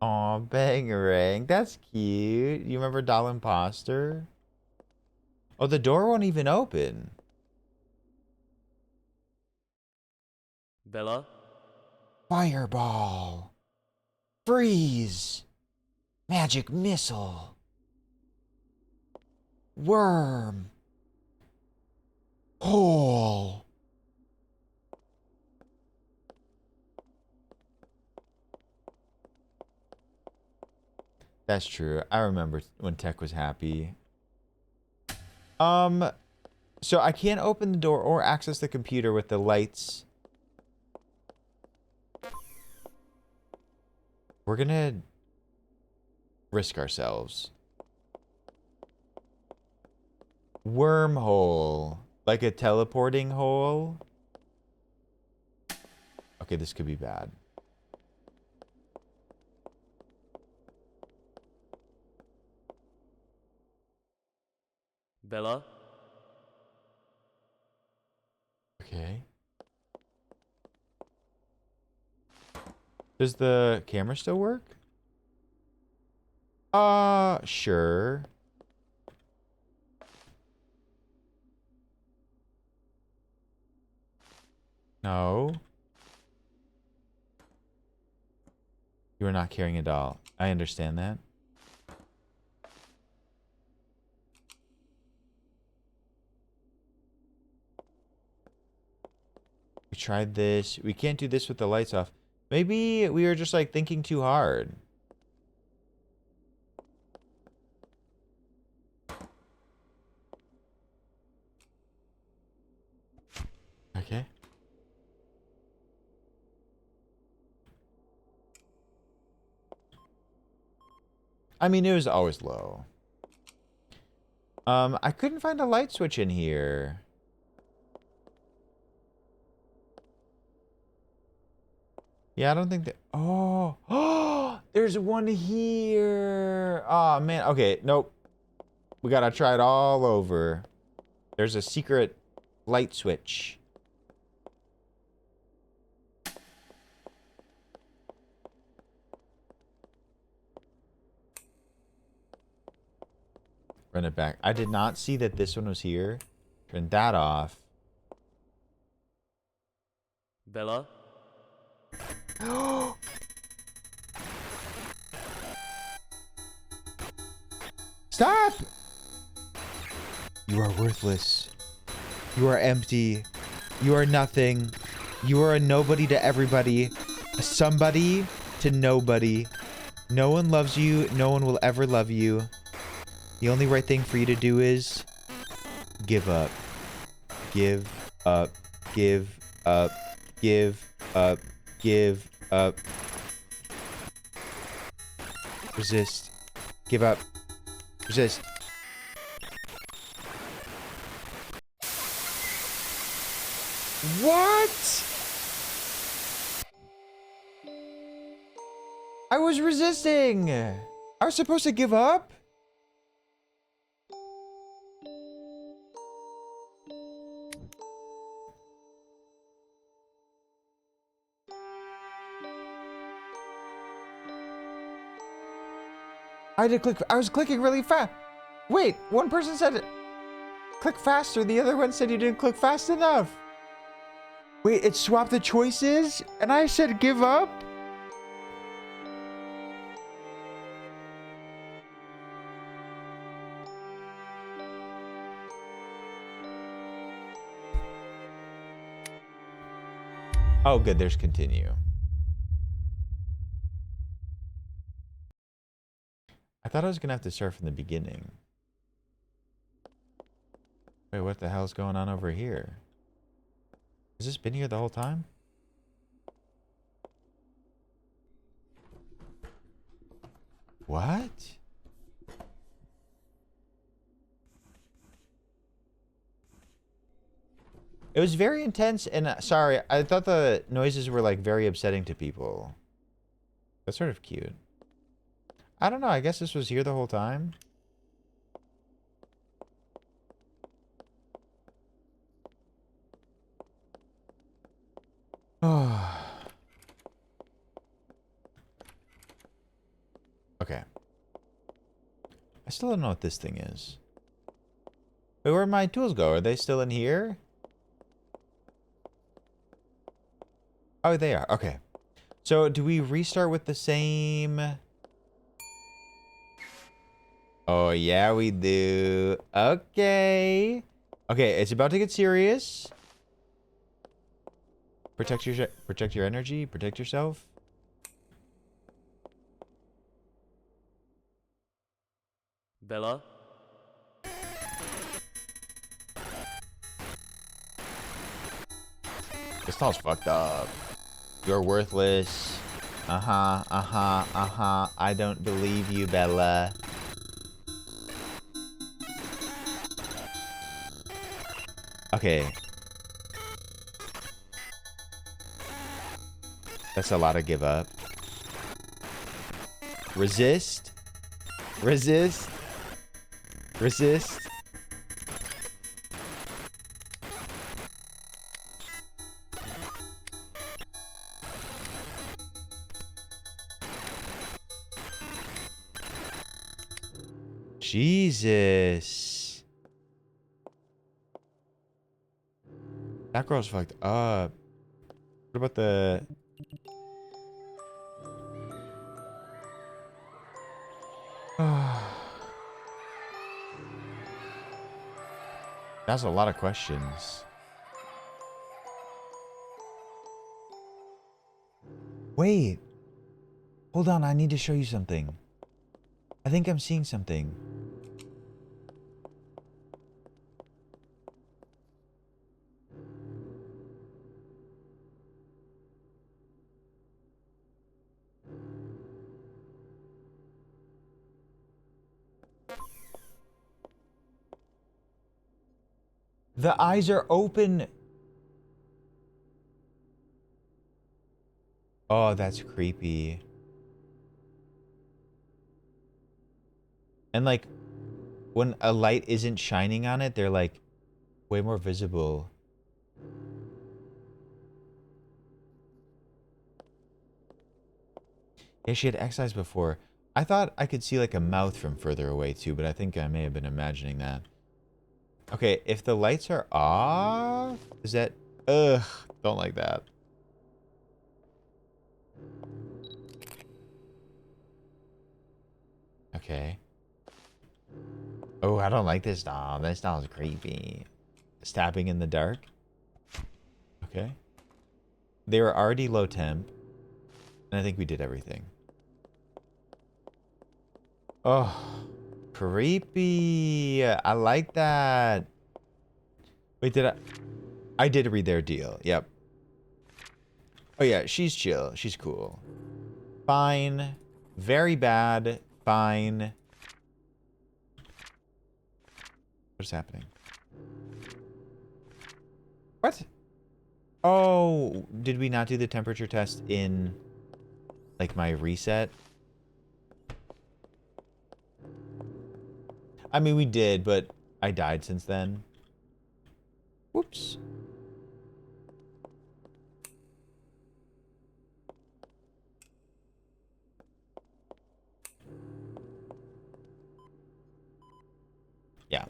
Aw, Bangarang. That's cute. You remember Doll Imposter? Oh, the door won't even open.
Bella?
Fireball. Freeze. Magic missile. Worm. Hole. That's true. I remember when Tech was happy. So I can't open the door or access the computer with the lights We're gonna risk ourselves. Wormhole. Like a teleporting hole. Okay, this could be bad.
Bella?
Okay. Does the camera still work? Sure. No. You are not carrying a doll. I understand that. We tried this. We can't do this with the lights off. Maybe we were just like thinking too hard. Okay. I mean, it was always low. I couldn't find a light switch in here. Yeah, I don't think that... Oh! Oh! There's one here! Oh, man. Okay, nope. We gotta try it all over. There's a secret light switch. Run it back. I did not see that this one was here. Turn that off.
Bella?
Stop! You are worthless. You are empty. You are nothing. You are a nobody to everybody. A somebody to nobody. No one loves you. No one will ever love you. The only right thing for you to do is give up. Give up. Give up. Give up. Give up. Resist. Give up. Resist. What? I was resisting. I was supposed to give up? I had to click. I was clicking really fast. Wait, one person said click faster. The other one said you didn't click fast enough. Wait, it swapped the choices and I said give up? Oh, good. There's continue. I thought I was going to have to start from the beginning. Wait, what the hell's going on over here? Has this been here the whole time? What? It was very intense and sorry, I thought the noises were like very upsetting to people. That's sort of cute. I don't know, I guess this was here the whole time. Okay. I still don't know what this thing is. Wait, where'd my tools go? Are they still in here? Oh, they are. Okay. So, do we restart with the same... Oh, yeah, we do. Okay. Okay, it's about to get serious. Protect your energy. Protect yourself.
Bella?
This doll's fucked up. You're worthless. Uh-huh, uh-huh, uh-huh. I don't believe you, Bella. Okay. That's a lot of give up. Resist. Resist. Resist. Jesus. That girl's fucked up. What about the... That's a lot of questions. Wait. Hold on, I need to show you something. I think I'm seeing something. The eyes are open. Oh, that's creepy. And like, when a light isn't shining on it, they're like way more visible. Yeah, she had X eyes before. I thought I could see like a mouth from further away too, but I think I may have been imagining that. Okay, if the lights are off, is that... Ugh, don't like that. Okay. Oh, I don't like this doll. This doll is creepy. Stabbing in the dark. Okay. They were already low temp. And I think we did everything. Oh, creepy. I like that. Wait, did I... I did read their deal. Yep. Oh, yeah. She's chill. She's cool. Fine. Very bad. Fine. What's happening? What? Oh, did we not do the temperature test in, like, my reset? I mean, we did, but I died since then. Whoops. Yeah.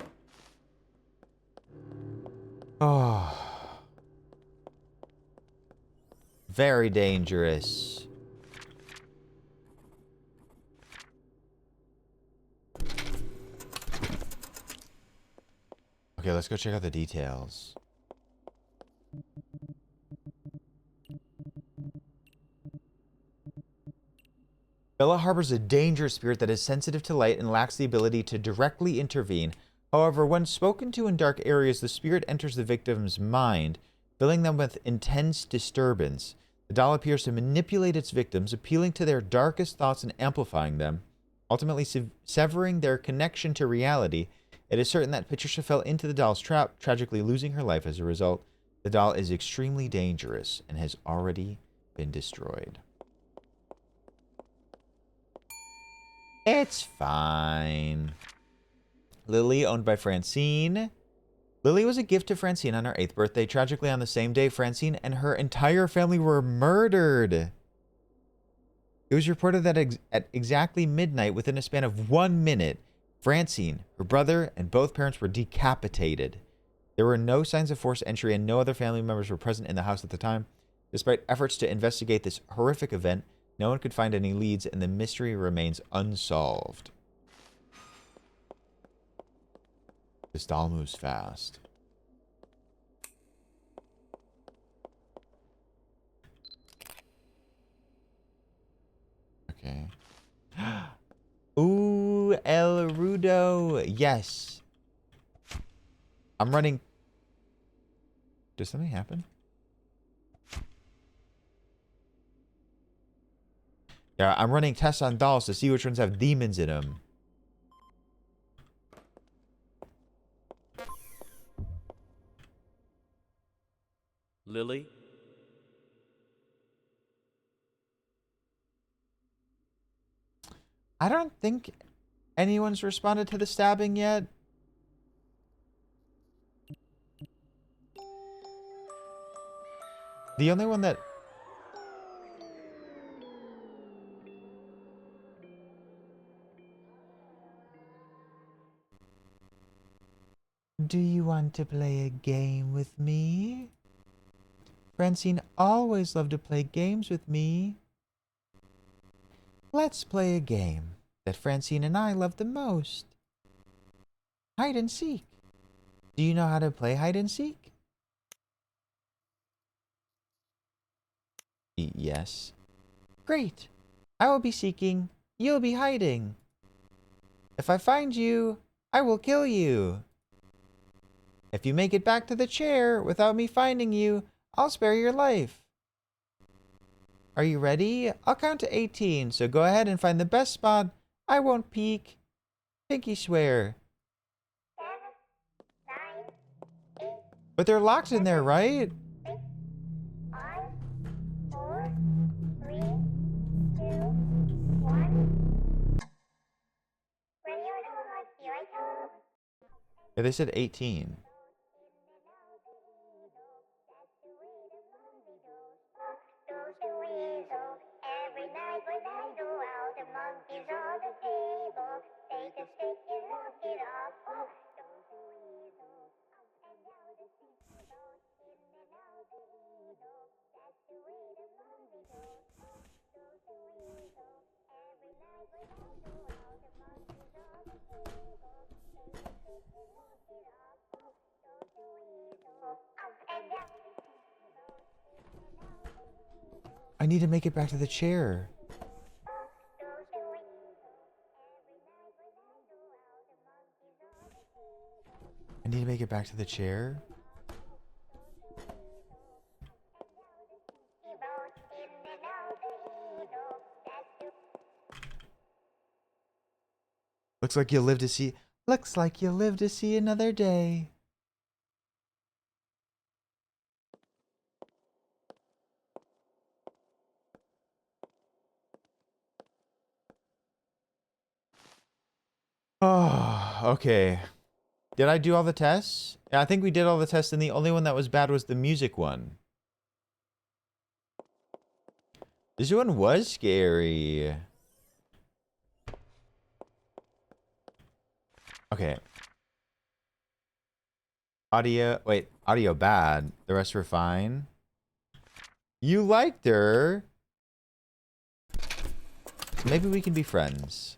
Oh. Very dangerous. Okay, let's go check out the details. Bella harbors a dangerous spirit that is sensitive to light and lacks the ability to directly intervene. However, when spoken to in dark areas, the spirit enters the victim's mind, filling them with intense disturbance. The doll appears to manipulate its victims, appealing to their darkest thoughts and amplifying them, ultimately severing their connection to reality. It is certain that Patricia fell into the doll's trap, tragically losing her life as a result. The doll is extremely dangerous and has already been destroyed. It's fine. Lily, owned by Francine. Lily was a gift to Francine on her 8th birthday. Tragically, on the same day, Francine and her entire family were murdered. It was reported that at exactly midnight, within a span of 1 minute, Francine, her brother, and both parents were decapitated. There were no signs of forced entry, and no other family members were present in the house at the time. Despite efforts to investigate this horrific event, no one could find any leads, and the mystery remains unsolved. This doll moves fast. Okay. Ooh, El Rudo. Yes. I'm running. Did something happen? Yeah, I'm running tests on dolls to see which ones have demons in them.
Lily?
I don't think anyone's responded to the stabbing yet. The only one that... Do you want to play a game with me? Francine always loved to play games with me. Let's play a game that Francine and I love the most. Hide and seek. Do you know how to play hide and seek? Yes. Great. I will be seeking. You'll be hiding. If I find you, I will kill you. If you make it back to the chair without me finding you, I'll spare your life. Are you ready? I'll count to 18, so go ahead and find the best spot. I won't peek. Pinky swear. But they're locked in there, right? Yeah, they said 18. I need to make it back to the chair. I need to make it back to the chair. Looks like you'll live to see... Looks like you'll live to see another day. Oh, okay. Did I do all the tests? Yeah, I think we did all the tests, and the only one that was bad was the music one. This one was scary. Okay. Audio... Wait, audio bad. The rest were fine. You liked her. Maybe we can be friends.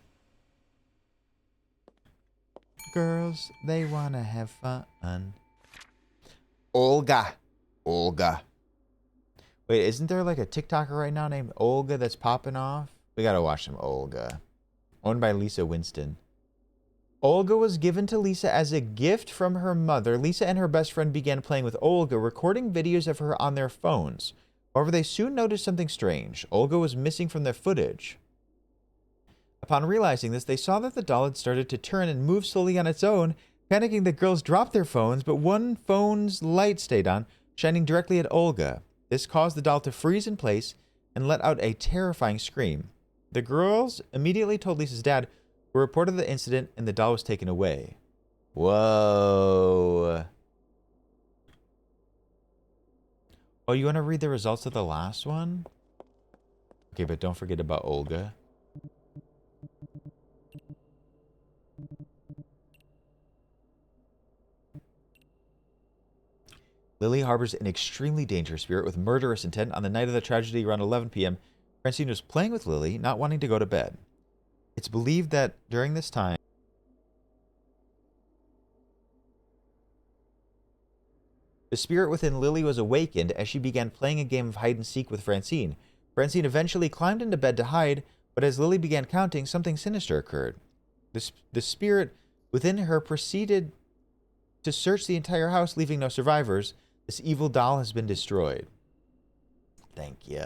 Girls, they wanna have fun. Olga. Olga. Wait, isn't there like a TikToker right now named Olga that's popping off? We gotta watch some Olga. Owned by Lisa Winston. Olga was given to Lisa as a gift from her mother. Lisa and her best friend began playing with Olga, recording videos of her on their phones. However, they soon noticed something strange. Olga was missing from their footage. Upon realizing this, they saw that the doll had started to turn and move slowly on its own. Panicking, the girls dropped their phones, but one phone's light stayed on, shining directly at Olga. This caused the doll to freeze in place and let out a terrifying scream. The girls immediately told Lisa's dad, who reported the incident, and the doll was taken away. Whoa. Oh, you want to read the results of the last one? Okay, but don't forget about Olga. Lily harbors an extremely dangerous spirit with murderous intent. On the night of the tragedy around 11 p.m., Francine was playing with Lily, not wanting to go to bed. It's believed that during this time, the spirit within Lily was awakened as she began playing a game of hide and seek with Francine. Francine eventually climbed into bed to hide, but as Lily began counting, something sinister occurred. The spirit within her proceeded to search the entire house, leaving no survivors. This evil doll has been destroyed. Thank you.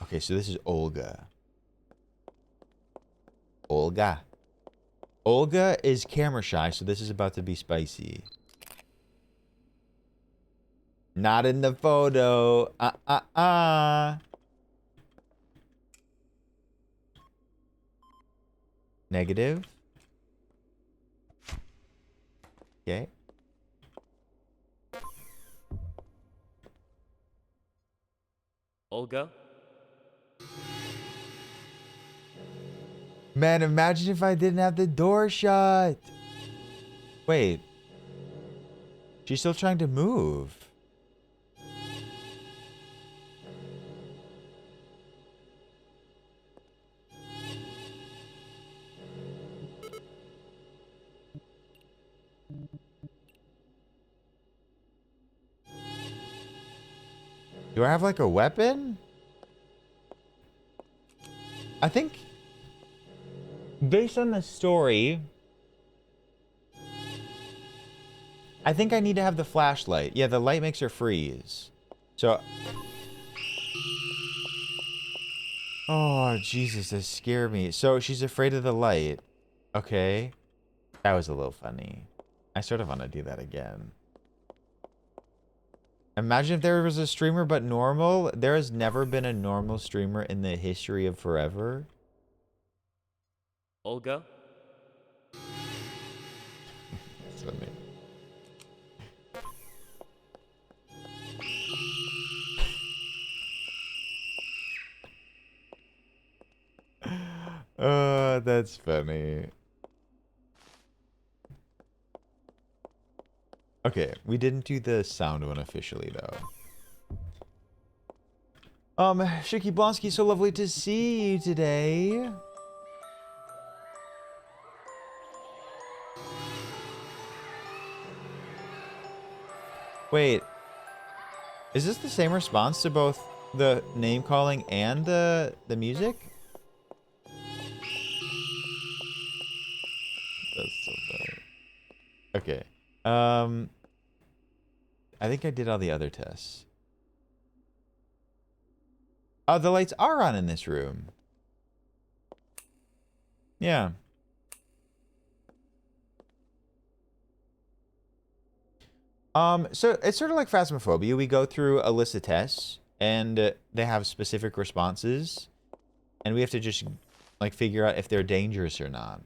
Okay, so this is Olga. Olga. Olga is camera shy, so this is about to be spicy. Not in the photo. Negative. Okay.
Olga?
Man, imagine if I didn't have the door shut. Wait. She's still trying to move. Do I have like a weapon? I think based on the story, I think I need to have the flashlight. Yeah, the light makes her freeze. So... Oh, Jesus, that scared me. So she's afraid of the light. Okay. That was a little funny. I sort of want to do that again. Imagine if there was a streamer but normal. There has never been a normal streamer in the history of forever.
Olga?
That's funny. That's funny. Okay, we didn't do the sound one officially though. Shiki Blonsky, so lovely to see you today. Wait, is this the same response to both the name calling and the music? That's so funny. Okay. I think I did all the other tests. Oh, the lights are on in this room. Yeah. So it's sort of like Phasmophobia. We go through a list of tests, and they have specific responses, and we have to just like figure out if they're dangerous or not.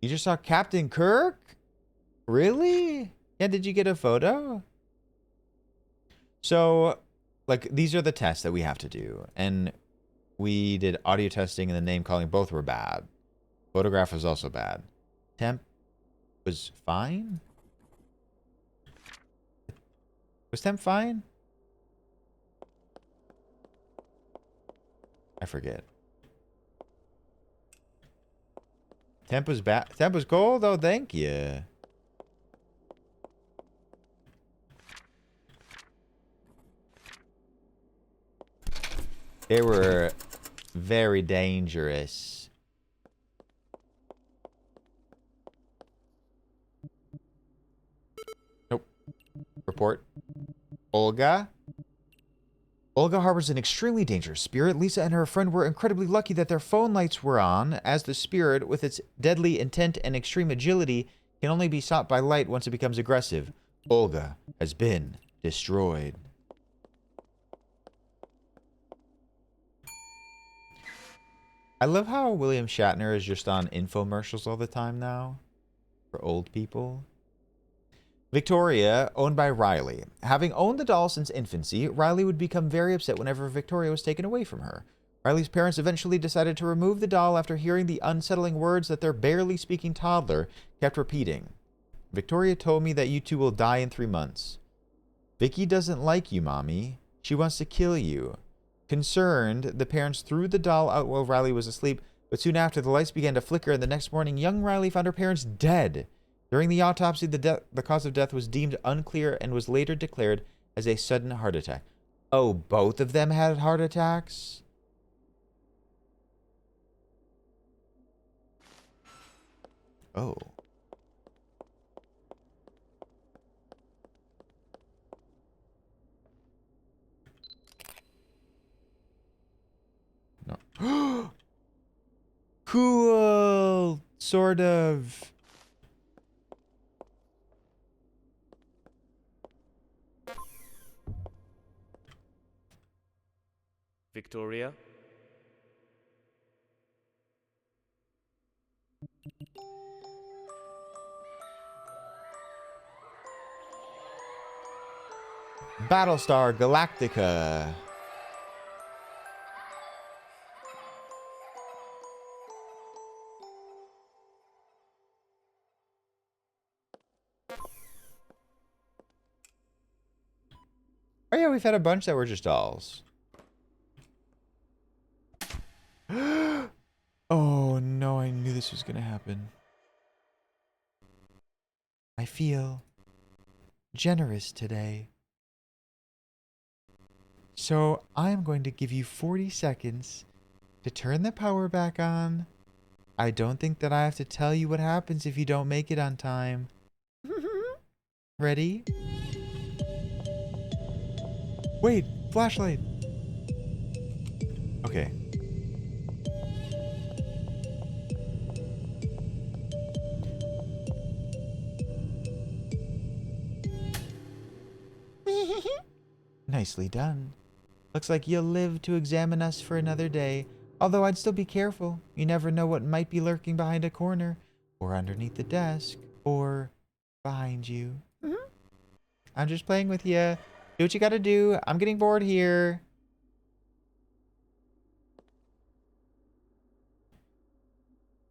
You just saw Captain Kirk? Really? Yeah, did you get a photo? So, like, these are the tests that we have to do, and we did audio testing and the name calling. Both were bad. Photograph was also bad. Temp was fine? Was temp fine? I forget. Temp was bad. Temp was cold? Oh, thank you. They were very dangerous. Nope. Report. Olga? Olga harbors an extremely dangerous spirit. Lisa and her friend were incredibly lucky that their phone lights were on, as the spirit, with its deadly intent and extreme agility, can only be sought by light once it becomes aggressive. Olga has been destroyed. I love how William Shatner is just on infomercials all the time now. For old people. Victoria, owned by Riley. Having owned the doll since infancy, Riley would become very upset whenever Victoria was taken away from her. Riley's parents eventually decided to remove the doll after hearing the unsettling words that their barely speaking toddler kept repeating. Victoria told me that you two will die in 3 months. Vicky doesn't like you, Mommy. She wants to kill you. Concerned, the parents threw the doll out while Riley was asleep, but soon after, the lights began to flicker, and the next morning, young Riley found her parents dead. During the autopsy, the cause of death was deemed unclear and was later declared as a sudden heart attack. Oh, both of them had heart attacks? Oh. Cool. Sort of.
Victoria.
Battlestar Galactica. Oh yeah, we've had a bunch that were just dolls. Oh no, I knew this was gonna happen. I feel generous today. So I'm going to give you 40 seconds to turn the power back on. I don't think that I have to tell you what happens if you don't make it on time. Ready? Wait, flashlight. Okay. Nicely done. Looks like you'll live to examine us for another day. Although I'd still be careful. You never know what might be lurking behind a corner, or underneath the desk, or behind you. I'm just playing with you. Do what you gotta do. I'm getting bored here.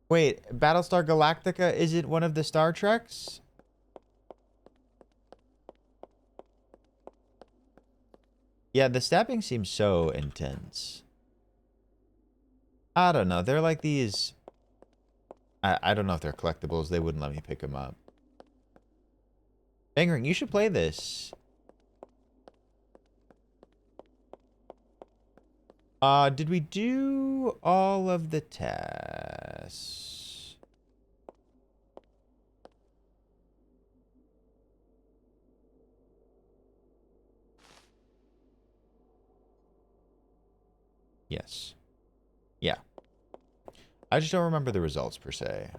Wait, Battlestar Galactica isn't one of the Star Treks? Yeah, the stabbing seems so intense. I don't know. They're like these... I don't know if they're collectibles. They wouldn't let me pick them up. Bangering, you should play this. Did we do all of the tests? Yes. Yeah. I just don't remember the results per se.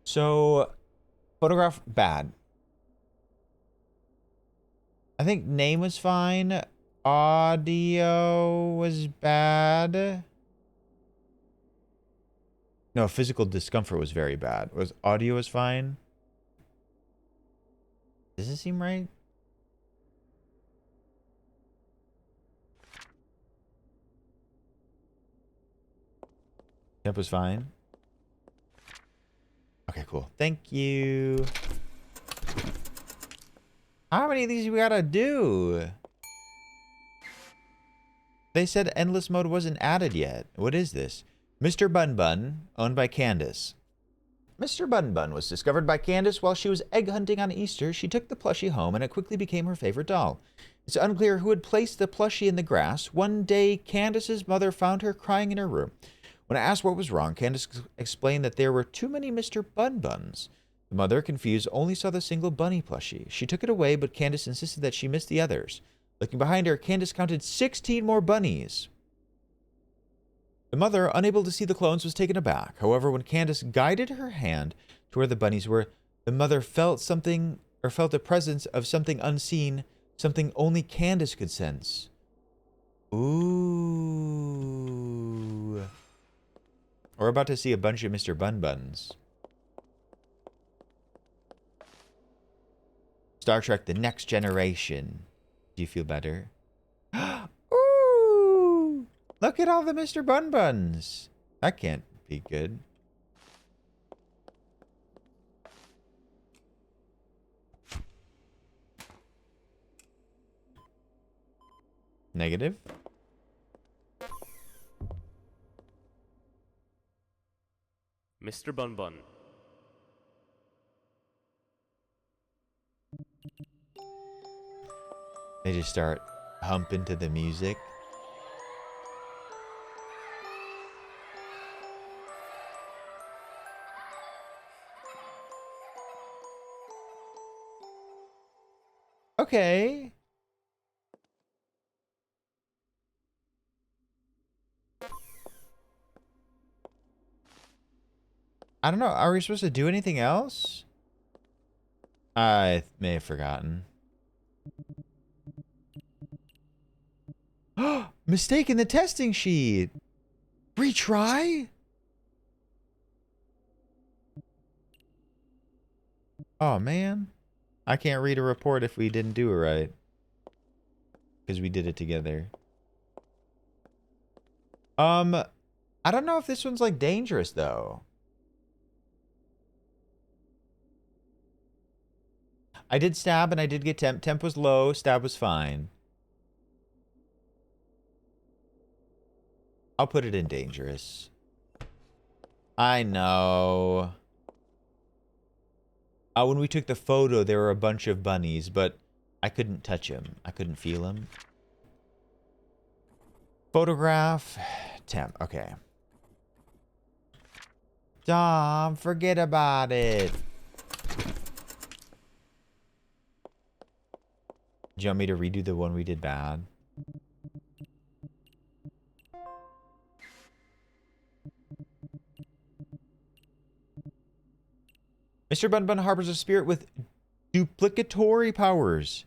So, photograph, bad. I think name was fine. Audio was bad. No, physical discomfort was very bad. Was audio was fine? Does this seem right? Temp was fine. Okay, cool. Thank you. How many of these we gotta do? They said endless mode wasn't added yet. What is this? Mr. Bun Bun, owned by Candace. Mr. Bun Bun was discovered by Candace while she was egg hunting on Easter. She took the plushie home and it quickly became her favorite doll. It's unclear who had placed the plushie in the grass. One day, Candace's mother found her crying in her room. When I asked what was wrong, Candace explained that there were too many Mr. Bun Buns. The mother, confused, only saw the single bunny plushie. She took it away, but Candace insisted that she missed the others. Looking behind her, Candace counted 16 more bunnies. The mother, unable to see the clones, was taken aback. However, when Candace guided her hand to where the bunnies were, the mother felt something, or felt the presence of something unseen, something only Candace could sense. Ooh. We're about to see a bunch of Mr. Bun Buns. Star Trek: The Next Generation. Do you feel better? Ooh! Look at all the Mr. Bun Buns. That can't be good. Negative.
Mr. Bun Bun.
They just start humping to the music. Okay. I don't know. Are we supposed to do anything else? I may have forgotten. Mistake in the testing sheet. Retry? Oh, man. I can't read a report if we didn't do it right. Because we did it together. I don't know if this one's, like, dangerous, though. I did stab and I did get temp. Temp was low. Stab was fine. I'll put it in dangerous. I know. When we took the photo, there were a bunch of bunnies, but I couldn't touch them. I couldn't feel them. Photograph. Temp. Okay. Dom, forget about it. Do you want me to redo the one we did bad? Mr. Bun Bun harbors a spirit with duplicatory powers.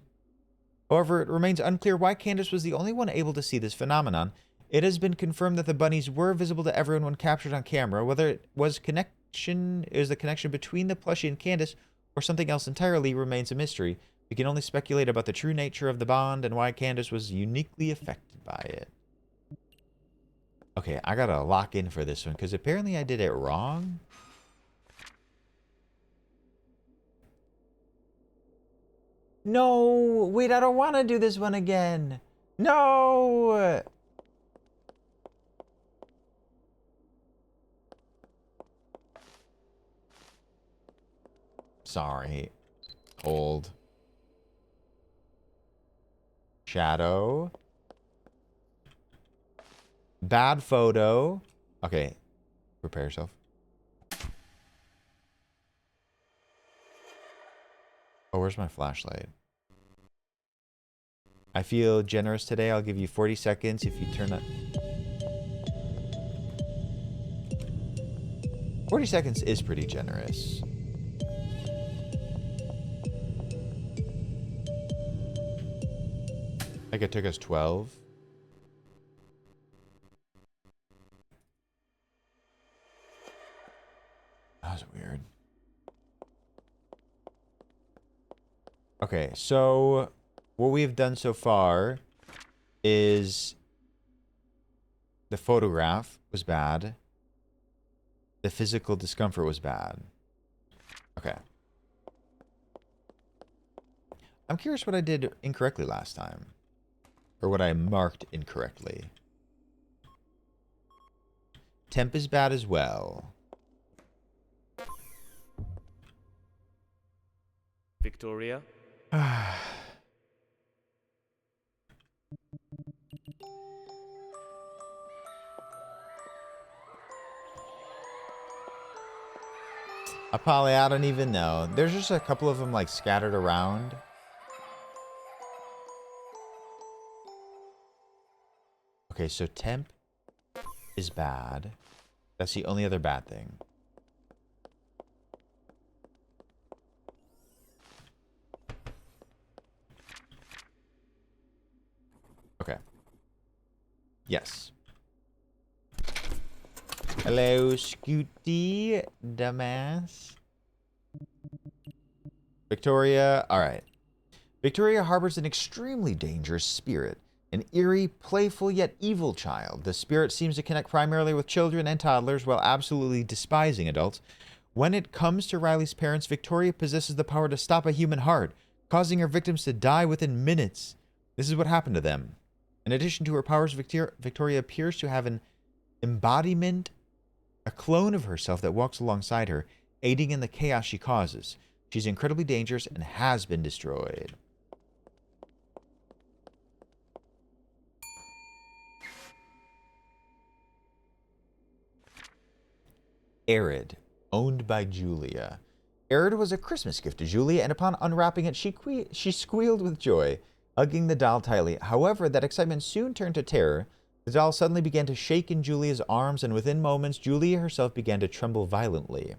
However, it remains unclear why Candace was the only one able to see this phenomenon. It has been confirmed that the bunnies were visible to everyone when captured on camera. Whether it was the connection between the plushie and Candace or something else entirely remains a mystery. We can only speculate about the true nature of the bond and why Candace was uniquely affected by it. Okay, I gotta lock in for this one because apparently I did it wrong. No, wait, I don't want to do this one again. No. Sorry. Hold. Shadow. Bad photo. Okay. Prepare yourself. Oh, where's my flashlight? I feel generous today. I'll give you 40 seconds if you turn that. 40 seconds is pretty generous. Like it took us 12. That was weird. Okay, so what we've done so far is the photograph was bad. The physical discomfort was bad. Okay. I'm curious what I did incorrectly last time. Or what I marked incorrectly. Temp is bad as well.
Victoria?
Polly, I don't even know. There's just a couple of them like scattered around. Okay, so temp is bad. That's the only other bad thing. Okay. Yes. Hello, Scooty, dumbass. Victoria, alright. Victoria harbors an extremely dangerous spirit. An eerie, playful, yet evil child. The spirit seems to connect primarily with children and toddlers while absolutely despising adults. When it comes to Riley's parents, Victoria possesses the power to stop a human heart, causing her victims to die within minutes. This is what happened to them. In addition to her powers, Victoria appears to have an embodiment, a clone of herself that walks alongside her, aiding in the chaos she causes. She's incredibly dangerous and has been destroyed. Arid, owned by Julia. Arid was a Christmas gift to Julia, and upon unwrapping it, she squealed with joy, hugging the doll tightly. However, that excitement soon turned to terror. The doll suddenly began to shake in Julia's arms, and within moments, Julia herself began to tremble violently.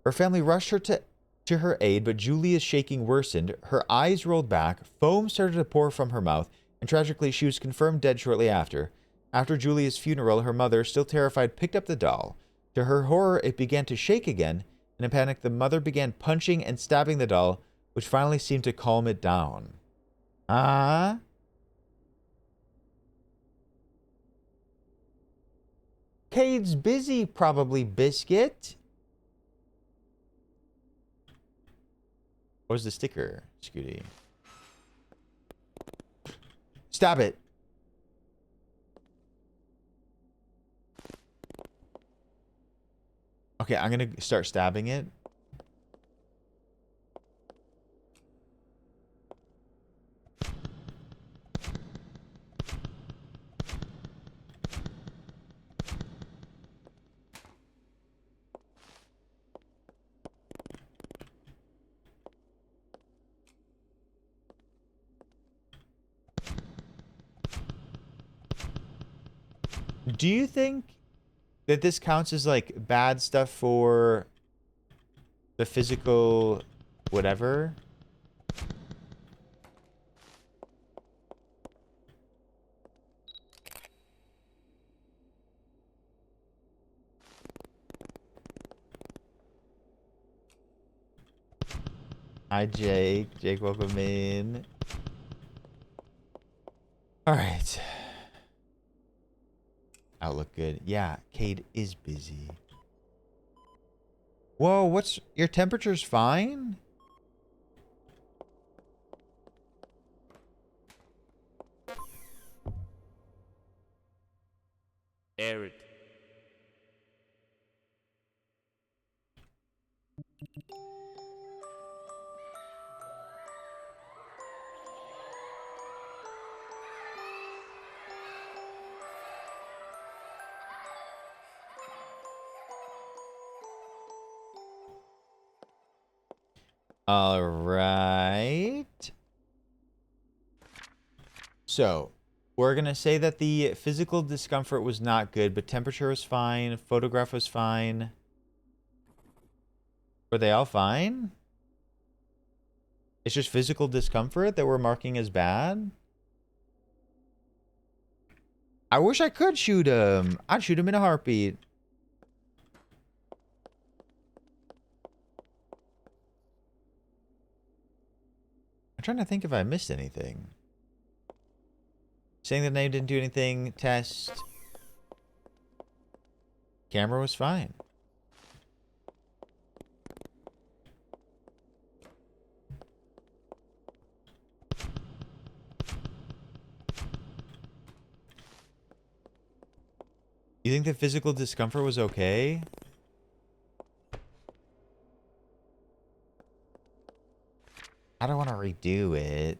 Her family rushed her to her aid, but Julia's shaking worsened. Her eyes rolled back, foam started to pour from her mouth, and tragically she was confirmed dead shortly after. After Julia's funeral, her mother, still terrified, picked up the doll. To her horror, it began to shake again. In a panic, the mother began punching and stabbing the doll, which finally seemed to calm it down. Ah? Cade's busy, probably, Biscuit. Where's the sticker, Scooty? Stab it. Okay, I'm gonna start stabbing it. Do you think that this counts as like bad stuff for the physical whatever? Hi, Jake. Jake, welcome in. All right. Outlook good. Yeah, Cade is busy. Whoa, what's... Your temperature's fine?
Arid.
All right. So, we're going to say that the physical discomfort was not good, but temperature was fine, photograph was fine. Were they all fine? It's just physical discomfort that we're marking as bad? I wish I could shoot him. I'd shoot him in a heartbeat. I'm trying to think if I missed anything. Saying the name didn't do anything. Test. Camera was fine. You think the physical discomfort was okay? I don't want to redo it.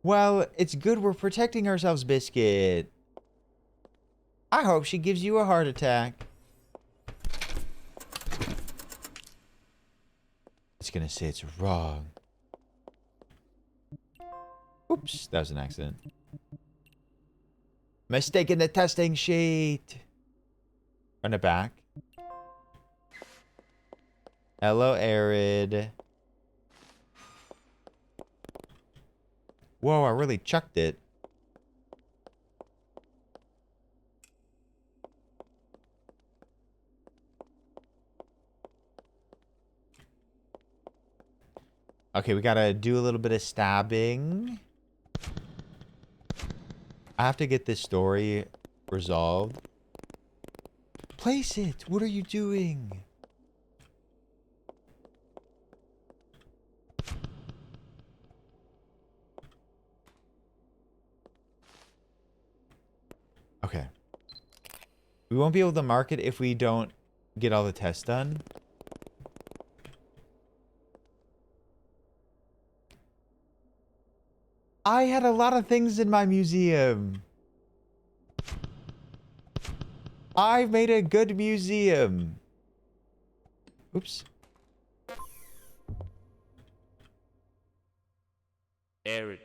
Well, it's good we're protecting ourselves, Biscuit. I hope she gives you a heart attack. It's gonna say it's wrong. Oops, that was an accident. Mistake in the testing sheet. Run it back. Hello, Arid. Whoa, I really chucked it. Okay, we gotta do a little bit of stabbing. I have to get this story resolved. Place it! What are you doing? Okay. We won't be able to mark it if we don't get all the tests done. I had a lot of things in my museum. I made a good museum. Oops.
Arid.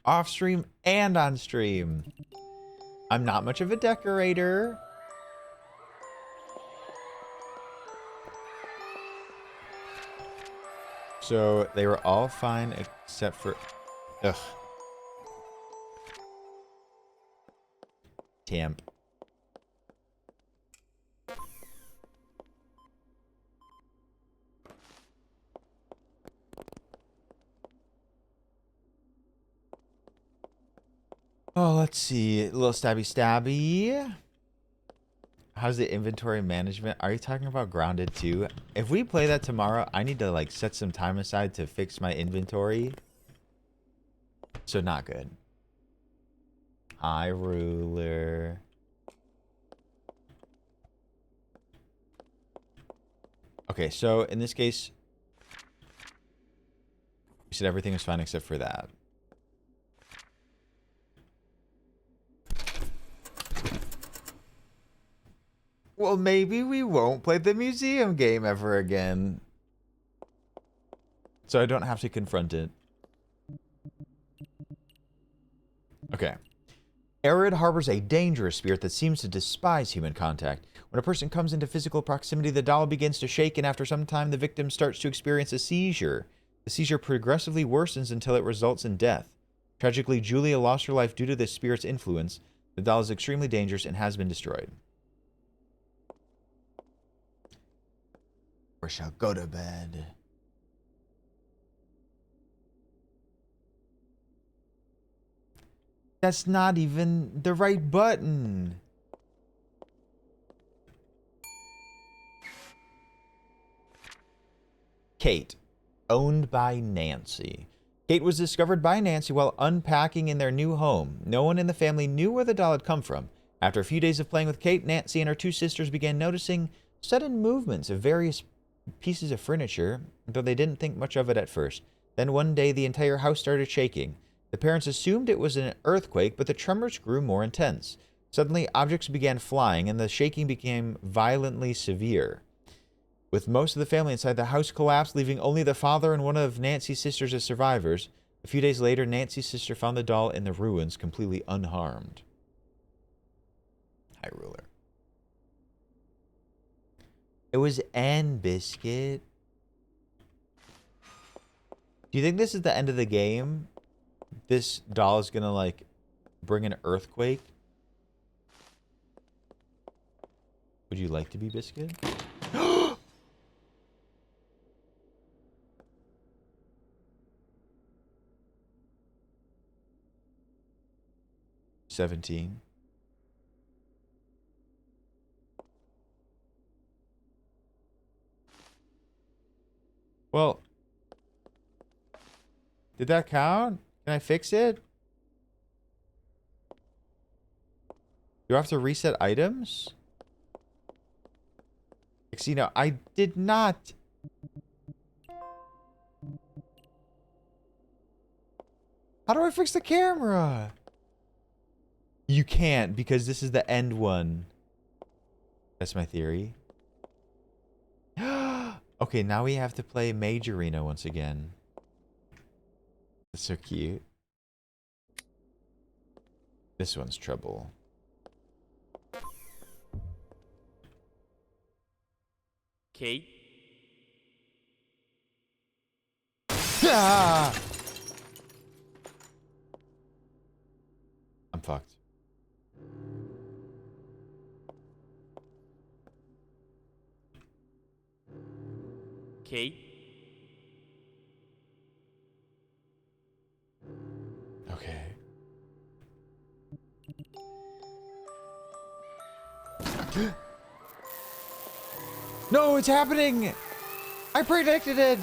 Off stream and on stream. I'm not much of a decorator. So they were all fine except for... Ugh. Temp. Oh, let's see. A little stabby stabby. How's the inventory management? Are you talking about Grounded too? If we play that tomorrow, I need to like set some time aside to fix my inventory. So not good. Hi, ruler. Okay, so in this case, we said everything was fine except for that. Well, maybe we won't play the museum game ever again. So I don't have to confront it. Okay. Arid harbors a dangerous spirit that seems to despise human contact. When a person comes into physical proximity, the doll begins to shake, and after some time, the victim starts to experience a seizure. The seizure progressively worsens until it results in death. Tragically, Julia lost her life due to this spirit's influence. The doll is extremely dangerous and has been destroyed. Or shall go to bed. That's not even the right button. Kate, owned by Nancy. Kate was discovered by Nancy while unpacking in their new home. No one in the family knew where the doll had come from. After a few days of playing with Kate, Nancy and her two sisters began noticing sudden movements of various pieces of furniture, though they didn't think much of it at first. Then one day, the entire house started shaking. The parents assumed it was an earthquake, but the tremors grew more intense. Suddenly, objects began flying, and the shaking became violently severe. With most of the family inside, the house collapsed, leaving only the father and one of Nancy's sisters as survivors. A few days later, Nancy's sister found the doll in the ruins, completely unharmed. High ruler. It was Ann Biscuit. Do you think this is the end of the game? This doll is gonna, like, bring an earthquake? Would you like to be Biscuit? 17. Well, did that count? Can I fix it? Do I have to reset items? Xeno, I did not. How do I fix the camera? You can't, because this is the end one. That's my theory. Okay, now we have to play Majorino once again. That's so cute. This one's trouble.
Kate?
Ah! I'm fucked.
Kate?
Okay. No, it's happening! I predicted it!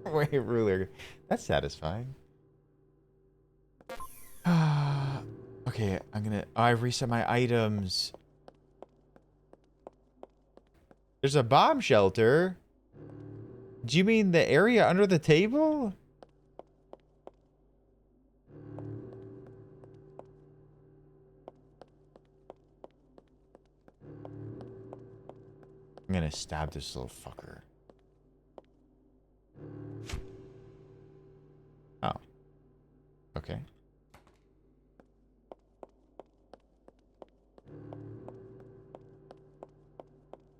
Wait, ruler. That's satisfying. Okay, I'm gonna... Oh, I reset my items. There's a bomb shelter? Do you mean the area under the table? gonna stab this little fucker. Oh. Okay.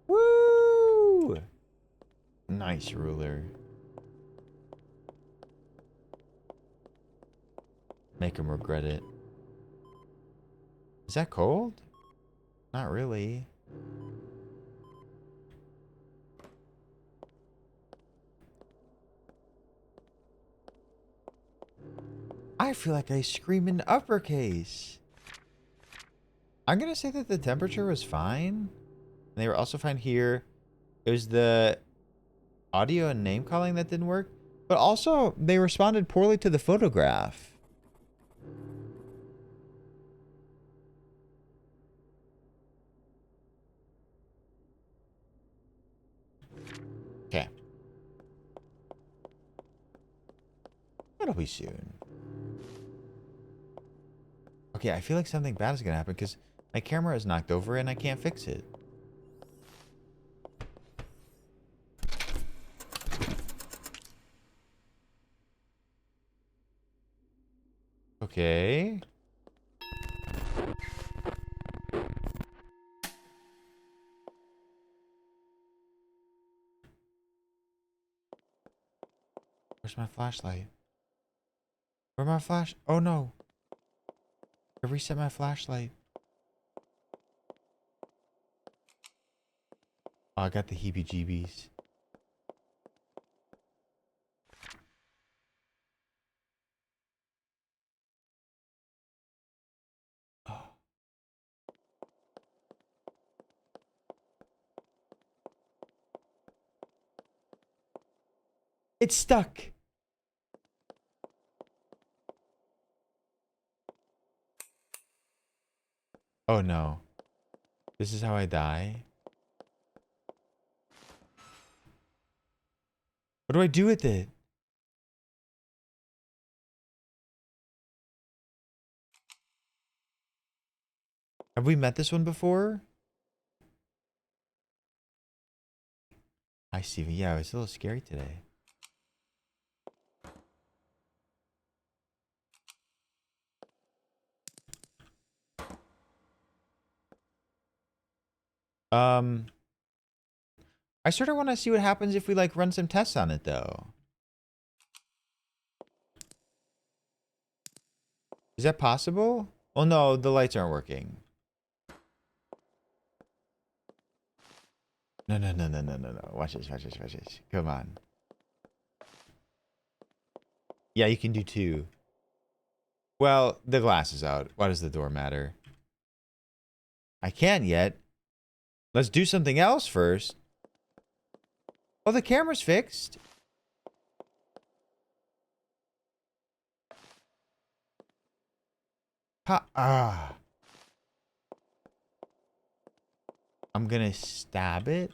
Woo! Nice ruler. Make him regret it. Is that cold? Not really. I feel like I scream in uppercase. I'm gonna say that the temperature was fine. They were also fine here. It was the audio and name calling that didn't work. But also, they responded poorly to the photograph. Okay. It'll be soon. Okay, I feel like something bad is gonna happen because my camera is knocked over and I can't fix it. Okay. Where's my flashlight? Where's my flash? Oh no. I reset my flashlight. Oh, I got the heebie-jeebies. Oh. It's stuck. Oh no. This is how I die? What do I do with it? Have we met this one before? Hi, Steven. Yeah, it's a little scary today. I sort of want to see what happens if we like run some tests on it though. Is that possible? Oh no, the lights aren't working. No, no, no, no, no, no, no. Watch this, watch this, watch this. Come on. Yeah, you can do two. Well, the glass is out. Why does the door matter? I can't yet. Let's do something else first. Oh, the camera's fixed. Ah. I'm gonna stab it.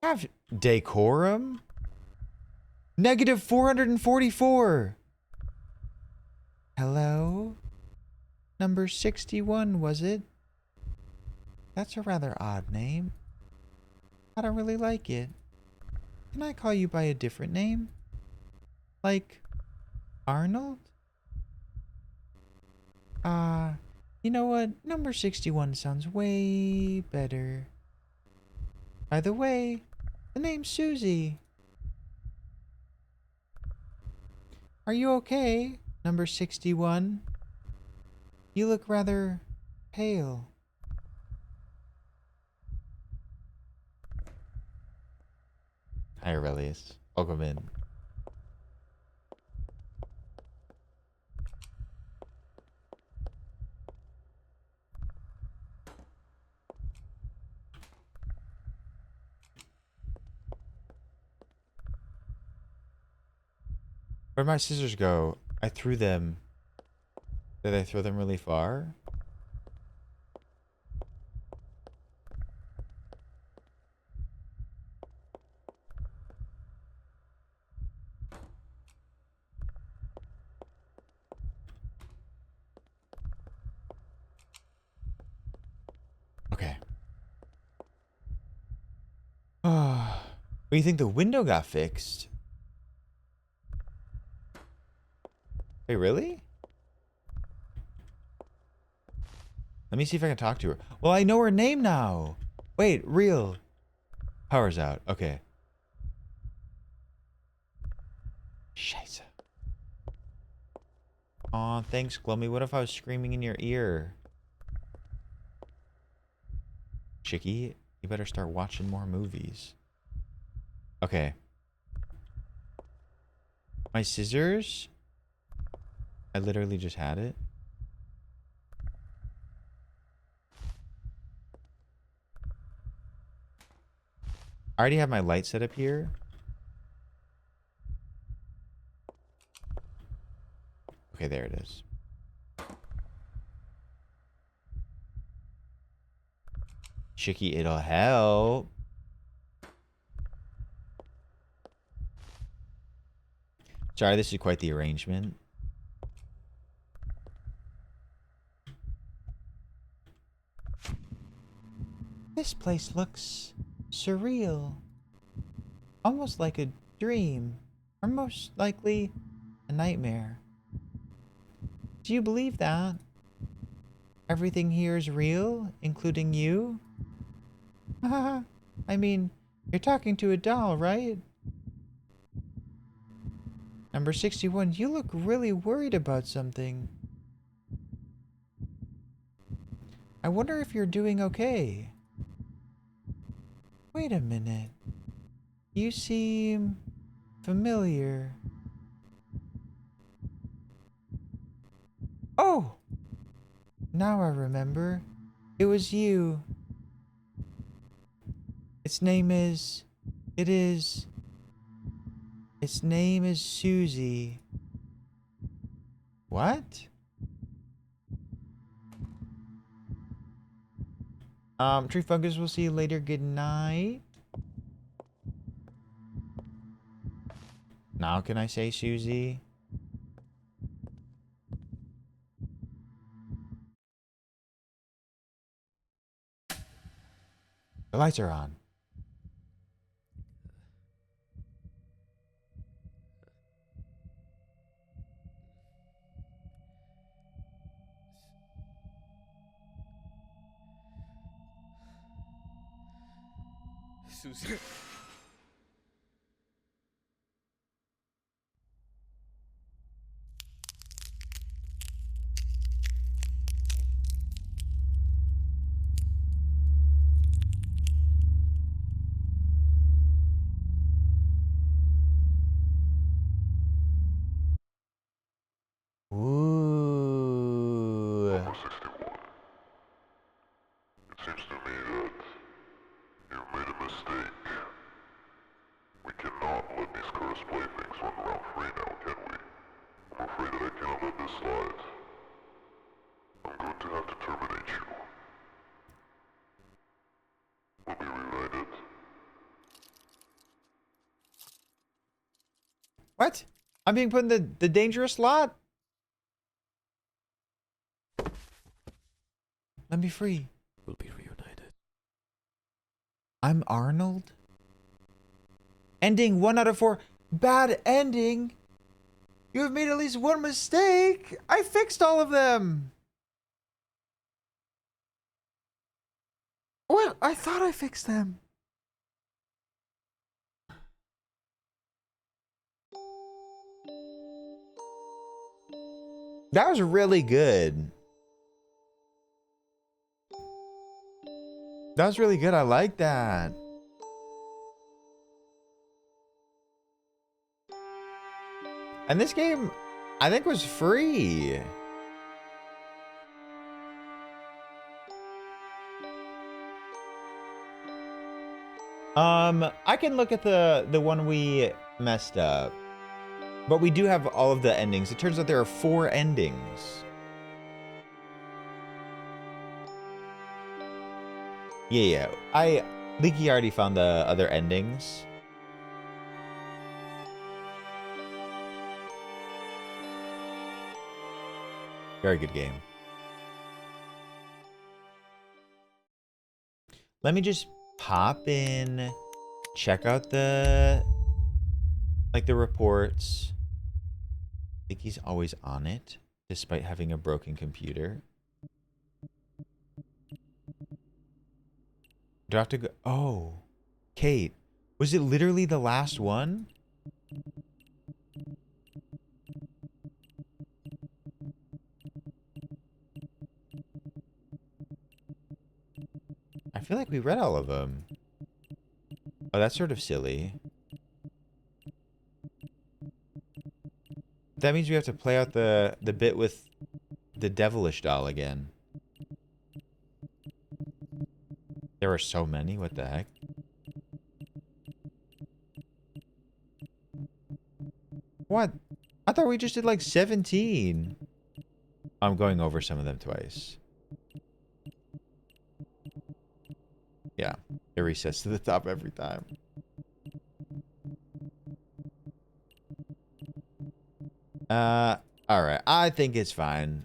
Have decorum? Negative 444. Hello? Number 61, was it? That's a rather odd name. I don't really like it. Can I call you by a different name? Like Arnold? You know what? Number 61 sounds way better. By the way, the name's Susie. Are you okay, number 61? You look rather pale. Hi, Aurelius. Welcome in. Where'd my scissors go? I threw them. Did I throw them really far? do you think the window got fixed? Wait, really? Let me see if I can talk to her. Well, I know her name now. Wait, real. Power's out. Okay. Scheiße. Aw, thanks, Glummy. What if I was screaming in your ear? Chicky, you better start watching more movies. Okay. My scissors? I literally just had it. I already have my light set up here. Okay, there it is. Chicky, it'll help. Sorry, this is quite the arrangement. This place looks surreal. Almost like a dream. Or most likely a nightmare. Do you believe that? Everything here is real, including you? Haha. I mean, you're talking to a doll, right? Number 61, you look really worried about something. I wonder if you're doing okay. Wait a minute. You seem familiar. Oh! Now I remember. It was you. Its name is... Its name is Susie. What? Tree Fungus, we'll see you later. Good night. Now can I say Susie? The lights are on.
Susan.
Ooh.
Number 61. It seems to me that you've made a mistake. We cannot let these cursed playthings run around free now, can we? I'm afraid that I cannot let this slide. I'm going to have to terminate you. Will be reunited.
What? I'm being put in the dangerous slot? Let me free.
We'll be reunited.
I'm Arnold? Ending 1 out of 4. Bad ending? You have made at least one mistake. I fixed all of them. Well, I thought I fixed them. That was really good. That was really good. I like that. And this game, I think, was free. I can look at the one we messed up. But we do have all of the endings. It turns out there are 4 endings. Yeah. Leaky already found the other endings. Very good game. Let me just pop in check out the reports. I think he's always on it, despite having a broken computer. Do I have to go? Oh, Kate, was it literally the last one? I feel like we read all of them. Oh, that's sort of silly. That means we have to play out the bit with the devilish doll again. There are so many, what the heck? What? I thought we just did like 17. I'm going over some of them twice. Yeah, it resets to the top every time. Alright, I think it's fine.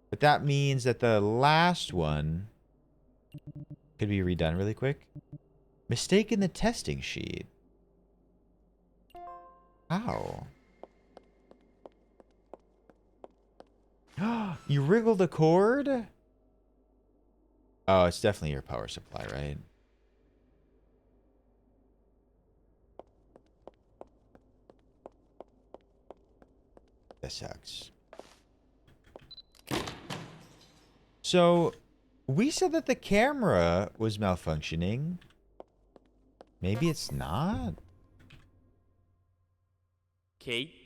But that means that the last one could be redone really quick. Mistake in the testing sheet. How? You wriggled a cord? Oh, it's definitely your power supply, right? That sucks. So, we said that the camera was malfunctioning. Maybe it's not?
Kate?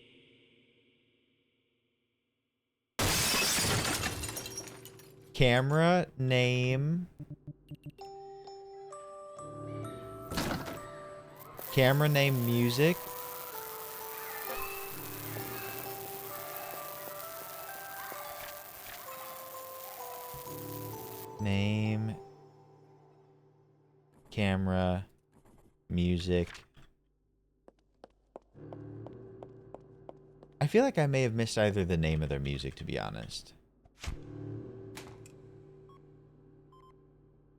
Camera name. Camera name music. Name. Camera. Music. I feel like I may have missed either the name of their music, to be honest.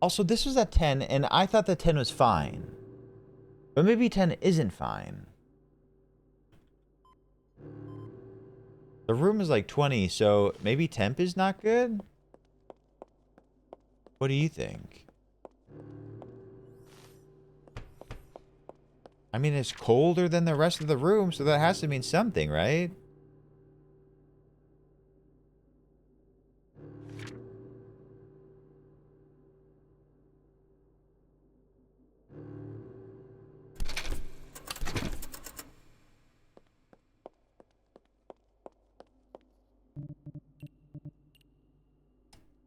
Also, this was at 10, and I thought that 10 was fine. But maybe 10 isn't fine. The room is like 20, so maybe temp is not good? What do you think? I mean, it's colder than the rest of the room, so that has to mean something, right?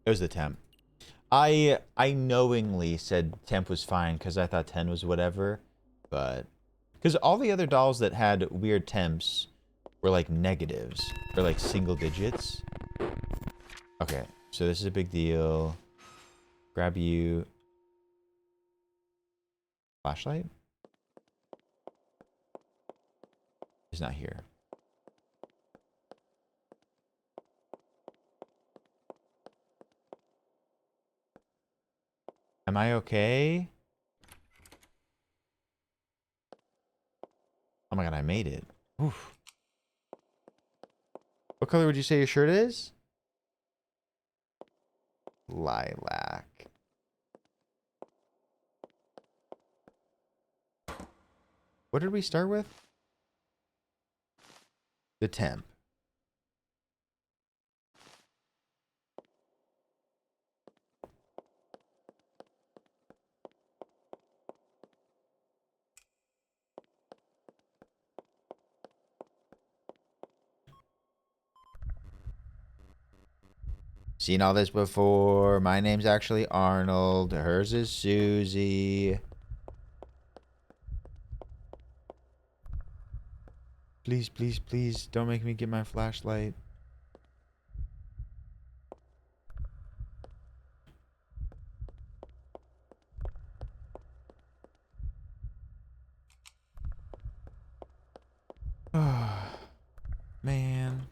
It was the temp. I knowingly said temp was fine because I thought 10 was whatever, but because all the other dolls that had weird temps were like negatives or like single digits. Okay, so this is a big deal. Grab you. Flashlight? Is not here. Am I okay? Oh my god, I made it. Oof. What color would you say your shirt is? Lilac. What did we start with? The temp. Seen all this before. My name's actually Arnold. Hers is Susie. Please, please, please, don't make me get my flashlight. Man.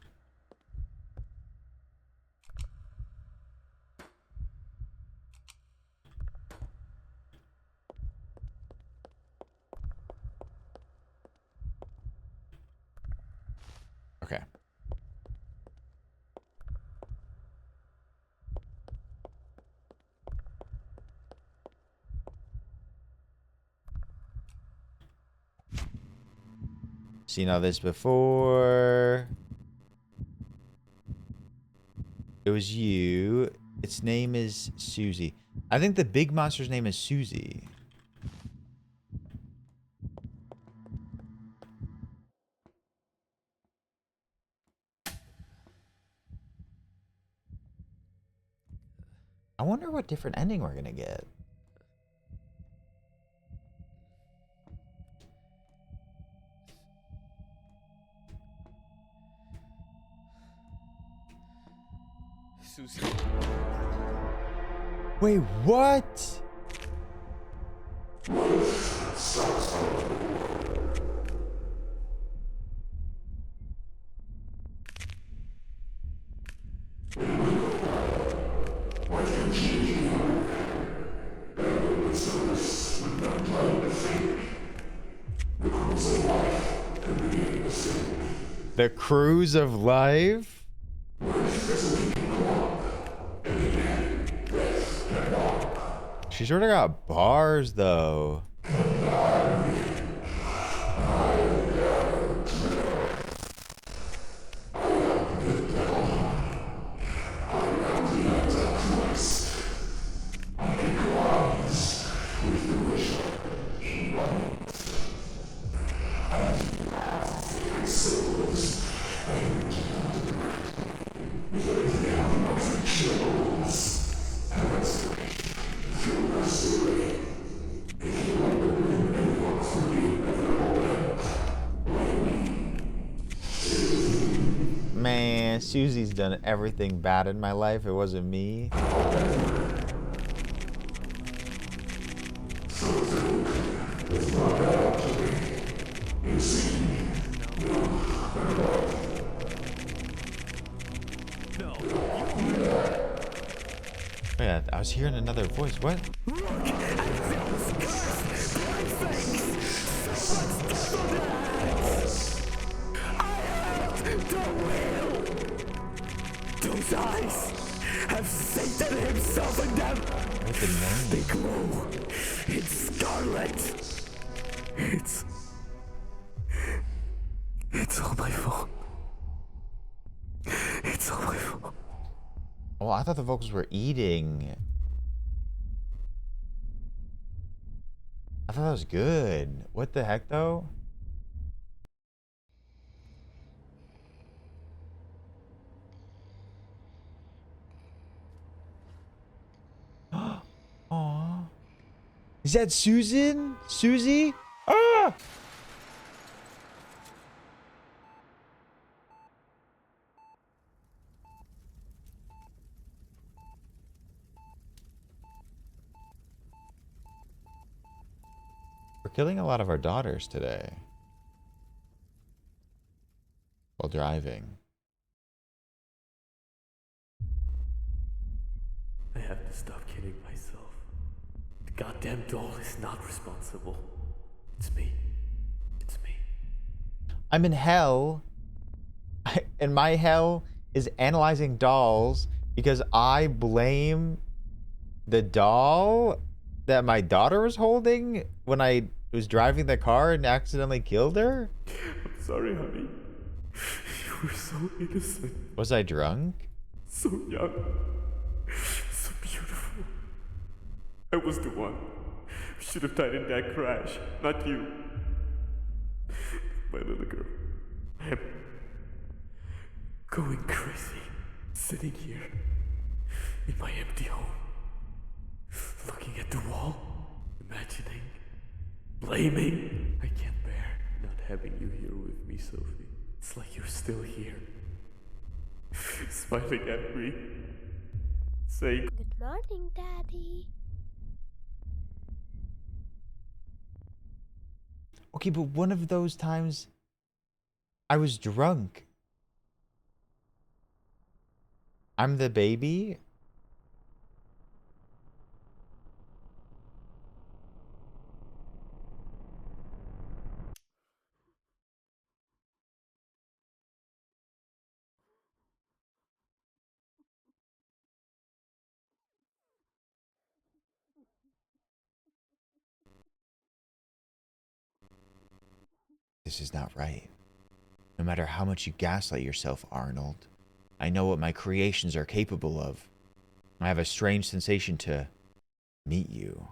Okay. Seen all this before. It was you. Its name is Susie. I think the big monster's name is Susie. I wonder what different ending we're gonna get.
Susan.
Wait, what? The cruise of life? She sort of got bars, though. Man, Susie's done everything bad in my life. It wasn't me. Yeah, I was hearing another voice. What?
Those eyes have Satan himself in them.
What's the name?
They glow in scarlet. It's all my fault. It's all my fault.
Oh, I thought the vocals were eating. I thought that was good. What the heck, though? Aw. Is that Susan? Susie? Ah! We're killing a lot of our daughters today. While driving.
I have to stop kidding myself. The goddamn doll is not responsible. It's me. It's me.
I'm in hell. And my hell is analyzing dolls because I blame the doll that my daughter was holding when I was driving the car and accidentally killed her?
I'm sorry, honey. You were so innocent,
Was I drunk?
so young, so beautiful. I was the one who should have died in that crash, not you. My little girl. I'm going crazy, sitting here in my empty home, looking at the wall, imagining, blaming. I can't bear not having you here with me, Sophie. It's like you're still here, smiling at me, saying,
Good morning, Daddy.
Okay, but one of those times I was drunk. I'm the baby. This is not right. No matter how much you gaslight yourself, Arnold, I know what my creations are capable of. I have a strange sensation to meet you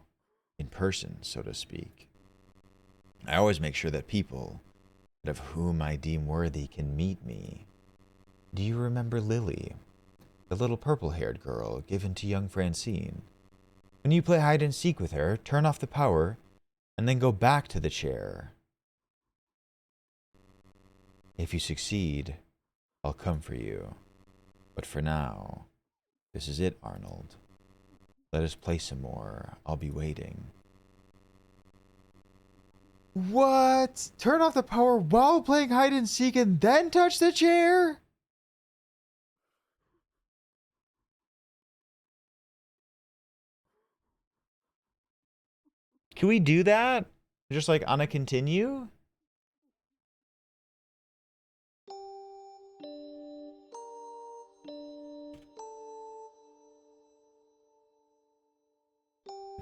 in person, so to speak. I always make sure that people of whom I deem worthy can meet me. Do you remember Lily, the little purple-haired girl given to young Francine? When you play hide and seek with her, turn off the power and then go back to the chair. If you succeed, I'll come for you. But for now, this is it, Arnold. Let us play some more. I'll be waiting. What? Turn off the power while playing hide and seek and then touch the chair? Can we do that? Just like on a continue?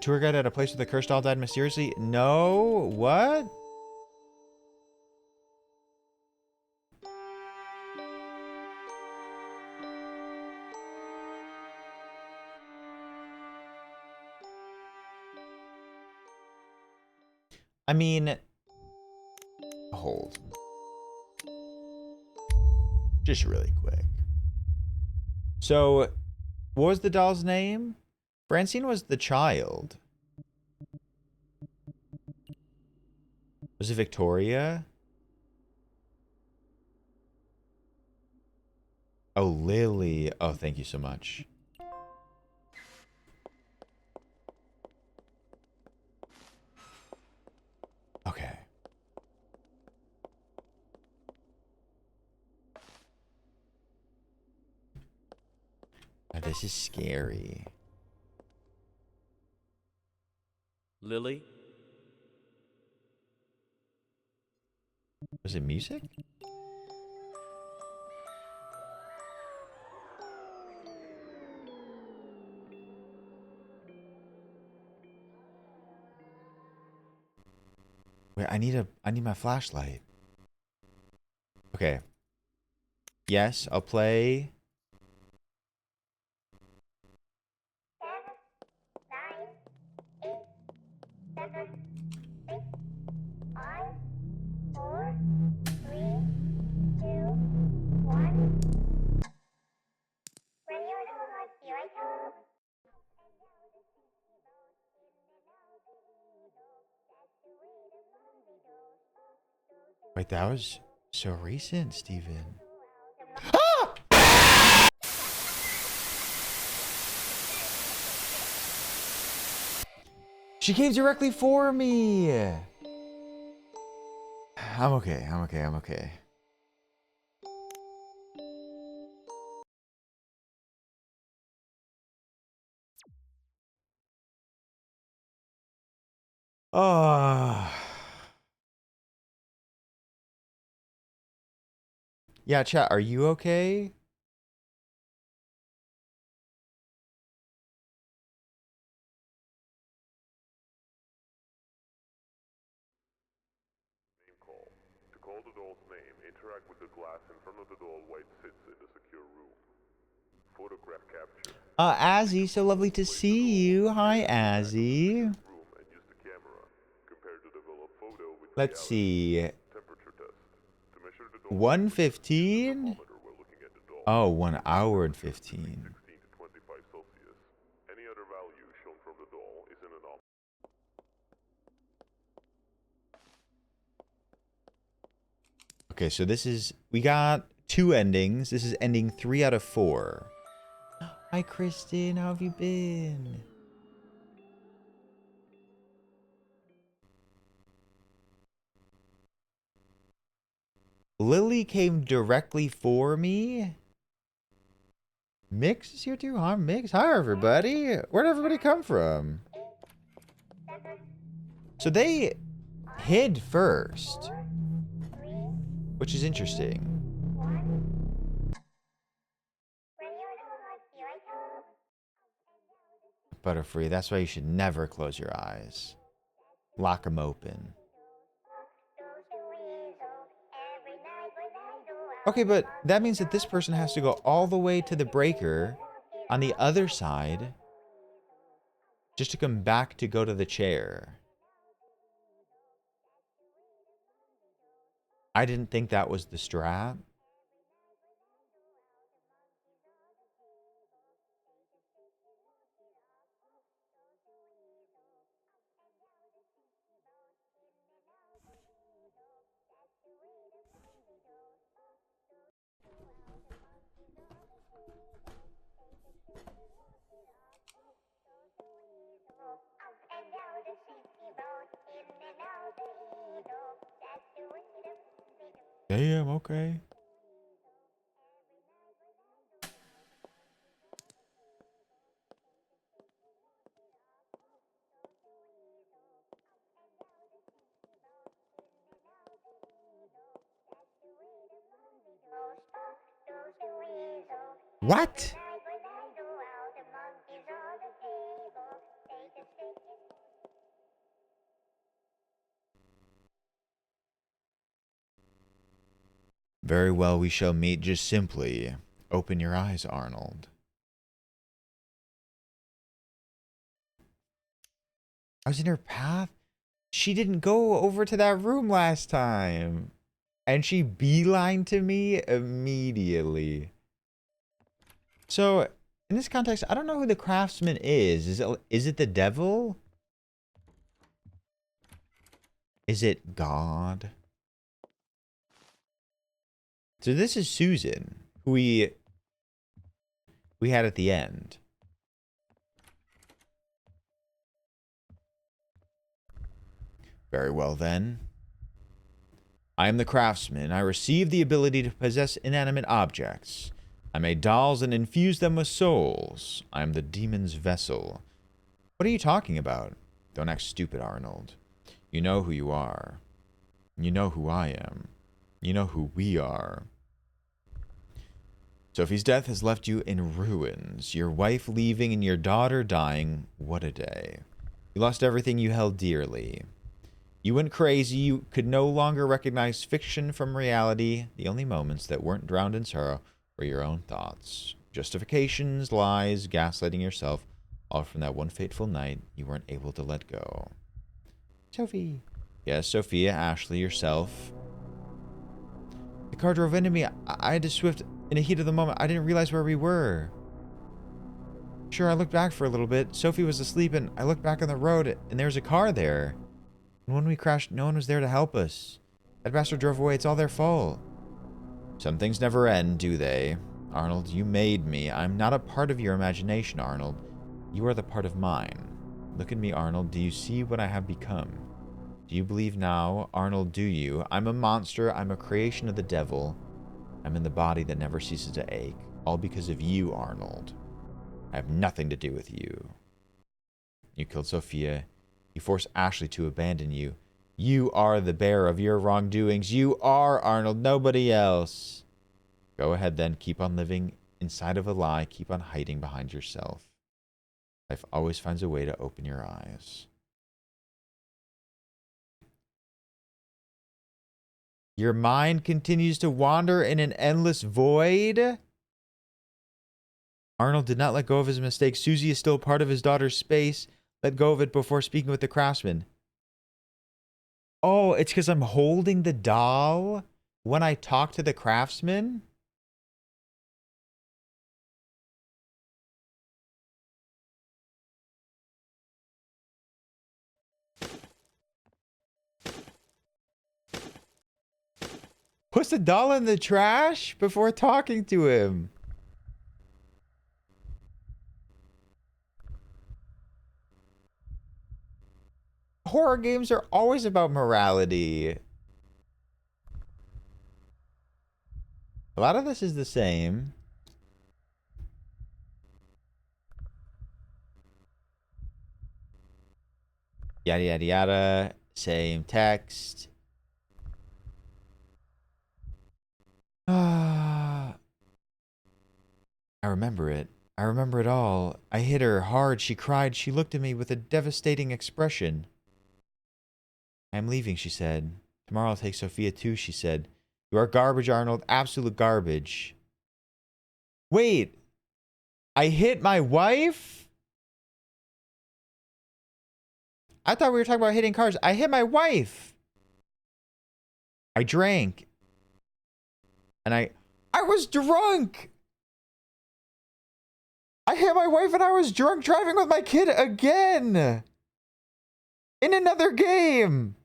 Tour guide at a place where the cursed doll died mysteriously? No? What? I mean, hold. Just really quick. So, what was the doll's name? Francine was the child. Was it Victoria? Oh, Lily. Oh, thank you so much. Okay. Now, this is scary.
Lily?
Was it music? Wait, I need my flashlight. Okay. Yes, I'll play. Wait, that was so recent, Steven. Ah! She came directly for me. I'm okay. I'm okay. I'm okay. Oh. Yeah, chat, are you okay?
Name call. To call the doll's name, interact with the glass in front of the doll while it sits in the secure room. Photograph capture.
Azzy, so lovely to see you. Hi, Azzy.
Room and use the camera. Compare to develop photo with
Let's see.
temperature test. To measure the doll
1:15?
while looking at the doll.
Oh, 1 hour and 15.
16 to 25 Celsius. Any other value shown from the doll is an anomaly.
Okay, so this is... We got 2 endings. This is ending 3 out of 4. Hi, Kristen. How have you been? Lily came directly for me. Mix is here too. Hi, Mix. Hi, everybody. Where'd everybody come from? So they hid first, which is interesting. Butterfree, that's why you should never close your eyes. Lock them open. Okay, but that means that this person has to go all the way to the breaker on the other side just to come back to go to the chair. I didn't think that was the strat. Damn, okay. What? Very well, we shall meet just simply. Open your eyes, Arnold. I was in her path? She didn't go over to that room last time. And she beelined to me immediately. So, in this context, I don't know who the craftsman is. Is it the devil? Is it God? So this is Susan, who we had at the end. Very well then. I am the craftsman. I received the ability to possess inanimate objects. I made dolls and infused them with souls. I am the demon's vessel. What are you talking about? Don't act stupid, Arnold. You know who you are. You know who I am. You know who we are. Sophie's death has left you in ruins. Your wife leaving and your daughter dying. What a day. You lost everything you held dearly. You went crazy. You could no longer recognize fiction from reality. The only moments that weren't drowned in sorrow were your own thoughts. Justifications, lies, gaslighting yourself. All from that one fateful night you weren't able to let go. Sophie. Yes, Sophia, Ashley, yourself. The car drove into me. I had to swift in the heat of the moment. I didn't realize where we were. Sure, I looked back for a little bit. Sophie was asleep, and I looked back on the road, and there was a car there. And when we crashed, no one was there to help us. That bastard drove away. It's all their fault. Some things never end, do they? Arnold, you made me. I'm not a part of your imagination, Arnold. You are the part of mine. Look at me, Arnold. Do you see what I have become? Do you believe now? Arnold, do you? I'm a monster. I'm a creation of the devil. I'm in the body that never ceases to ache. All because of you, Arnold. I have nothing to do with you. You killed Sophia. You forced Ashley to abandon you. You are the bearer of your wrongdoings. You are Arnold, nobody else. Go ahead then. Keep on living inside of a lie. Keep on hiding behind yourself. Life always finds a way to open your eyes. Your mind continues to wander in an endless void. Arnold did not let go of his mistake. Susie is still part of his daughter's space. Let go of it before speaking with the craftsman. Oh, it's because I'm holding the doll when I talk to the craftsman? Puts the doll in the trash before talking to him. Horror games are always about morality. A lot of this is the same. Yada, yada, yada. Same text. I remember it. I remember it all. I hit her hard. She cried. She looked at me with a devastating expression. I'm leaving, she said. Tomorrow I'll take Sophia too, she said. You are garbage, Arnold. Absolute garbage. Wait. I hit my wife? I thought we were talking about hitting cars. I hit my wife. I drank. And I was drunk. I hit my wife and I was drunk driving with my kid again. In another game.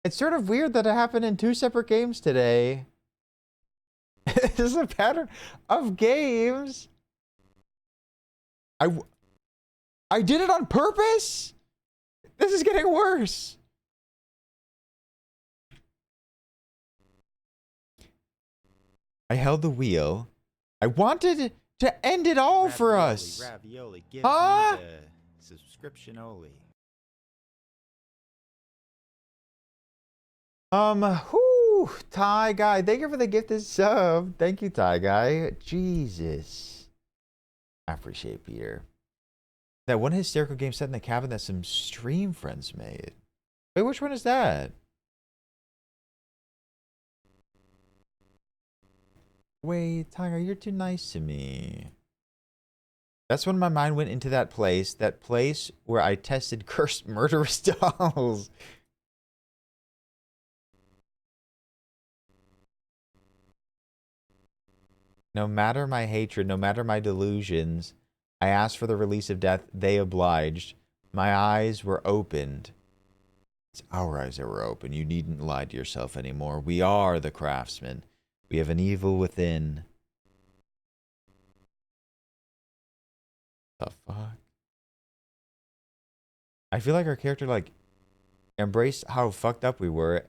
It's sort of weird that it happened in 2 separate games today. This is a pattern of games. I did it on purpose? This is getting worse. I held the wheel. I wanted to end it all for us.
Ravioli, give
Huh?
me the subscription only.
Whew, Ty Guy. Thank you for the gifted sub. Thank you, Ty Guy. Jesus. I appreciate Peter. That one hysterical game set in the cabin that some stream friends made. Wait, which one is that? Wait, Tiger, you're too nice to me. That's when my mind went into that place where I tested cursed murderous dolls. No matter my hatred, no matter my delusions, I asked for the release of death. They obliged. My eyes were opened. It's our eyes that were open. You needn't lie to yourself anymore. We are the craftsmen. We have an evil within. The fuck? I feel like our character, like, embraced how fucked up we were.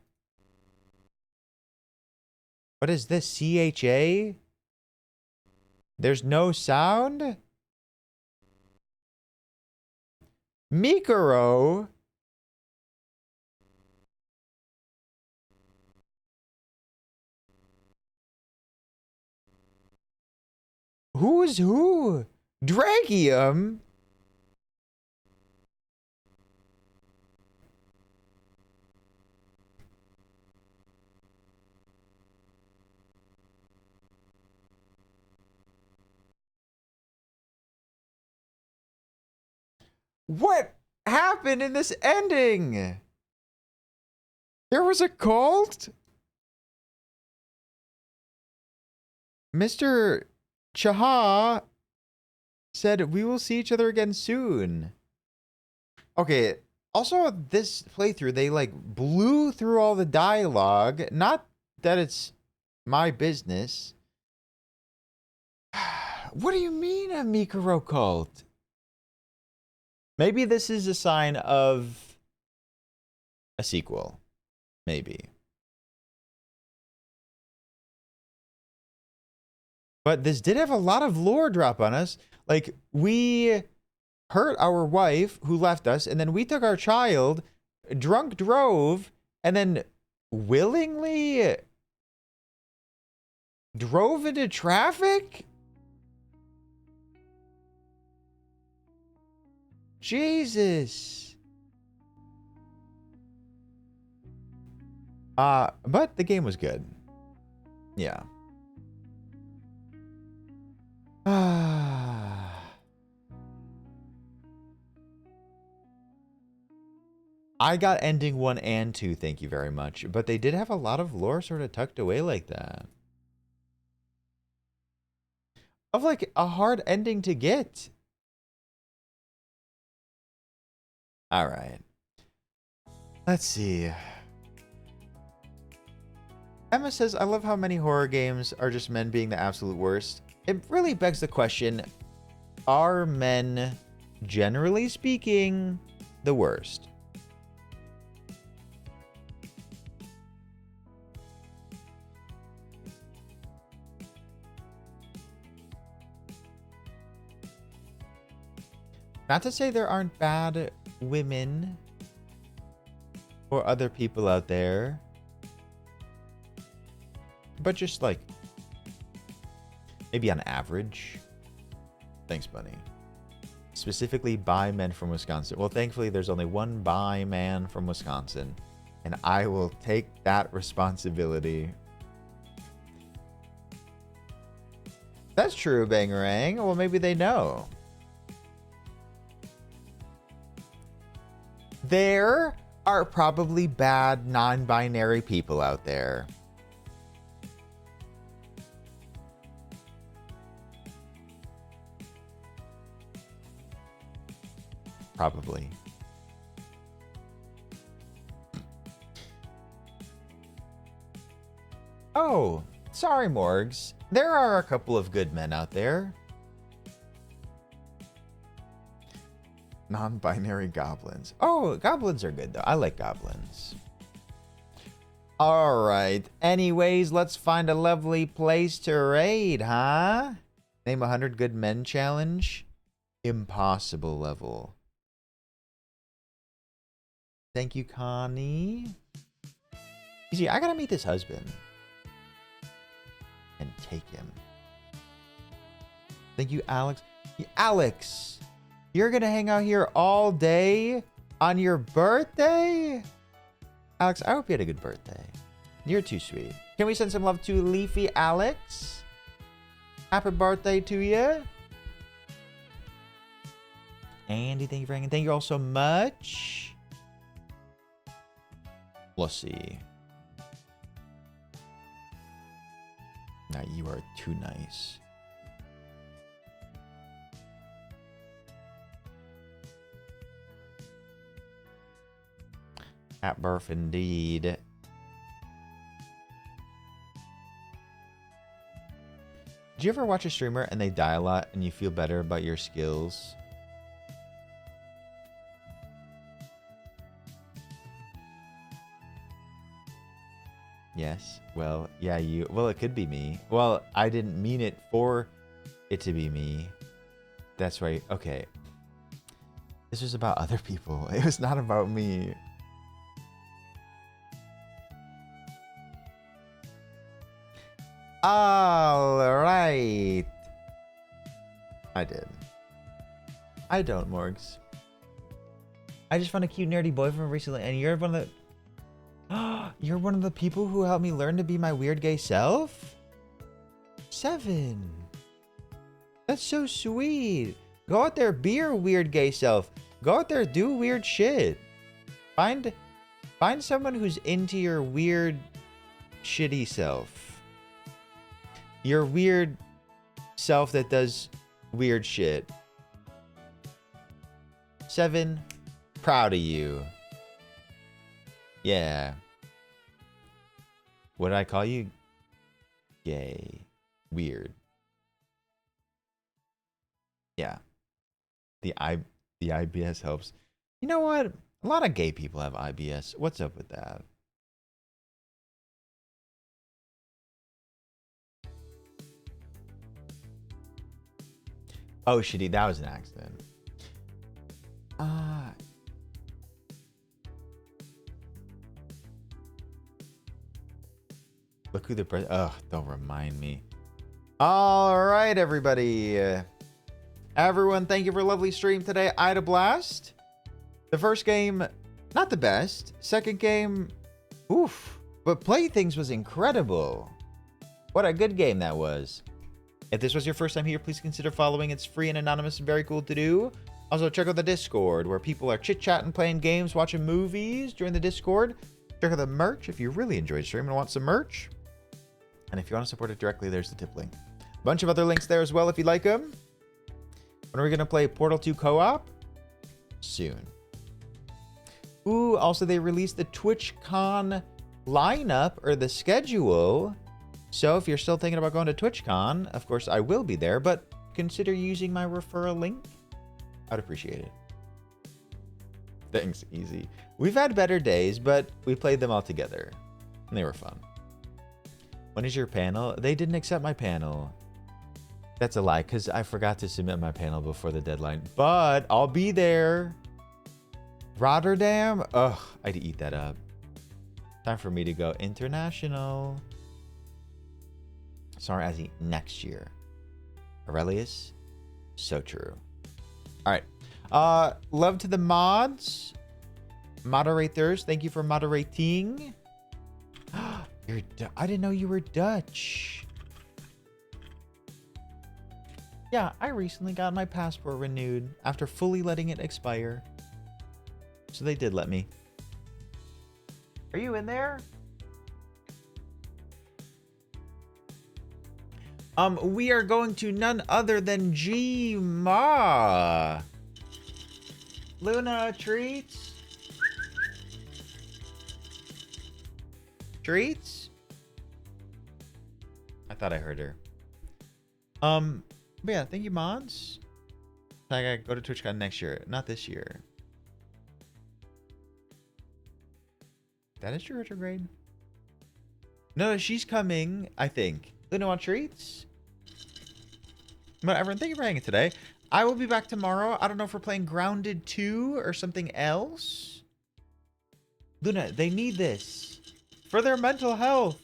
What is this? CHA? There's no sound? Mikuro? Who's who? Dragium? What happened in this ending? There was a cult? Mr. Chaha said we will see each other again soon. Okay, also this playthrough, they like blew through all the dialogue. Not that it's my business. What do you mean a Mikuro cult? Maybe this is a sign of a sequel. Maybe. But this did have a lot of lore drop on us. Like, we hurt our wife who left us, and then we took our child, drunk drove, and then willingly drove into traffic? Jesus. But the game was good. Yeah. I got ending 1 and 2, thank you very much. But they did have a lot of lore sort of tucked away like that. Of like a hard ending to get. Alright. Let's see. Emma says, I love how many horror games are just men being the absolute worst. It really begs the question, are men, generally speaking, the worst? Not to say there aren't bad women or other people out there, but just like maybe on average. Thanks, buddy. specifically bi men from Wisconsin. Well, thankfully, there's only one bi man from Wisconsin, and I will take that responsibility. That's true, Bangarang. Well, maybe they know. There are probably bad non-binary people out there. Probably. Oh, sorry, Morgs. There are a couple of good men out there. Non-binary goblins. Oh, goblins are good, though. I like goblins. All right. Anyways, let's find a lovely place to raid, huh? Name 100 good men challenge. Impossible level. Thank you, Connie. You see, I gotta meet this husband. And take him. Thank you, Alex. Alex! You're gonna hang out here all day on your birthday? Alex, I hope you had a good birthday. You're too sweet. Can we send some love to Leafy Alex? Happy birthday to you. Andy, thank you for hanging. Thank you all so much. Let's see. Now you are too nice. At birth, indeed. Did you ever watch a streamer and they die a lot and you feel better about your skills? Yes. Well, yeah, you... Well, it could be me. Well, I didn't mean it for it to be me. That's right. Okay. This was about other people. It was not about me. All right. I did. I don't, Morgs. I just found a cute nerdy boyfriend recently, and you're one of the... You're one of the people who helped me learn to be my weird gay self? 7. That's so sweet. Go out there, be your weird gay self. Go out there, do weird shit. Find someone who's into your weird, shitty self. Your weird self that does weird shit. 7. Proud of you. Yeah. What did I call you? Gay. Weird. Yeah. The IBS helps. You know what? A lot of gay people have IBS. What's up with that? Oh, shitty. That was an accident. Look who the president... Ugh, don't remind me. All right, everybody. Everyone, thank you for a lovely stream today. I had a blast. The first game, not the best. Second game, oof. But Playthings was incredible. What a good game that was. If this was your first time here, please consider following. It's free and anonymous and very cool to do. Also, check out the Discord, where people are chit-chatting, playing games, watching movies during the Discord. Check out the merch if you really enjoyed streaming and want some merch. And if you want to support it directly, there's the tip link. A bunch of other links there as well if you like them. When are we going to play Portal 2 co-op? Soon. Ooh, also they released the TwitchCon lineup, or the schedule. So if you're still thinking about going to TwitchCon, of course I will be there, but consider using my referral link. I'd appreciate it. Thanks, Easy. We've had better days, but we played them all together. And they were fun. When is your panel? They didn't accept my panel. That's a lie, because I forgot to submit my panel before the deadline. But I'll be there. Rotterdam? Ugh, I'd eat that up. Time for me to go international. Sorry, Azzy, next year. Aurelius? So true. All right. Love to the mods. Moderators, thank you for moderating. I didn't know you were Dutch. Yeah, I recently got my passport renewed after fully letting it expire. So they did let me. Are you in there? We are going to none other than G-Ma. Luna, treats? Treats? I thought I heard her. But yeah, thank you, mods. I gotta go to TwitchCon next year, not this year. That is true, retrograde. No, she's coming, I think. Luna, want treats? But everyone, thank you for hanging today. I will be back tomorrow. I don't know if we're playing Grounded 2 or something else. Luna, they need this for their mental health.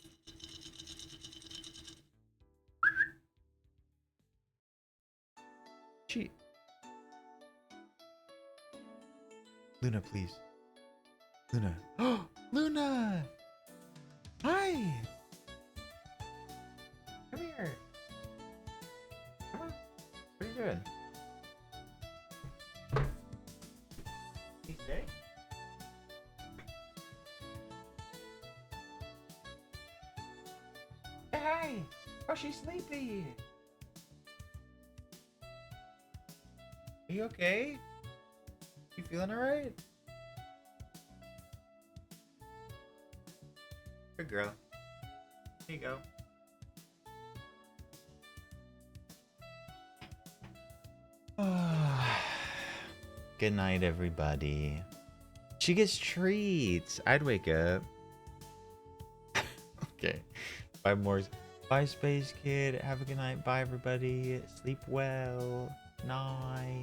She... Luna, please. Luna. Oh, Luna! Hi! Come here. Come on. What are you doing? You sick? Hey, hi! Oh, she's sleepy. Are you okay? You feeling alright? Good girl. Here you go. Good night, everybody. She gets treats. I'd wake up. Okay. 5 more. Bye, Space Kid. Have a good night. Bye, everybody. Sleep well. Night.